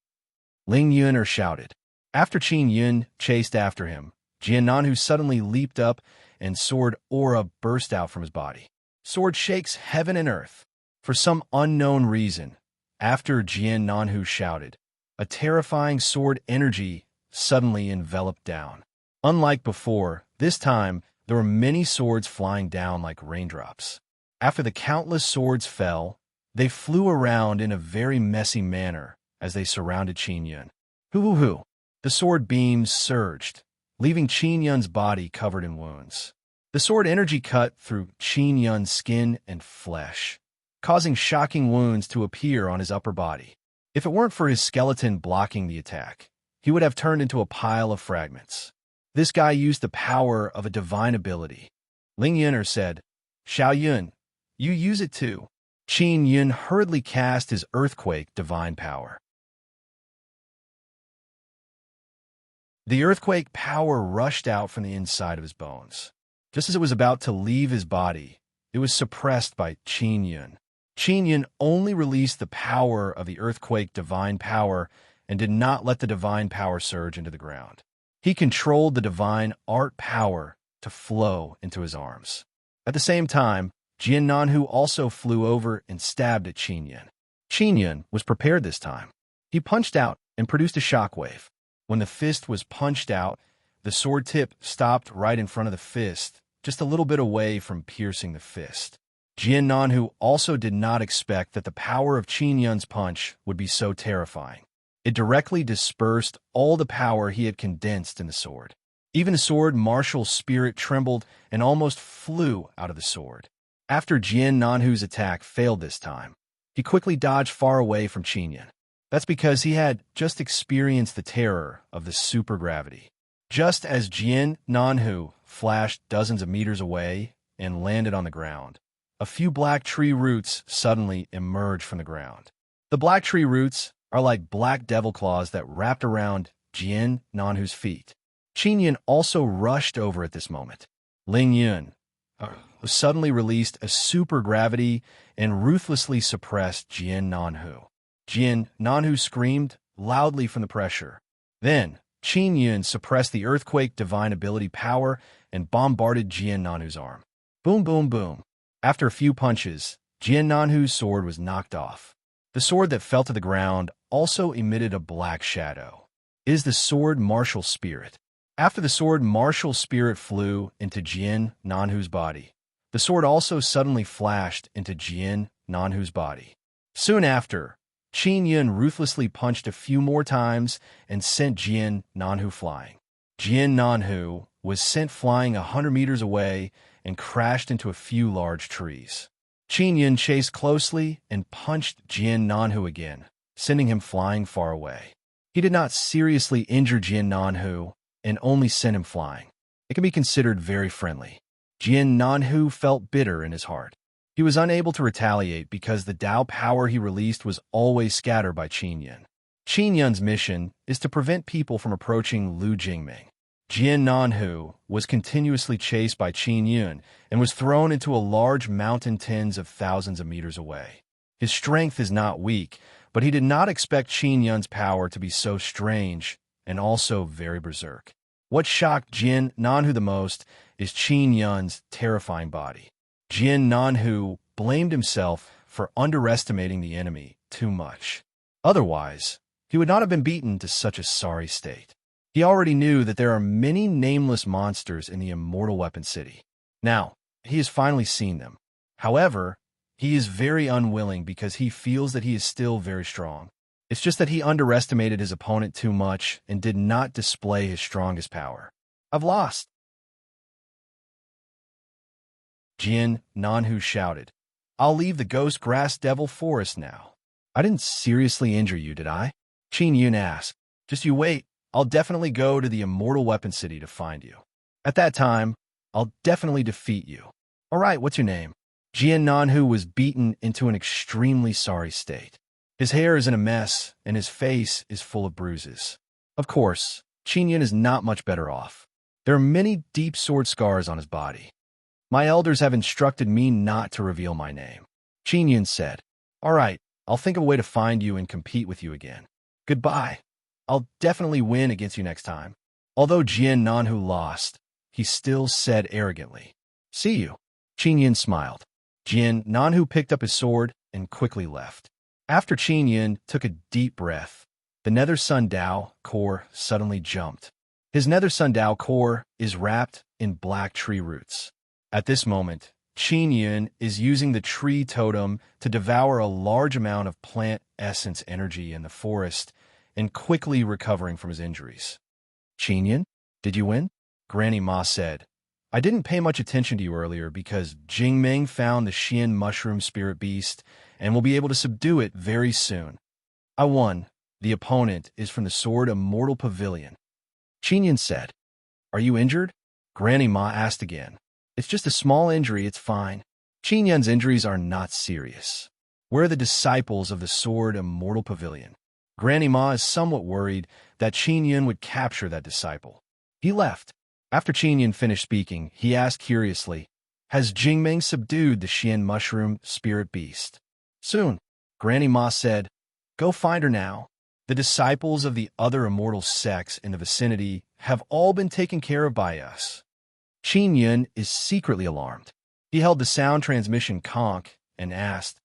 Ling Yun shouted. After Qin Yun chased after him, Jian Nanhu suddenly leaped up and sword aura burst out from his body. Sword shakes heaven and earth. For some unknown reason, after Jian Nanhu shouted, a terrifying sword energy suddenly enveloped down. Unlike before, this time there were many swords flying down like raindrops. After the countless swords fell, they flew around in a very messy manner as they surrounded Qin Yun. Hoo-hoo-hoo! The sword beams surged, leaving Qin Yun's body covered in wounds. The sword energy cut through Qin Yun's skin and flesh, causing shocking wounds to appear on his upper body. If it weren't for his skeleton blocking the attack, he would have turned into a pile of fragments. This guy used the power of a divine ability. Ling Yun said, Xiao Yun, you use it too. Qin Yun hurriedly cast his earthquake divine power. The earthquake power rushed out from the inside of his bones. Just as it was about to leave his body, it was suppressed by Qin Yun. Qin Yun only released the power of the earthquake divine power and did not let the divine power surge into the ground. He controlled the divine art power to flow into his arms. At the same time, Jian Nanhu also flew over and stabbed at Qin Yun. Qin Yun was prepared this time. He punched out and produced a shockwave. When the fist was punched out, the sword tip stopped right in front of the fist, just a little bit away from piercing the fist. Jian Nanhu also did not expect that the power of Qin Yun's punch would be so terrifying. It directly dispersed all the power he had condensed in the sword. Even the sword martial spirit trembled and almost flew out of the sword. After Jian Nanhu's attack failed this time, he quickly dodged far away from Qin Yun. That's because he had just experienced the terror of the supergravity. Just as Jian Nanhu flashed dozens of meters away and landed on the ground, a few black tree roots suddenly emerged from the ground. The black tree roots are like black devil claws that wrapped around Jian Nanhu's feet. Qin Yun also rushed over at this moment. Ling Yun suddenly released a supergravity and ruthlessly suppressed Jian Nanhu. Jian Nanhu screamed loudly from the pressure. Then, Qin Yun suppressed the earthquake divine ability power and bombarded Jian Nanhu's arm. Boom, boom, boom. After a few punches, Jian Nanhu's sword was knocked off. The sword that fell to the ground also emitted a black shadow. It is the sword martial spirit. After the sword martial spirit flew into Jian Nanhu's body, the sword also suddenly flashed into Jian Nanhu's body. Soon after, Qin Yun ruthlessly punched a few more times and sent Jian Nanhu flying. Jian Nanhu was sent flying 100 meters away and crashed into a few large trees. Qin Yun chased closely and punched Jian Nanhu again, sending him flying far away. He did not seriously injure Jian Nanhu and only sent him flying. It can be considered very friendly. Jian Nanhu felt bitter in his heart. He was unable to retaliate because the Tao power he released was always scattered by Qin Yun. Qin Yun's mission is to prevent people from approaching Lu Jingming. Jian Nanhu was continuously chased by Qin Yun and was thrown into a large mountain tens of thousands of meters away. His strength is not weak, but he did not expect Qin Yun's power to be so strange and also very berserk. What shocked Jian Nanhu the most is Qin Yun's terrifying body. Jian Nanhu blamed himself for underestimating the enemy too much. Otherwise, he would not have been beaten to such a sorry state. He already knew that there are many nameless monsters in the Immortal Weapon City. Now, he has finally seen them. However, he is very unwilling because he feels that he is still very strong. It's just that he underestimated his opponent too much and did not display his strongest power. I've lost. Jian Nanhu shouted. I'll leave the Ghost Grass Devil Forest now. I didn't seriously injure you, did I? Qin Yun asked. Just you wait. I'll definitely go to the Immortal Weapon City to find you. At that time, I'll definitely defeat you. All right, what's your name? Jian Nanhu was beaten into an extremely sorry state. His hair is in a mess, and his face is full of bruises. Of course, Qin Yun is not much better off. There are many deep sword scars on his body. My elders have instructed me not to reveal my name. Qin Yun said, All right, I'll think of a way to find you and compete with you again. Goodbye. I'll definitely win against you next time. Although Jian Nanhu lost, he still said arrogantly, See you. Qin Yun smiled. Jian Nanhu picked up his sword and quickly left. After Qin Yun took a deep breath, the Nether Sun Dao core suddenly jumped. His Nether Sun Dao core is wrapped in black tree roots. At this moment, Qin Yun is using the tree totem to devour a large amount of plant essence energy in the forest and quickly recovering from his injuries. Qin Yun, did you win? Granny Ma said. I didn't pay much attention to you earlier because Jingming found the Xian mushroom spirit beast and will be able to subdue it very soon. I won. The opponent is from the Sword Immortal Pavilion. Qin Yun said. Are you injured? Granny Ma asked again. It's just a small injury, it's fine. Qin Yun's injuries are not serious. Where are the disciples of the Sword Immortal Pavilion? Granny Ma is somewhat worried that Qin Yun would capture that disciple. He left. After Qin Yun finished speaking, he asked curiously, Has Jingming subdued the Xian mushroom spirit beast? Soon. Granny Ma said, Go find her now. The disciples of the other immortal sects in the vicinity have all been taken care of by us. Qin Yun is secretly alarmed. He held the sound transmission conch and asked,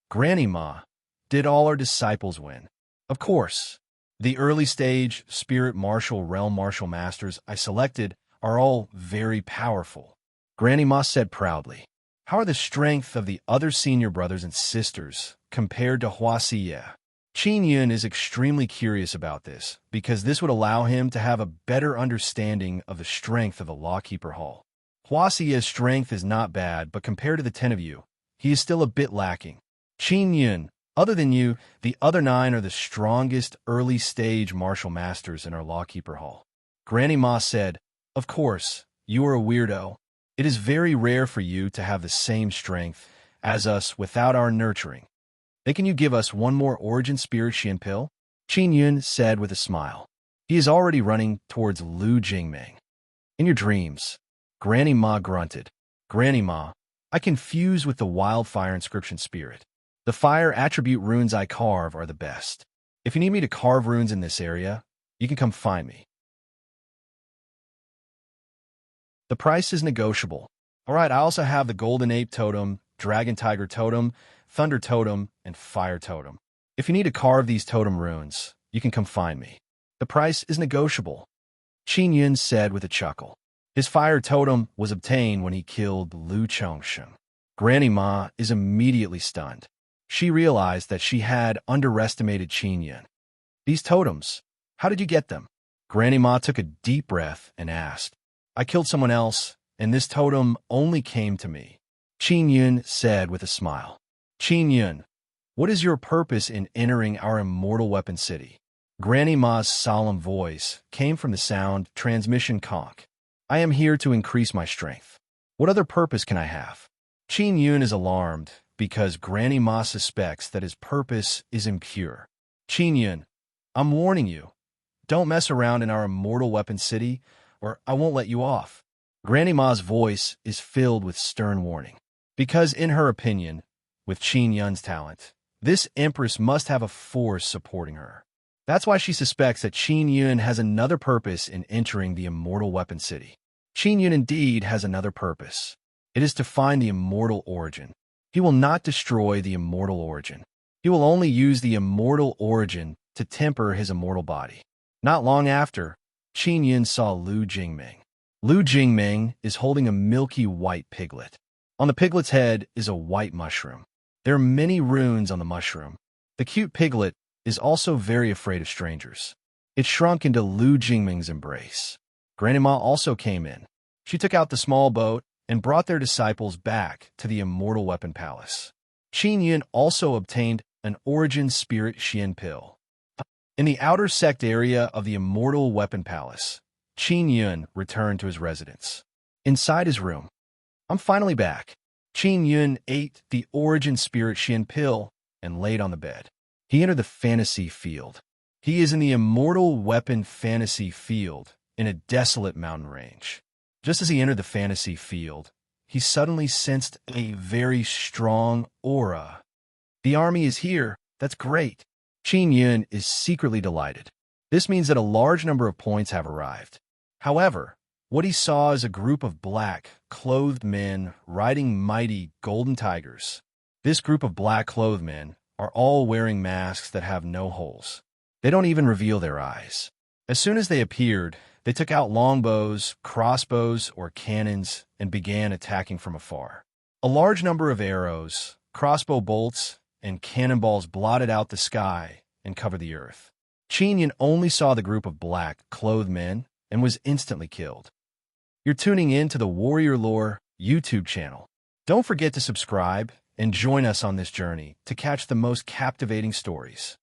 Granny Ma, did all our disciples win? Of course. The early stage spirit martial realm martial masters I selected are all very powerful. Granny Ma said proudly. How are the strength of the other senior brothers and sisters compared to Hua Xiye? Qin Yun is extremely curious about this because this would allow him to have a better understanding of the strength of the Lawkeeper Hall. Hua Xiye's strength is not bad, but compared to the 10 of you, he is still a bit lacking. Qin Yun, other than you, the other 9 are the strongest early-stage martial masters in our Lawkeeper Hall. Granny Ma said, Of course, you are a weirdo. It is very rare for you to have the same strength as us without our nurturing. Then can you give us one more origin spirit Xian pill? Qin Yun said with a smile. He is already running towards Lu Jingming. In your dreams, Granny Ma grunted. Granny Ma, I confuse with the wildfire inscription spirit. The fire attribute runes I carve are the best. If you need me to carve runes in this area, you can come find me. The price is negotiable. All right, I also have the Golden Ape Totem, Dragon Tiger Totem, Thunder Totem, and Fire Totem. If you need to carve these totem runes, you can come find me. The price is negotiable, Qin Yun said with a chuckle. His fire totem was obtained when he killed Lu Chongsheng. Granny Ma is immediately stunned. She realized that she had underestimated Qin Yun. These totems, how did you get them? Granny Ma took a deep breath and asked. I killed someone else, and this totem only came to me, Qin Yun said with a smile. Qin Yun, what is your purpose in entering our immortal weapon city? Granny Ma's solemn voice came from the sound transmission conch. I am here to increase my strength. What other purpose can I have? Qin Yun is alarmed because Granny Ma suspects that his purpose is impure. Qin Yun, I'm warning you. Don't mess around in our immortal weapon city, or I won't let you off. Granny Ma's voice is filled with stern warning. Because in her opinion, with Qin Yun's talent, this empress must have a force supporting her. That's why she suspects that Qin Yun has another purpose in entering the immortal weapon city. Qin Yun indeed has another purpose. It is to find the immortal origin. He will not destroy the immortal origin. He will only use the immortal origin to temper his immortal body. Not long after, Qin Yun saw Lu Jingming. Lu Jingming is holding a milky white piglet. On the piglet's head is a white mushroom. There are many runes on the mushroom. The cute piglet is also very afraid of strangers. It shrunk into Lu Jingming's embrace. Granny Ma also came in. She took out the small boat and brought their disciples back to the Immortal Weapon Palace. Qin Yun also obtained an Origin Spirit Xian pill. In the outer sect area of the Immortal Weapon Palace, Qin Yun returned to his residence. Inside his room, I'm finally back. Qin Yun ate the Origin Spirit Xian pill and laid on the bed. He entered the fantasy field. He is in the Immortal Weapon Fantasy Field in a desolate mountain range. Just as he entered the fantasy field, he suddenly sensed a very strong aura. The army is here. That's great. Qin Yun is secretly delighted. This means that a large number of points have arrived. However, what he saw is a group of black, clothed men riding mighty golden tigers. This group of black-clothed men are all wearing masks that have no holes. They don't even reveal their eyes. As soon as they appeared, they took out longbows, crossbows, or cannons and began attacking from afar. A large number of arrows, crossbow bolts, and cannonballs blotted out the sky and covered the earth. Qin Yun only saw the group of black-clothed men and was instantly killed. You're tuning in to the Warrior Lore YouTube channel. Don't forget to subscribe and join us on this journey to catch the most captivating stories.